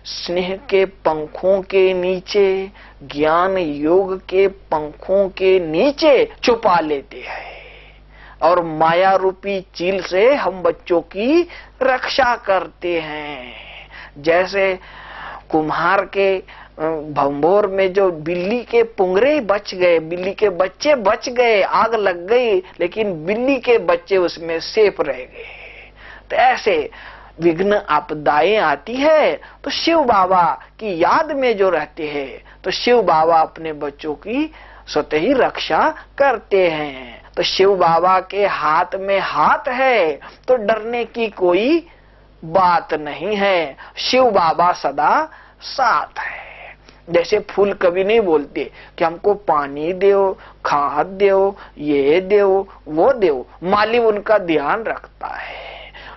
स्नेह के पंखों के नीचे, ज्ञान योग के पंखों के नीचे छुपा लेते हैं। और माया रूपी चील से हम बच्चों की रक्षा करते हैं। जैसे कुम्हार के भंबोर में जो बिल्ली के पुंगरे बच गए, बिल्ली के बच्चे बच गए, आग लग गई, लेकिन बिल्ली के बच्चे उसमें सेफ रह गए। तो ऐसे विघ्न आपदाएं आती है तो शिव बाबा की याद में जो रहते हैं तो शिव बाबा अपने बच्चों की स्वतः ही रक्षा करते हैं। तो शिव बाबा के हाथ में हाथ है तो डरने की कोई बात नहीं है। शिव बाबा सदा साथ है। जैसे फूल कभी नहीं बोलते कि हमको पानी दो, खाद दो, ये दो, वो दो, माली उनका ध्यान रखता है।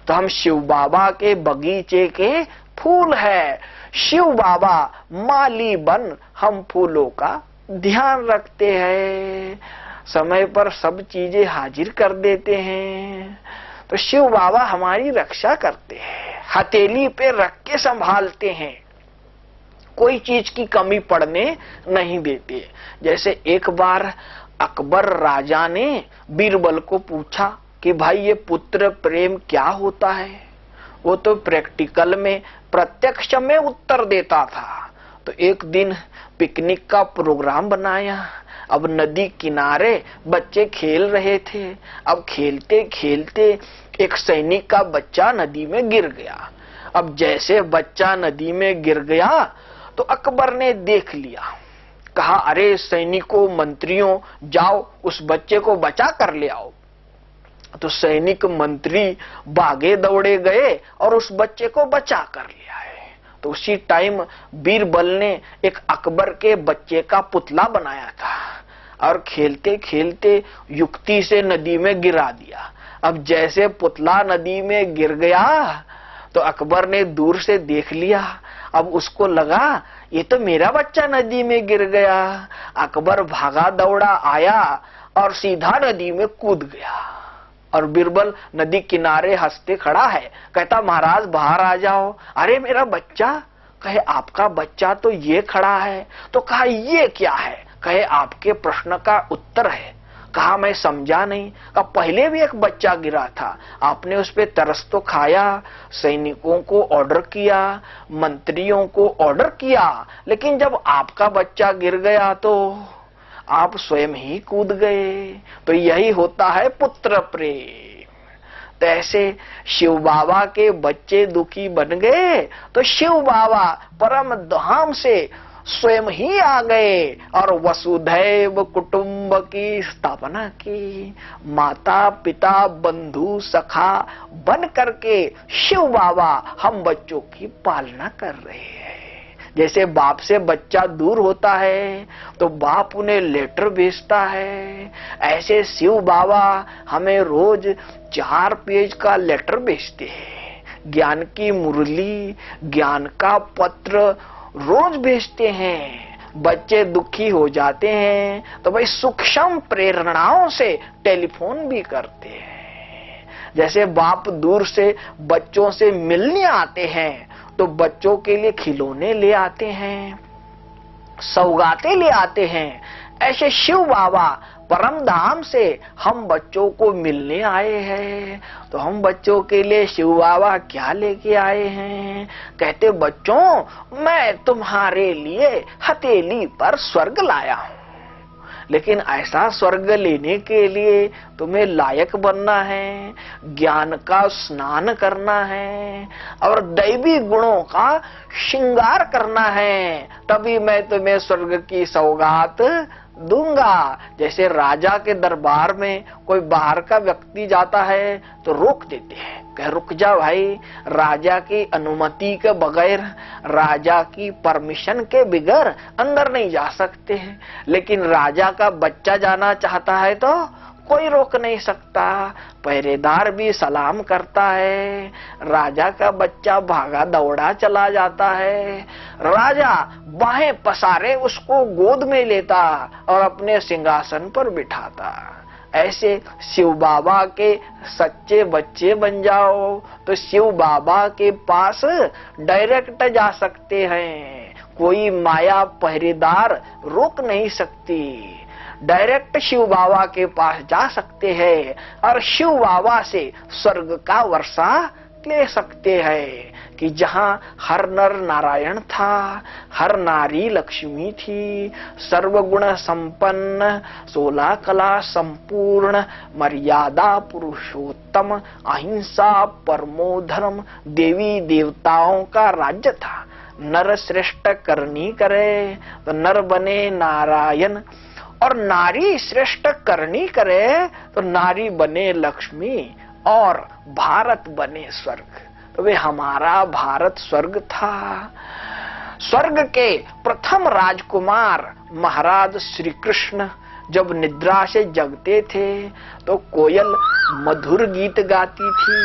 तो हम शिव बाबा के बगीचे के फूल है। शिव बाबा माली बन हम फूलों का ध्यान रखते हैं, समय पर सब चीजें हाजिर कर देते हैं। तो शिव बाबा हमारी रक्षा करते हैं, हथेली पे रख के संभालते हैं, कोई चीज की कमी पड़ने नहीं देते। जैसे एक बार अकबर राजा ने बीरबल को पूछा कि भाई ये पुत्र प्रेम क्या होता है। वो तो प्रैक्टिकल में प्रत्यक्ष में उत्तर देता था। तो एक दिन पिकनिक का प्रोग्राम बनाया। अब नदी किनारे बच्चे खेल रहे थे। अब खेलते खेलते एक सैनिक का बच्चा नदी में गिर गया। अब जैसे बच्चा नदी में गिर गया तो अकबर ने देख लिया, कहा अरे सैनिकों मंत्रियों जाओ उस बच्चे को बचा कर ले आओ। तो सैनिक मंत्री भागे दौड़े गए और उस बच्चे को बचा कर ले आए। तो उसी टाइम बीरबल ने एक अकबर के बच्चे का पुतला बनाया था और खेलते खेलते युक्ति से नदी में गिरा दिया। अब जैसे पुतला नदी में गिर गया तो अकबर ने दूर से देख लिया। अब उसको लगा ये तो मेरा बच्चा नदी में गिर गया। अकबर भागा दौड़ा आया और सीधा नदी में कूद गया। और बीरबल नदी किनारे हंसते खड़ा है, कहता महाराज बाहर आ जाओ। अरे मेरा बच्चा। कहे आपका बच्चा तो ये खड़ा है। तो कहा ये क्या है। कहे आपके प्रश्न का उत्तर है। कहा मैं समझा नहीं। कहा पहले भी एक बच्चा गिरा था, आपने उस पे तरस तो खाया, सैनिकों को ऑर्डर किया, मंत्रियों को ऑर्डर किया, लेकिन जब आपका बच्चा गिर गया तो आप स्वयं ही कूद गए। तो यही होता है पुत्र प्रेम। तो ऐसे शिव बाबा के बच्चे दुखी बन गए तो शिव बाबा परम धाम से स्वयं ही आ गए और वसुधैव कुटुंब की स्थापना की। माता पिता बंधु सखा बन करके शिव बाबा हम बच्चों की पालना कर रहे हैं। जैसे बाप से बच्चा दूर होता है तो बाप उन्हें लेटर भेजता है, ऐसे शिव बाबा हमें रोज 4 पेज का लेटर भेजते हैं। ज्ञान की मुरली, ज्ञान का पत्र रोज भेजते हैं। बच्चे दुखी हो जाते हैं तो भाई सूक्ष्म प्रेरणाओं से टेलीफोन भी करते हैं। जैसे बाप दूर से बच्चों से मिलने आते हैं तो बच्चों के लिए खिलौने ले आते हैं, सौगातें ले आते हैं। ऐसे शिव बाबा परम धाम से हम बच्चों को मिलने आए हैं। तो हम बच्चों के लिए शिव बाबा क्या लेके आए हैं। कहते बच्चों मैं तुम्हारे लिए हथेली पर स्वर्ग लाया हूं, लेकिन ऐसा स्वर्ग लेने के लिए तुम्हें लायक बनना है, ज्ञान का स्नान करना है और दैवी गुणों का श्रृंगार करना है, तभी मैं तुम्हें स्वर्ग की सौगात दूंगा। जैसे राजा के दरबार में कोई बाहर का व्यक्ति जाता है तो रोक देते हैं, कह रुक जा भाई, राजा की अनुमति के बगैर, राजा की परमिशन के बगैर अंदर नहीं जा सकते हैं। लेकिन राजा का बच्चा जाना चाहता है तो कोई रोक नहीं सकता, पहरेदार भी सलाम करता है, राजा का बच्चा भागा दौड़ा चला जाता है, राजा बाहें पसारे उसको गोद में लेता और अपने सिंहासन पर बिठाता। ऐसे शिव बाबा के सच्चे बच्चे बन जाओ तो शिव बाबा के पास डायरेक्ट जा सकते हैं, कोई माया पहरेदार रोक नहीं सकती। डायरेक्ट शिव बाबा के पास जा सकते हैं और शिव बाबा से स्वर्ग का वर्षा ले सकते हैं कि जहां हर नर नारायण था, हर नारी लक्ष्मी थी, सर्वगुण संपन्न, 16 कला संपूर्ण, मर्यादा पुरुषोत्तम, अहिंसा परमो धर्म, देवी देवताओं का राज्य था। नर श्रेष्ठ करनी करे तो नर बने नारायण, और नारी श्रेष्ठ करनी करे तो नारी बने लक्ष्मी, और भारत बने स्वर्ग। तो वे हमारा भारत स्वर्ग था। स्वर्ग के प्रथम राजकुमार महाराज श्री कृष्ण जब निद्रा से जगते थे तो कोयल मधुर गीत गाती थी,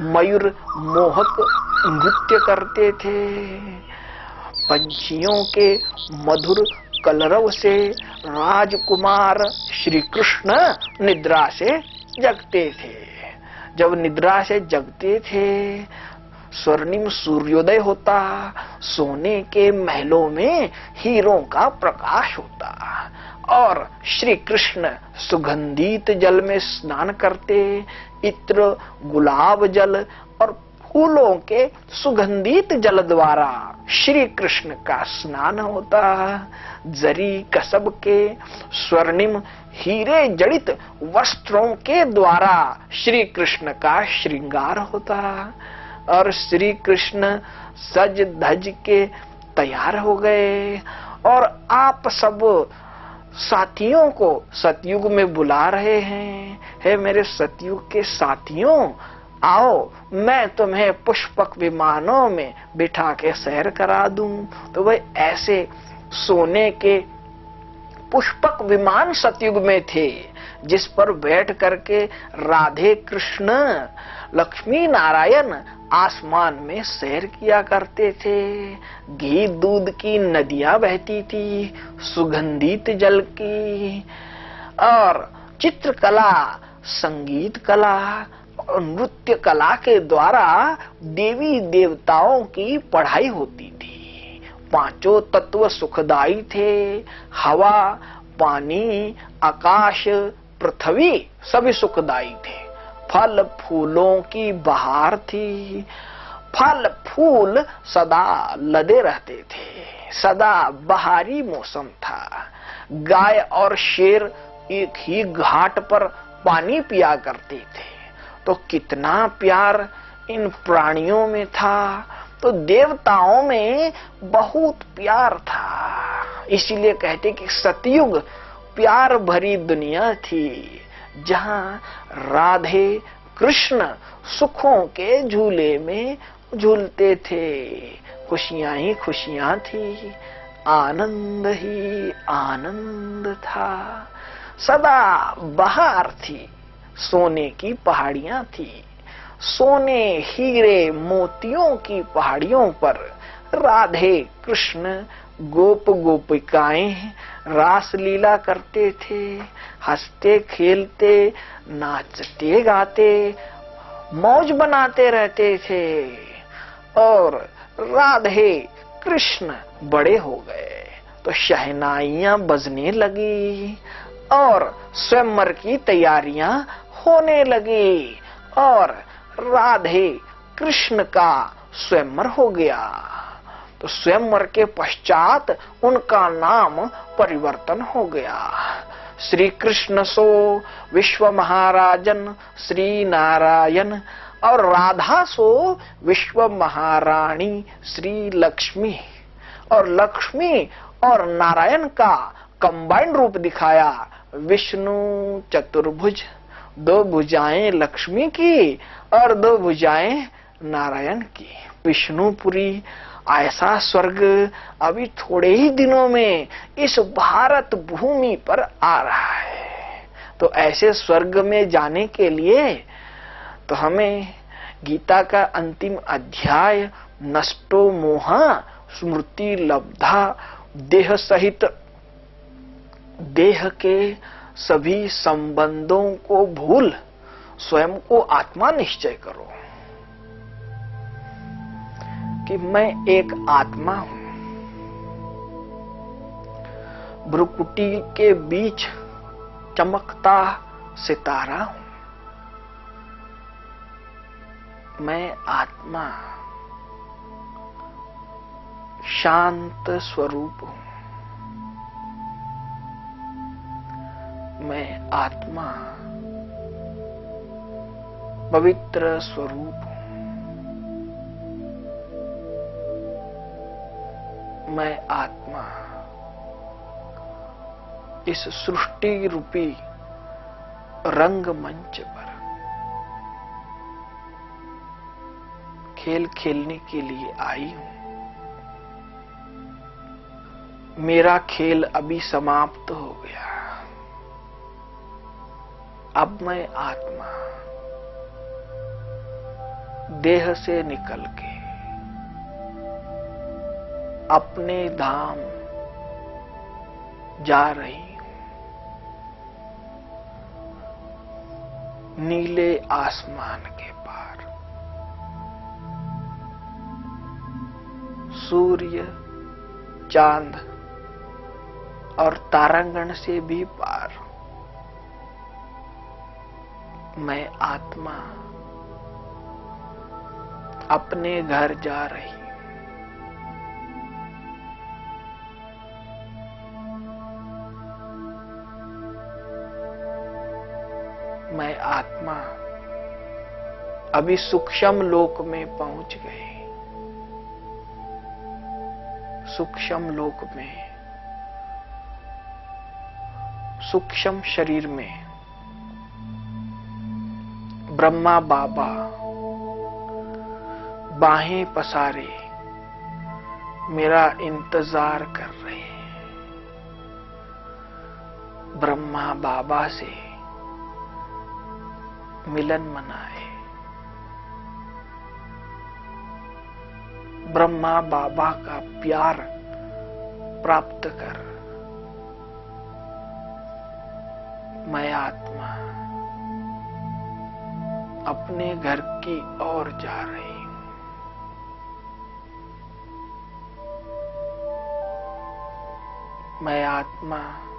मयूर मोहक नृत्य करते थे, पंछियों के मधुर कलरव से राजकुमार श्री कृष्ण निद्रा से जगते थे। जब निद्रा से जगते थे स्वर्णिम सूर्योदय होता, सोने के महलों में हीरों का प्रकाश होता, और श्री कृष्ण सुगंधित जल में स्नान करते। इत्र, गुलाब जल और फूलों के सुगंधित जल द्वारा श्री कृष्ण का स्नान होता। जरी कसब के स्वर्णिम हीरे जड़ित वस्त्रों के द्वारा श्री कृष्ण का श्रृंगार होता, और श्री कृष्ण सज धज के तैयार हो गए। और आप सब साथियों को सतयुग में बुला रहे हैं, हे मेरे सतयुग के साथियों, आओ मैं तुम्हें पुष्पक विमानों में बिठा के सैर करा दूं। तो वह ऐसे सोने के पुष्पक विमान सतयुग में थे जिस पर बैठ करके राधे कृष्ण लक्ष्मी नारायण आसमान में सैर किया करते थे। घी दूध की नदियां बहती थी, सुगंधित जल की, और चित्रकला, संगीत कला और नृत्य कला के द्वारा देवी देवताओं की पढ़ाई होती थी। पांचों तत्व सुखदायी थे, हवा, पानी, आकाश, पृथ्वी सभी सुखदायी थे। फल फूलों की बहार थी, फल फूल सदा लदे रहते थे, सदा बहारी मौसम था। गाय और शेर एक ही घाट पर पानी पिया करते थे। तो कितना प्यार इन प्राणियों में था, तो देवताओं में बहुत प्यार था। इसीलिए कहते कि सतयुग प्यार भरी दुनिया थी, जहां राधे कृष्ण सुखों के झूले में झूलते थे। खुशियां ही खुशियां थी, आनंद ही आनंद था, सदा बहार थी। सोने की पहाड़ियां थी, सोने हीरे मोतियों की पहाड़ियों पर राधे कृष्ण गोप गोपिकाएं रास लीला करते थे, हंसते खेलते नाचते गाते मौज बनाते रहते थे। और राधे कृष्ण बड़े हो गए तो शहनाइयां बजने लगी और स्वयंवर की तैयारियां होने लगी, और राधे कृष्ण का स्वयंवर हो गया। तो स्वयंवर के पश्चात उनका नाम परिवर्तन हो गया। श्री कृष्ण सो विश्व महाराजन श्री नारायण, और राधा सो विश्व महारानी श्री लक्ष्मी। और लक्ष्मी और नारायण का कंबाइंड रूप दिखाया, विष्णु चतुर्भुज, 2 भुजाएं लक्ष्मी की और 2 भुजाएं नारायण की। विष्णुपुरी ऐसा स्वर्ग अभी थोड़े ही दिनों में इस भारत भूमि पर आ रहा है। तो ऐसे स्वर्ग में जाने के लिए तो हमें गीता का अंतिम अध्याय नष्टो मोहा स्मृति लब्धा देह सहित देह के सभी संबंधों को भूल स्वयं को आत्मा निश्चय करो कि मैं एक आत्मा हूं। भ्रुकुटी के बीच चमकता सितारा हूं। मैं आत्मा शांत स्वरूप हूं। मैं आत्मा पवित्र स्वरूप हूं। मैं आत्मा इस सृष्टि रूपी रंगमंच पर खेल खेलने के लिए आई हूं। मेरा खेल अभी समाप्त हो गया। अब मैं आत्मा देह से निकल के अपने धाम जा रही हूं। नीले आसमान के पार, सूर्य, चांद और तारागण से भी पार, मैं आत्मा अपने घर जा रही हूं। मैं आत्मा अभी सूक्ष्म लोक में पहुंच गई। सूक्ष्म लोक में, सूक्ष्म शरीर में ब्रह्मा बाबा बाहें पसारे मेरा इंतजार कर रहे हैं। ब्रह्मा बाबा से मिलन मनाए। ब्रह्मा बाबा का प्यार प्राप्त कर मैं आत्मा अपने घर की ओर जा रही हूं। मैं आत्मा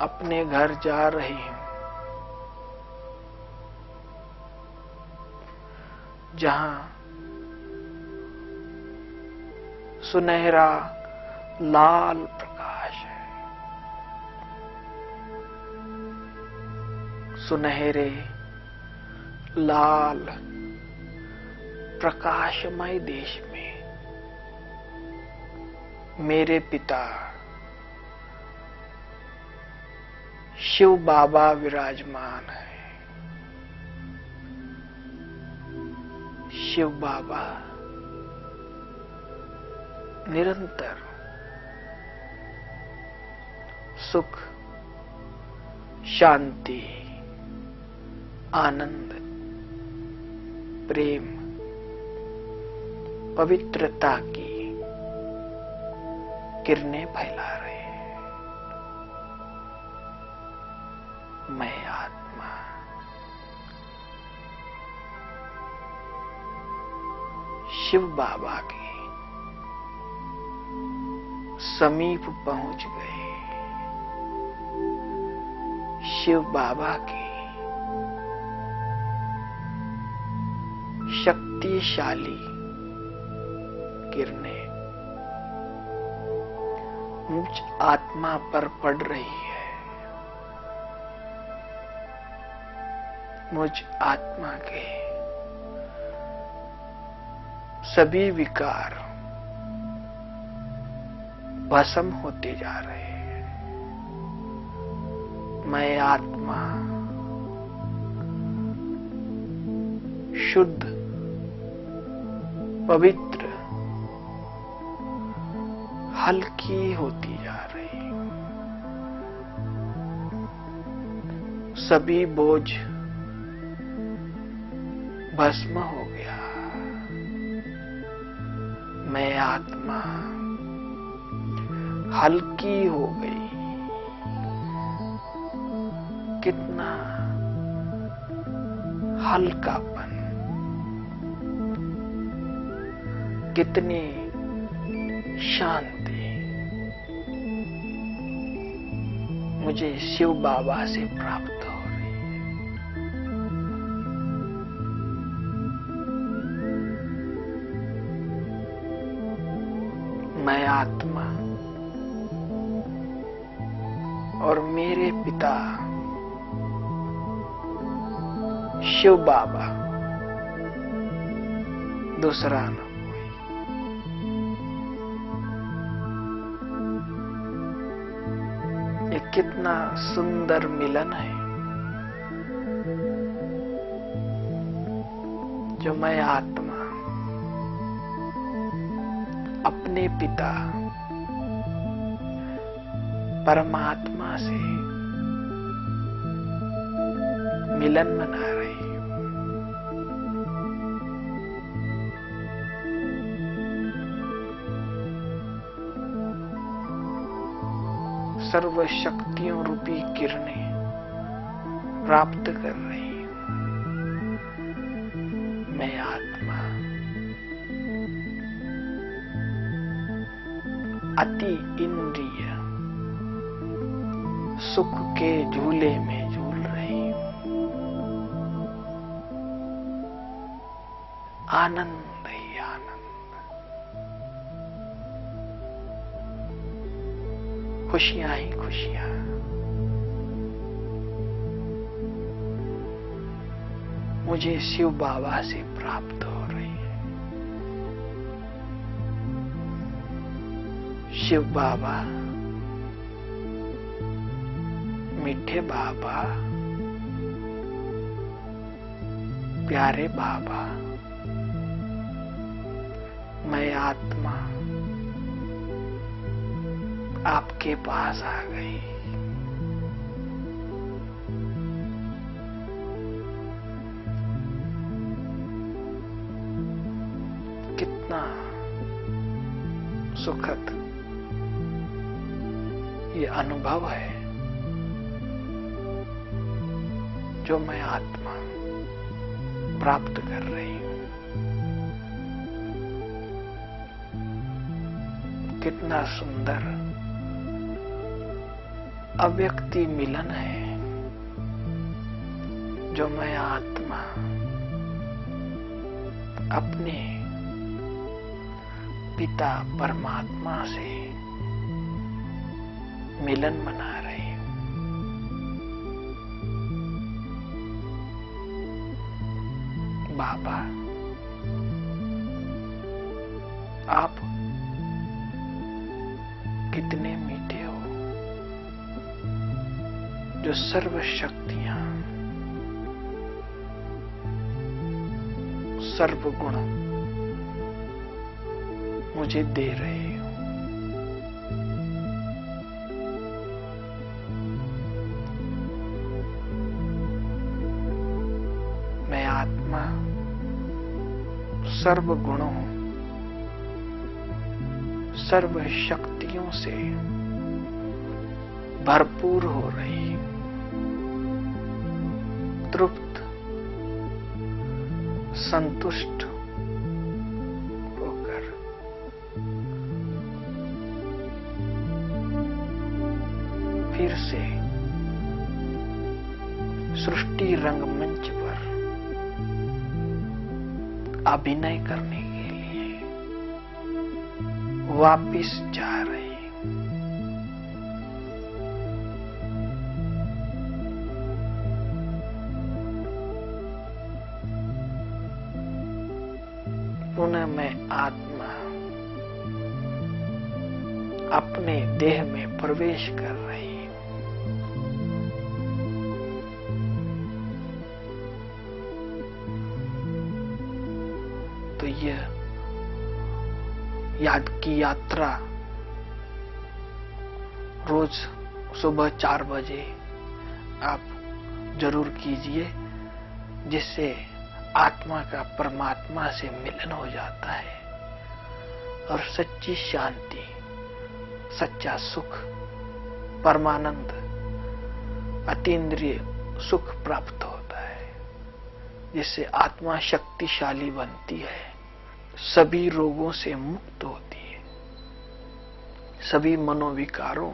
अपने घर जा रही हूं, जहां सुनहरा लाल प्रकाश है। सुनहरे लाल प्रकाशमय देश में मेरे पिता शिव बाबा विराजमान है। शिव बाबा निरंतर सुख, शांति, आनंद, प्रेम, पवित्रता की किरणें फैला रहे हैं। मैं आत्मा शिव बाबा के समीप पहुंच गए। शिव बाबा की शक्तिशाली किरणें मुझ आत्मा पर पड़ रही है। मुझ आत्मा के सभी विकार भस्म होते जा रहे हैं। मैं आत्मा शुद्ध, पवित्र, हल्की होती जा रही हूं। सभी बोझ भस्म हो गया। मैं आत्मा हल्की हो गई। कितना हल्कापन, कितनी शांति। मुझे शिव बाबा से प्राप्त हो रही है। मैं आत्मा और मेरे पिता शिव बाबा, दूसरा न कोई। ये कितना सुंदर मिलन है, जो मैं आत्मा अपने पिता परमात्मा से मिलन मना रही हूं। सर्व शक्तियों रूपी किरणें प्राप्त कर रही हूं। मैं आत्मा अति इंद्रिय सुख के झूले में झूल रही हूं। आनंद ही आनंद, खुशियां ही खुशियां। मुझे शिव बाबा से प्राप्त हो रही है। शिव बाबा, मीठे बाबा, प्यारे बाबा, मैं आत्मा आपके पास आ गई। कितना सुखद ये अनुभव है, जो मैं आत्मा प्राप्त कर रही हूं। कितना सुंदर अव्यक्ति मिलन है, जो मैं आत्मा अपने पिता परमात्मा से मिलन मना रही हूं। बाबा, आप कितने मीठे हो, जो सर्व शक्तियां, सर्व गुण मुझे दे रहे हो। मैं आत्मा सर्व गुणों, सर्व शक्तियों से भरपूर हो रही हूं। तृप्त, संतुष्ट होकर फिर से सृष्टि रंगमंच पर अभिनय करने के लिए वापिस जा रही हूं। पुनः मैं आत्मा अपने देह में प्रवेश कर रही हूं। तो यह याद की यात्रा रोज सुबह 4 बजे आप जरूर कीजिए, जिससे आत्मा का परमात्मा से मिलन हो जाता है और सच्ची शांति, सच्चा सुख, परमानंद, अतीन्द्रिय सुख प्राप्त होता है, जिससे आत्मा शक्तिशाली बनती है, सभी रोगों से मुक्त होती है, सभी मनोविकारों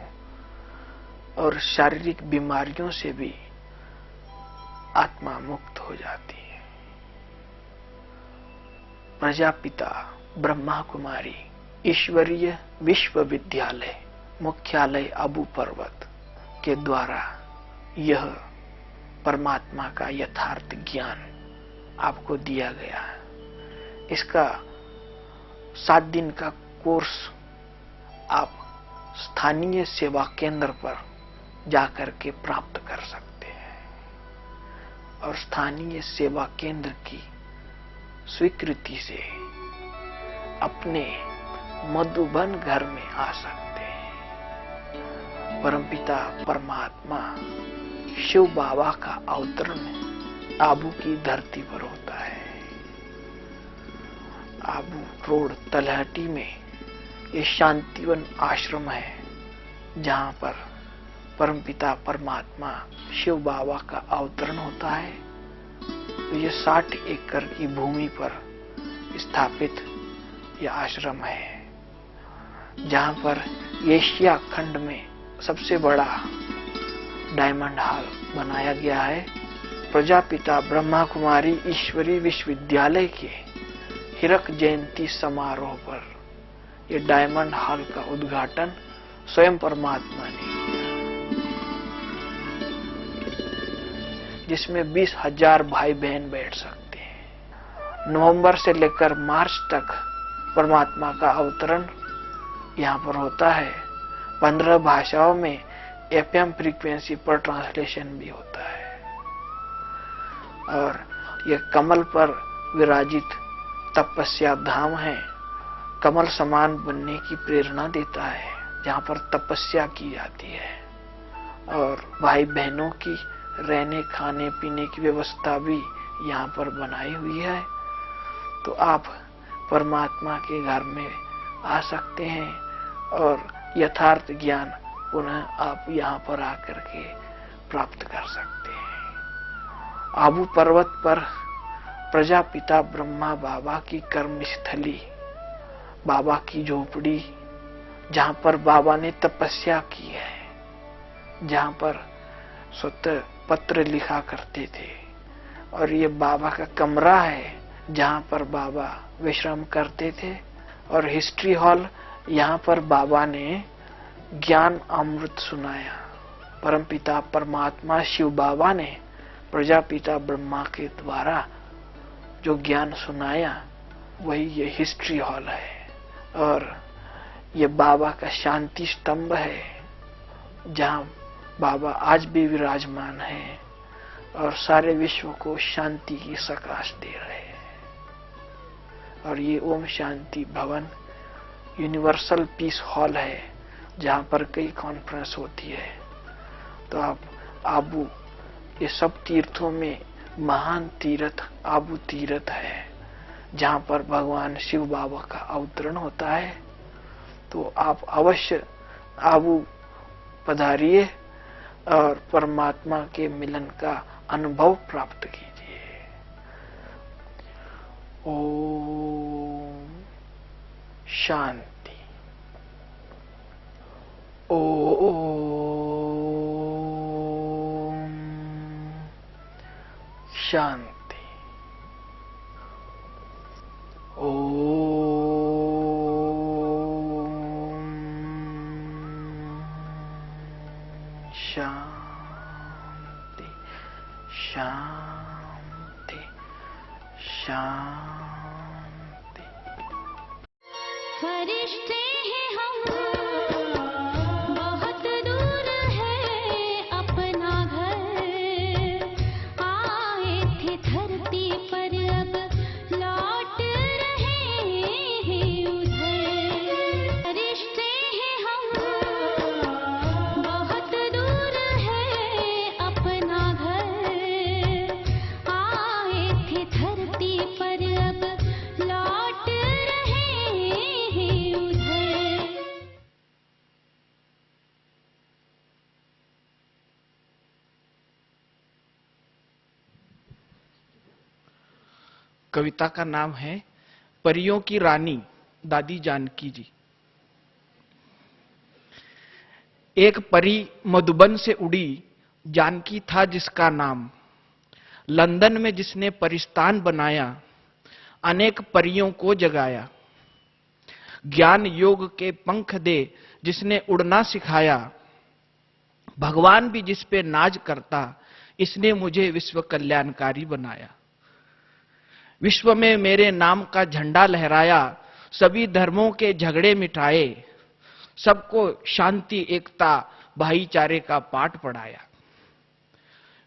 और शारीरिक बीमारियों से भी आत्मा मुक्त हो जाती है। प्रजापिता ब्रह्मा कुमारी ईश्वरीय विश्वविद्यालय मुख्यालय आबू पर्वत के द्वारा यह परमात्मा का यथार्थ ज्ञान आपको दिया गया है। इसका 7 दिन का कोर्स आप स्थानीय सेवा केंद्र पर जाकर के प्राप्त कर सकते हैं और स्थानीय सेवा केंद्र की स्वीकृति से अपने मधुबन घर में आ सकते हैं। परमपिता परमात्मा शिव बाबा का अवतरण आबू की धरती पर होता है। आबू रोड तलहटी में ये शांतिवन आश्रम है, जहां पर परमपिता परमात्मा शिव बाबा का अवतरण होता है। तो ये 60 एकड़ की भूमि पर स्थापित यह आश्रम है, जहां पर एशिया खंड में सबसे बड़ा डायमंड हॉल बनाया गया है। प्रजापिता ब्रह्मा कुमारी ईश्वरी विश्वविद्यालय के हीरक जयंती समारोह पर यह डायमंड हॉल का उद्घाटन स्वयं परमात्मा ने किया, जिसमें 20,000 भाई बहन बैठ सकते हैं। नवंबर से लेकर मार्च तक परमात्मा का अवतरण यहाँ पर होता है। 15 भाषाओं में FM फ्रीक्वेंसी पर ट्रांसलेशन भी होता है और यह कमल पर विराजित तपस्या धाम है। कमल समान बनने की प्रेरणा देता है, जहाँ पर तपस्या की जाती है और भाई बहनों की रहने खाने पीने की व्यवस्था भी यहाँ पर बनाई हुई है। तो आप परमात्मा के घर में आ सकते हैं और यथार्थ ज्ञान पुनः आप यहाँ पर आकर के प्राप्त कर सकते हैं। आबू पर्वत पर प्रजापिता ब्रह्मा बाबा की कर्मस्थली, बाबा की झोपड़ी, जहां पर बाबा ने तपस्या की है, जहां पर स्वतः पत्र लिखा करते थे, और ये बाबा का कमरा है जहां पर बाबा विश्राम करते थे। और हिस्ट्री हॉल, यहाँ पर बाबा ने ज्ञान अमृत सुनाया। परमपिता परमात्मा शिव बाबा ने प्रजापिता ब्रह्मा के द्वारा जो ज्ञान सुनाया, वही ये हिस्ट्री हॉल है। और ये बाबा का शांति स्तंभ है, जहां बाबा आज भी विराजमान है और सारे विश्व को शांति की प्रकाश दे रहे हैं। और ये ओम शांति भवन यूनिवर्सल पीस हॉल है, जहां पर कई कॉन्फ्रेंस होती है। तो आप आबू, ये सब तीर्थों में महान तीर्थ आबू तीर्थ है, जहां पर भगवान शिव बाबा का अवतरण होता है। तो आप अवश्य आबू पधारिए और परमात्मा के मिलन का अनुभव प्राप्त कीजिए। ओम शांति। ओम शांति। ओम शांति शांति शांति। फरिश्ते हैं हम, बहुत दूर है अपना घर, आए थे धरती पर अब लौट रहे हैं उधर। फरिश्ते हैं हम, बहुत दूर है अपना घर, आए थे धरती पर अब लौट रहे हैं उधर। कविता का नाम है परियों की रानी दादी जानकी जी। एक परी मधुबन से उड़ी, जानकी था जिसका नाम। लंदन में जिसने परिस्तान बनाया, अनेक परियों को जगाया। ज्ञान योग के पंख दे जिसने उड़ना सिखाया। भगवान भी जिस पे नाज करता, इसने मुझे विश्व कल्याणकारी बनाया। विश्व में मेरे नाम का झंडा लहराया, सभी धर्मों के झगड़े मिटाए। सबको शांति एकता भाईचारे का पाठ पढ़ाया।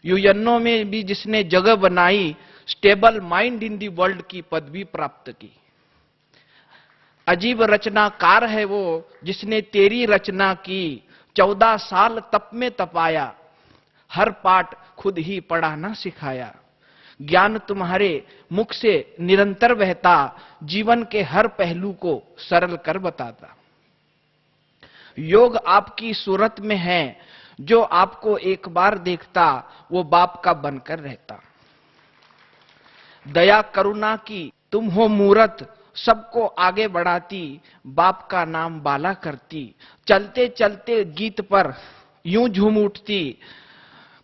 यूएनओ में भी जिसने जगह बनाई, stable mind in the world की पदवी प्राप्त की। अजीब रचनाकार है वो जिसने तेरी रचना की। 14 साल तप में तपाया, हर पाठ खुद ही पढ़ाना सिखाया। ज्ञान तुम्हारे मुख से निरंतर बहता, जीवन के हर पहलू को सरल कर बताता। योग आपकी सूरत में है, जो आपको एक बार देखता वो बाप का बनकर रहता। दया करुणा की तुम हो मूरत, सबको आगे बढ़ाती, बाप का नाम बाला करती। चलते चलते गीत पर यूं झूम उठती,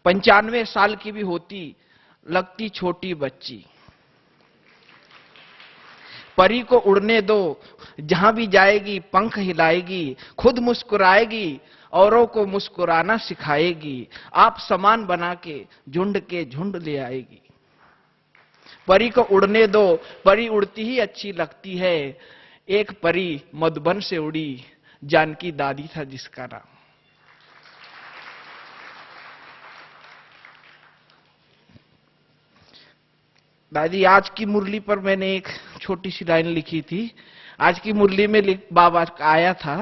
95 साल की भी होती, लगती छोटी बच्ची। परी को उड़ने दो, जहां भी जाएगी पंख हिलाएगी। खुद मुस्कुराएगी, औरों को मुस्कुराना सिखाएगी। आप समान बना के झुंड ले आएगी। परी को उड़ने दो, परी उड़ती ही अच्छी लगती है। एक परी मधुबन से उड़ी, जानकी दादी था जिसका नाम। दादी, आज की मुरली पर मैंने एक छोटी सी लाइन लिखी थी। आज की मुरली में बाबा आया था,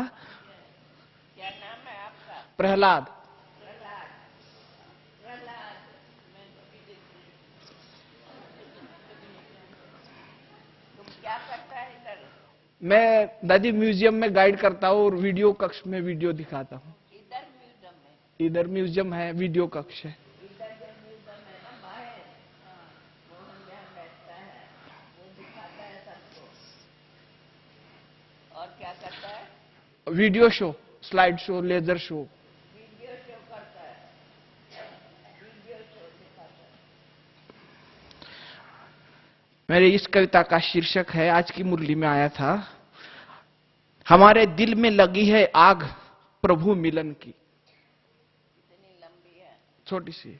क्या नाम है आपका? प्रहलाद। तुम क्या करता है इधर? मैं दादी म्यूजियम में गाइड करता हूँ और वीडियो कक्ष में वीडियो दिखाता हूँ। इधर म्यूजियम में? इधर म्यूजियम है, वीडियो कक्ष है। इधर जो म्यूजियम है ना बाहर, हाँ, मोहन जहाँ बैठता है वो दिखाता है सबको। और क्या करता है? Video show, slide show, laser show. Video show करता है, वीडियो शो दिखाता है। मेरे इस कविता का शीर्षक है, आज की मुरली में आया था, हमारे दिल में लगी है आग प्रभु मिलन की। इतनी लंबी है? छोटी सी।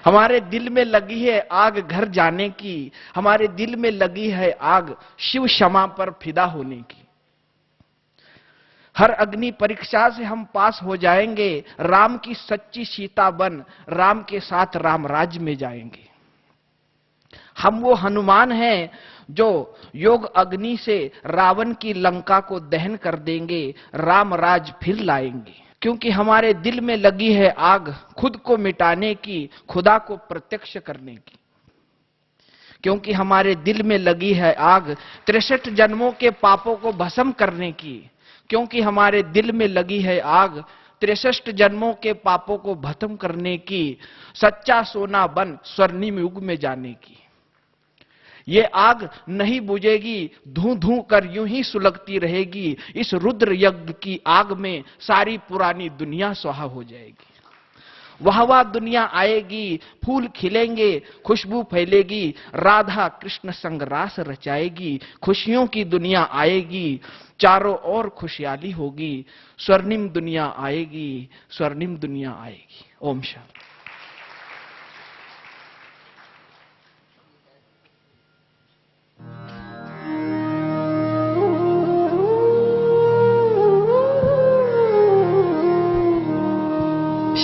हमारे दिल में लगी है आग घर जाने की। हमारे दिल में लगी है आग शिव क्षमा पर फिदा होने की। हर अग्नि परीक्षा से हम पास हो जाएंगे। राम की सच्ची सीता बन राम के साथ राम राज्य में जाएंगे। हम वो हनुमान हैं जो योग अग्नि से रावण की लंका को दहन कर देंगे, राम राज फिर लाएंगे। क्योंकि हमारे दिल में लगी है आग खुद को मिटाने की, खुदा को प्रत्यक्ष करने की। क्योंकि हमारे दिल में लगी है आग 63 जन्मों के पापों को भस्म करने की। क्योंकि हमारे दिल में लगी है आग 63 जन्मों के पापों को भस्म करने की, सच्चा सोना बन स्वर्णिम युग में जाने की। ये आग नहीं बुझेगी, धूं धूं कर यूं ही सुलगती रहेगी। इस रुद्र यज्ञ की आग में सारी पुरानी दुनिया स्वाहा हो जाएगी। वाह वाह दुनिया आएगी, फूल खिलेंगे, खुशबू फैलेगी, राधा कृष्ण संग रास रचाएगी। खुशियों की दुनिया आएगी, चारों ओर खुशहाली होगी। स्वर्णिम दुनिया आएगी, स्वर्णिम दुनिया आएगी। ओम शांति।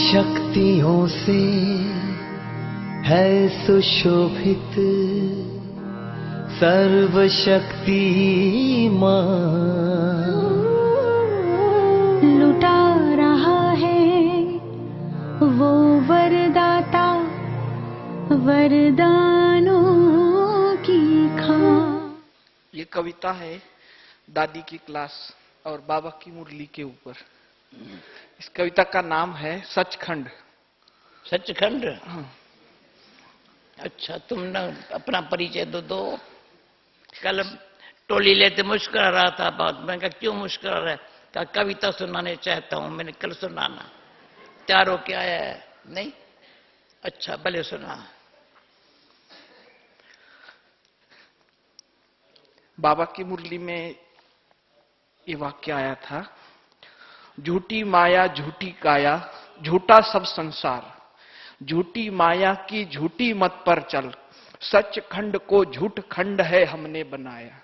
शक्तियों से है सुशोभित सर्वशक्तिमान। लुटा रहा है वो वरदाता वरदानों की खान। ये कविता है दादी की क्लास और बाबा की मुरली के ऊपर। इस कविता का नाम है सचखंड। सचखंड? अच्छा, तुम ना अपना परिचय दो। कल टोली लेते मुस्कुरा रहा था बहुत। मैं कहा क्यों मुस्कुरा रहा है? का कविता सुनाने चाहता हूं, मैंने कल सुनाना। तैयार होके आया है? नहीं? अच्छा, भले सुना। बाबा की मुरली में ये वाक्य आया था, झूठी माया झूठी काया, झूठा सब संसार, झूठी माया की झूठी मत पर चल, सच खंड को झूठ खंड है हमने बनाया।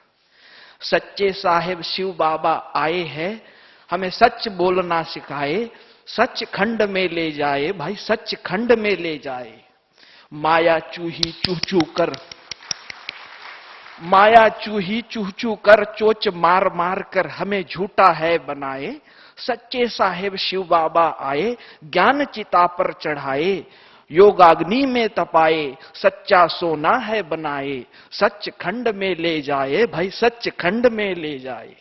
सच्चे साहेब शिव बाबा आए हैं, हमें सच बोलना सिखाए, सच खंड में ले जाए भाई, सच खंड में ले जाए। माया चूही चूह चूह कर, माया चूही चूह चूह कर, चोच मार मार कर हमें झूठा है बनाए। सच्चे साहेब शिव बाबा आए, ज्ञान चिता पर चढ़ाए, योगाग्नि में तपाए, सच्चा सोना है बनाए। सच खंड में ले जाए भाई, सच खंड में ले जाए।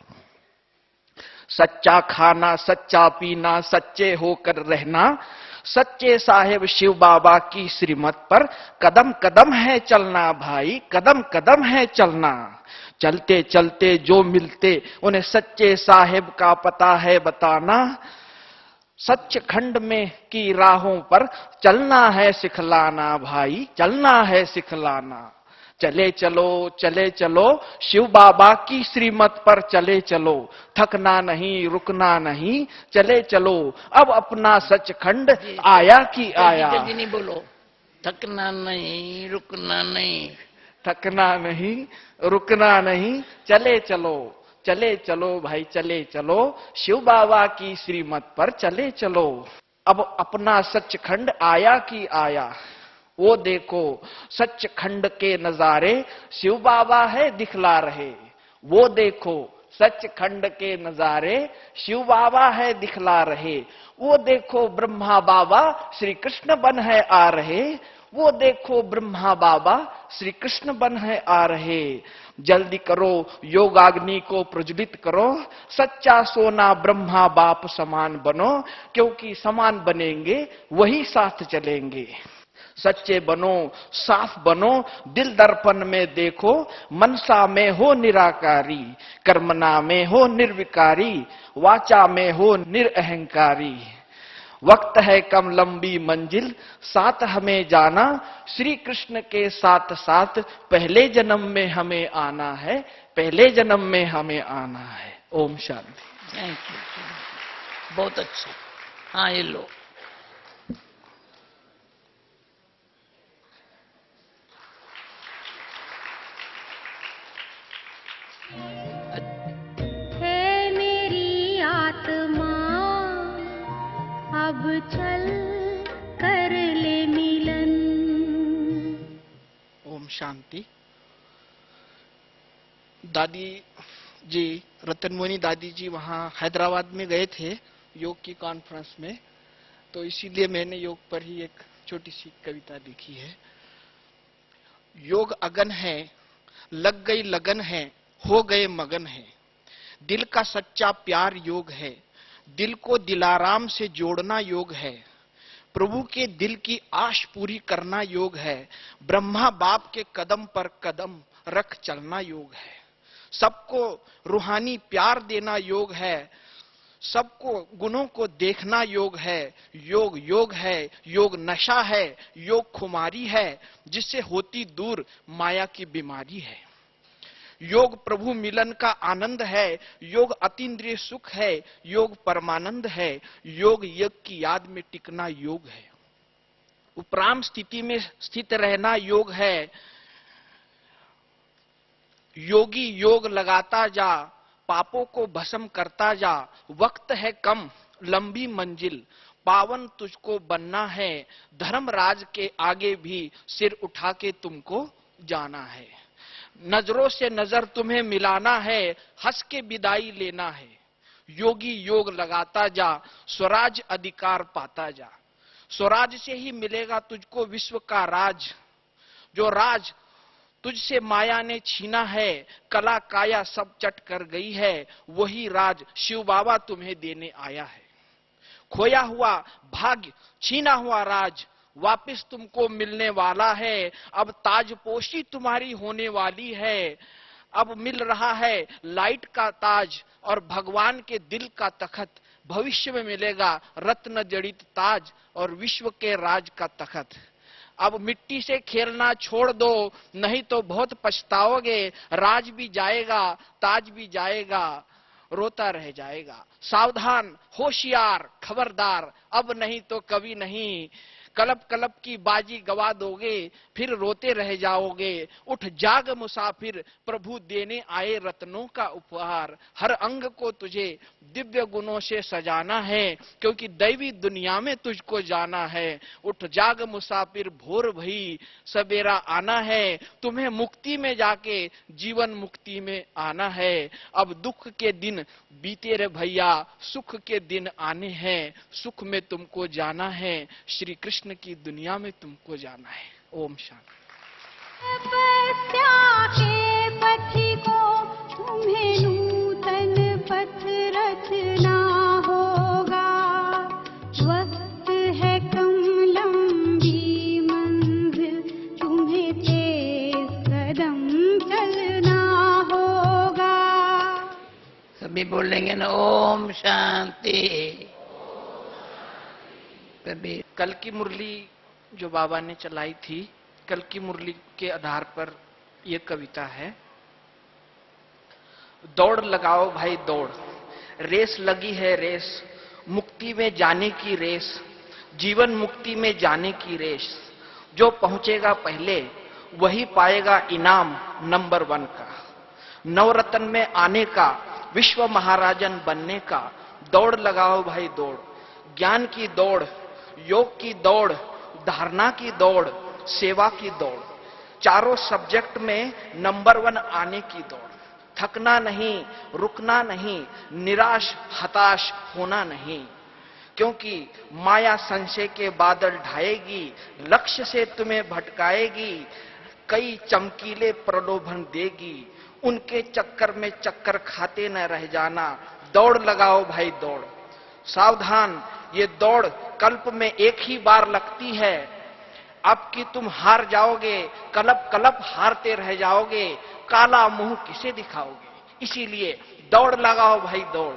सच्चा खाना सच्चा पीना, सच्चे होकर रहना, सच्चे साहेब शिव बाबा की श्रीमत पर कदम कदम है चलना भाई, कदम कदम है चलना। चलते चलते जो मिलते उन्हें सच्चे साहेब का पता है बताना। सच खंड में की राहों पर चलना है सिखलाना भाई, चलना है सिखलाना। चले चलो शिव बाबा की श्रीमत पर चले चलो, थकना नहीं रुकना नहीं, चले चलो अब अपना सचखंड आया कि आया। जल्दी नहीं बोलो, थकना नहीं रुकना नहीं, थकना नहीं रुकना नहीं, चले चलो भाई, चले चलो शिव बाबा की श्रीमत पर चले चलो। अब अपना सचखंड आया कि आया, वो देखो सचखंड के नजारे शिव बाबा है दिखला रहे। वो देखो सचखंड के नजारे शिव बाबा है दिखला रहे। वो देखो ब्रह्मा बाबा श्री कृष्ण बन है आ रहे। वो देखो ब्रह्मा बाबा श्री कृष्ण बन है आ रहे। जल्दी करो योगाग्नि को प्रज्वलित करो, सच्चा सोना ब्रह्मा बाप समान बनो, क्योंकि समान बनेंगे वही साथ चलेंगे। सच्चे बनो साफ बनो, दिल दर्पण में देखो, मनसा में हो निराकारी, कर्मना में हो निर्विकारी, वाचा में हो निरअहंकारी। वक्त है कम लंबी मंजिल साथ हमें जाना, श्री कृष्ण के साथ साथ पहले जन्म में हमें आना है, पहले जन्म में हमें आना है। ओम शांति। थैंक यू, बहुत अच्छा। हाँ, ये लो। है मेरी आत्मा अब चल कर ले मिलन। ओम शांति। दादी जी, रतनमणि दादी जी वहां हैदराबाद में गए थे योग की कॉन्फ्रेंस में, तो इसीलिए मैंने योग पर ही एक छोटी सी कविता लिखी है। योग अगन है, लग गई लगन है, हो गए मगन है, दिल का सच्चा प्यार योग है, दिल को दिलाराम से जोड़ना योग है, प्रभु के दिल की आश पूरी करना योग है, ब्रह्मा बाप के कदम पर कदम रख चलना योग है, सबको रूहानी प्यार देना योग है, सबको गुणों को देखना योग है। योग योग है, योग नशा है, योग खुमारी है, जिससे होती दूर माया की बीमारी है। योग प्रभु मिलन का आनंद है, योग अतीन्द्रिय सुख है, योग परमानंद है, योग यज्ञ की याद में टिकना योग है, उपराम स्थिति में स्थित रहना योग है। योगी योग लगाता जा, पापों को भस्म करता जा, वक्त है कम लंबी मंजिल, पावन तुझको बनना है, धर्मराज के आगे भी सिर उठा के तुमको जाना है। नजरों से नजर तुम्हें मिलाना है, हंस के विदाई लेना है, योगी योग लगाता जा, स्वराज अधिकार पाता जा, स्वराज से ही मिलेगा तुझको विश्व का राज, जो राज तुझसे माया ने छीना है, कला काया सब चट कर गई है, वही राज शिव बाबा तुम्हें देने आया है। खोया हुआ भाग्य, छीना हुआ राज वापिस तुमको मिलने वाला है, अब ताजपोशी तुम्हारी होने वाली है, अब मिल रहा है लाइट का ताज और भगवान के दिल का तखत। भविष्य में मिलेगा रत्न जड़ित ताज और विश्व के राज का तखत। अब मिट्टी से खेलना छोड़ दो, नहीं तो बहुत पछताओगे। राज भी जाएगा, ताज भी जाएगा, रोता रह जाएगा। सावधान, होशियार, खबरदार, अब नहीं तो कभी नहीं। कलप कलप की बाजी गवा दोगे, फिर रोते रह जाओगे। उठ जाग मुसाफिर, प्रभु देने आए रत्नों का उपहार। हर अंग को तुझे दिव्य गुणों से सजाना है, क्योंकि दैवी दुनिया में तुझको जाना है। उठ जाग मुसाफिर, भोर भई सवेरा आना है। तुम्हें मुक्ति में जाके जीवन मुक्ति में आना है। अब दुख के दिन बीते रे भैया, सुख के दिन आने हैं। सुख में तुमको जाना है, श्री कृष्ण की दुनिया में तुमको जाना है। ओम शांति। तपस्या के पथिको तुम्हें नूतन पथ रचना होगा। वक्त है कम लंबी मंजिल, तुम्हें तेज कदम चलना होगा। सभी बोलेंगे ना ओम शांति। कभी कल की मुरली जो बाबा ने चलाई थी, कल की मुरली के आधार पर यह कविता है। दौड़ लगाओ भाई दौड़, रेस लगी है रेस, मुक्ति में जाने की रेस, जीवन मुक्ति में जाने की रेस। जो पहुंचेगा पहले वही पाएगा इनाम नंबर 1 का। नवरत्न में आने का, विश्व महाराजन बनने का। दौड़ लगाओ भाई दौड़, ज्ञान की दौड़, योग की दौड़, धारणा की दौड़, सेवा की दौड़। चारों सब्जेक्ट में नंबर 1 आने की दौड़। थकना नहीं, रुकना नहीं, निराश हताश होना नहीं, क्योंकि माया संशय के बादल ढाएगी, लक्ष्य से तुम्हें भटकाएगी, कई चमकीले प्रलोभन देगी। उनके चक्कर में चक्कर खाते न रह जाना। दौड़ लगाओ भाई दौड़। सावधान, ये दौड़ कल्प में एक ही बार लगती है। अब कि तुम हार जाओगे, कलप कलप हारते रह जाओगे। काला मुंह किसे दिखाओगे? इसीलिए दौड़ लगाओ भाई दौड़।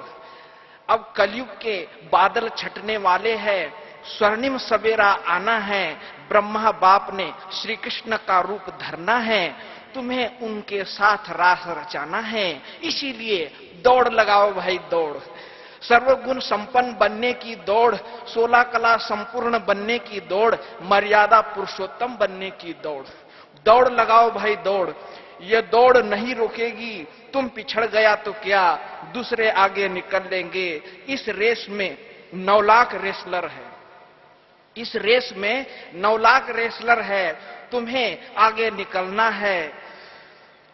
अब कलयुग के बादल छटने वाले हैं, स्वर्णिम सवेरा आना है। ब्रह्मा बाप ने श्री कृष्ण का रूप धरना है, तुम्हें उनके साथ रास रचाना है। इसीलिए दौड़ लगाओ भाई दौड़। सर्वगुण संपन्न बनने की दौड़, 16 कला संपूर्ण बनने की दौड़, मर्यादा पुरुषोत्तम बनने की दौड़। दौड़ लगाओ भाई दौड़, ये दौड़ नहीं रोकेगी। तुम पिछड़ गया तो क्या, दूसरे आगे निकल लेंगे। इस रेस में 9 लाख रेसलर है, इस रेस में 9 लाख रेसलर है। तुम्हें आगे निकलना है,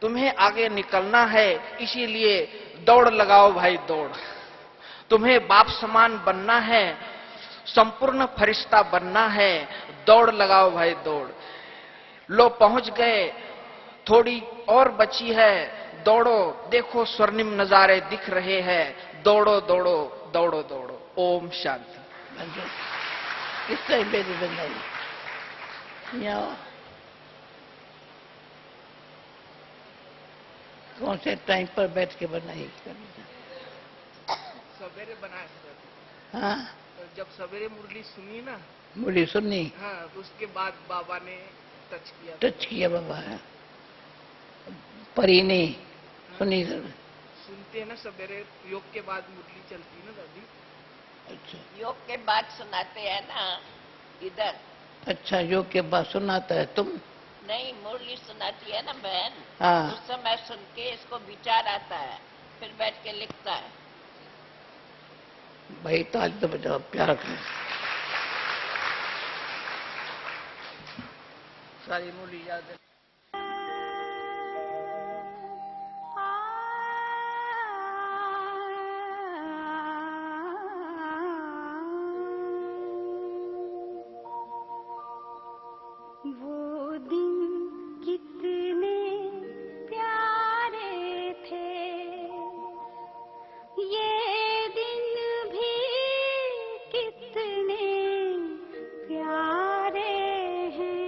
तुम्हें आगे निकलना है। इसीलिए दौड़ लगाओ भाई दौड़। तुम्हें बाप समान बनना है, संपूर्ण फरिश्ता बनना है। दौड़ लगाओ भाई दौड़। लो पहुंच गए, थोड़ी और बची है। दौड़ो, देखो स्वर्णिम नजारे दिख रहे हैं। दौड़ो दौड़ो दौड़ो दौड़ो। ओम शांति। किस टाइम पे बनाई यहाँ कौन से टाइम पर बैठ के बनाई? सवेरे बनाया। हाँ, जब सवेरे मुरली सुनी ना, मुरली सुननी, हाँ, तो उसके बाद बाबा ने टच किया। टच किया बाबा है। परी ने सुनी सुनते हैं ना सवेरे, योग के बाद मुरली चलती है ना दादी। अच्छा योग के बाद सुनाते हैं ना इधर। अच्छा, योग के बाद सुनाता है तुम? नहीं, मुरली सुनाती है ना बहन, हाँ। उस समय सुन के इसको विचार आता है, फिर बैठ के लिखता है। भाई ताली तो बजाओ, प्यारा करो। सारी मुरली याद है। वो दिन कितने प्यारे थे, ये दिन भी कितने प्यारे हैं।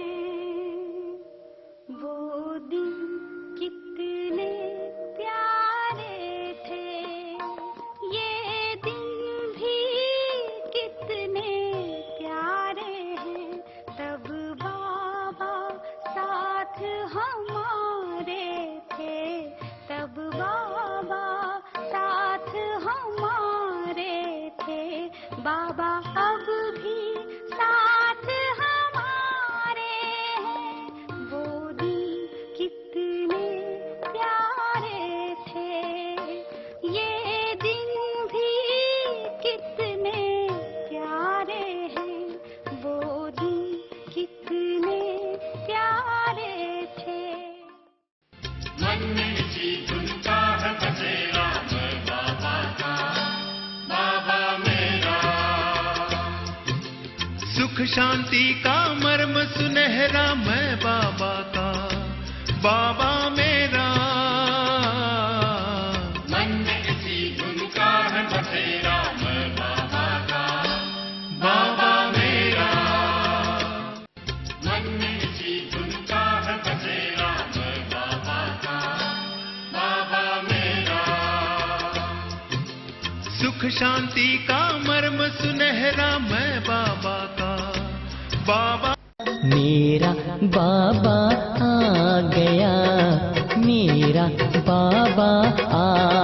शांति का मर्म सुनहरा मैं बाबा का, बाबा मेरा। मन में किसी धुन का है बसेरा मैं बाबा का, बाबा मेरा। मन में किसी धुन का है बसेरा मैं बाबा का, बाबा मेरा। सुख शांति का मर्म सुनहरा मैं बाबा का, बाबा। मेरा बाबा आ गया, मेरा बाबा आ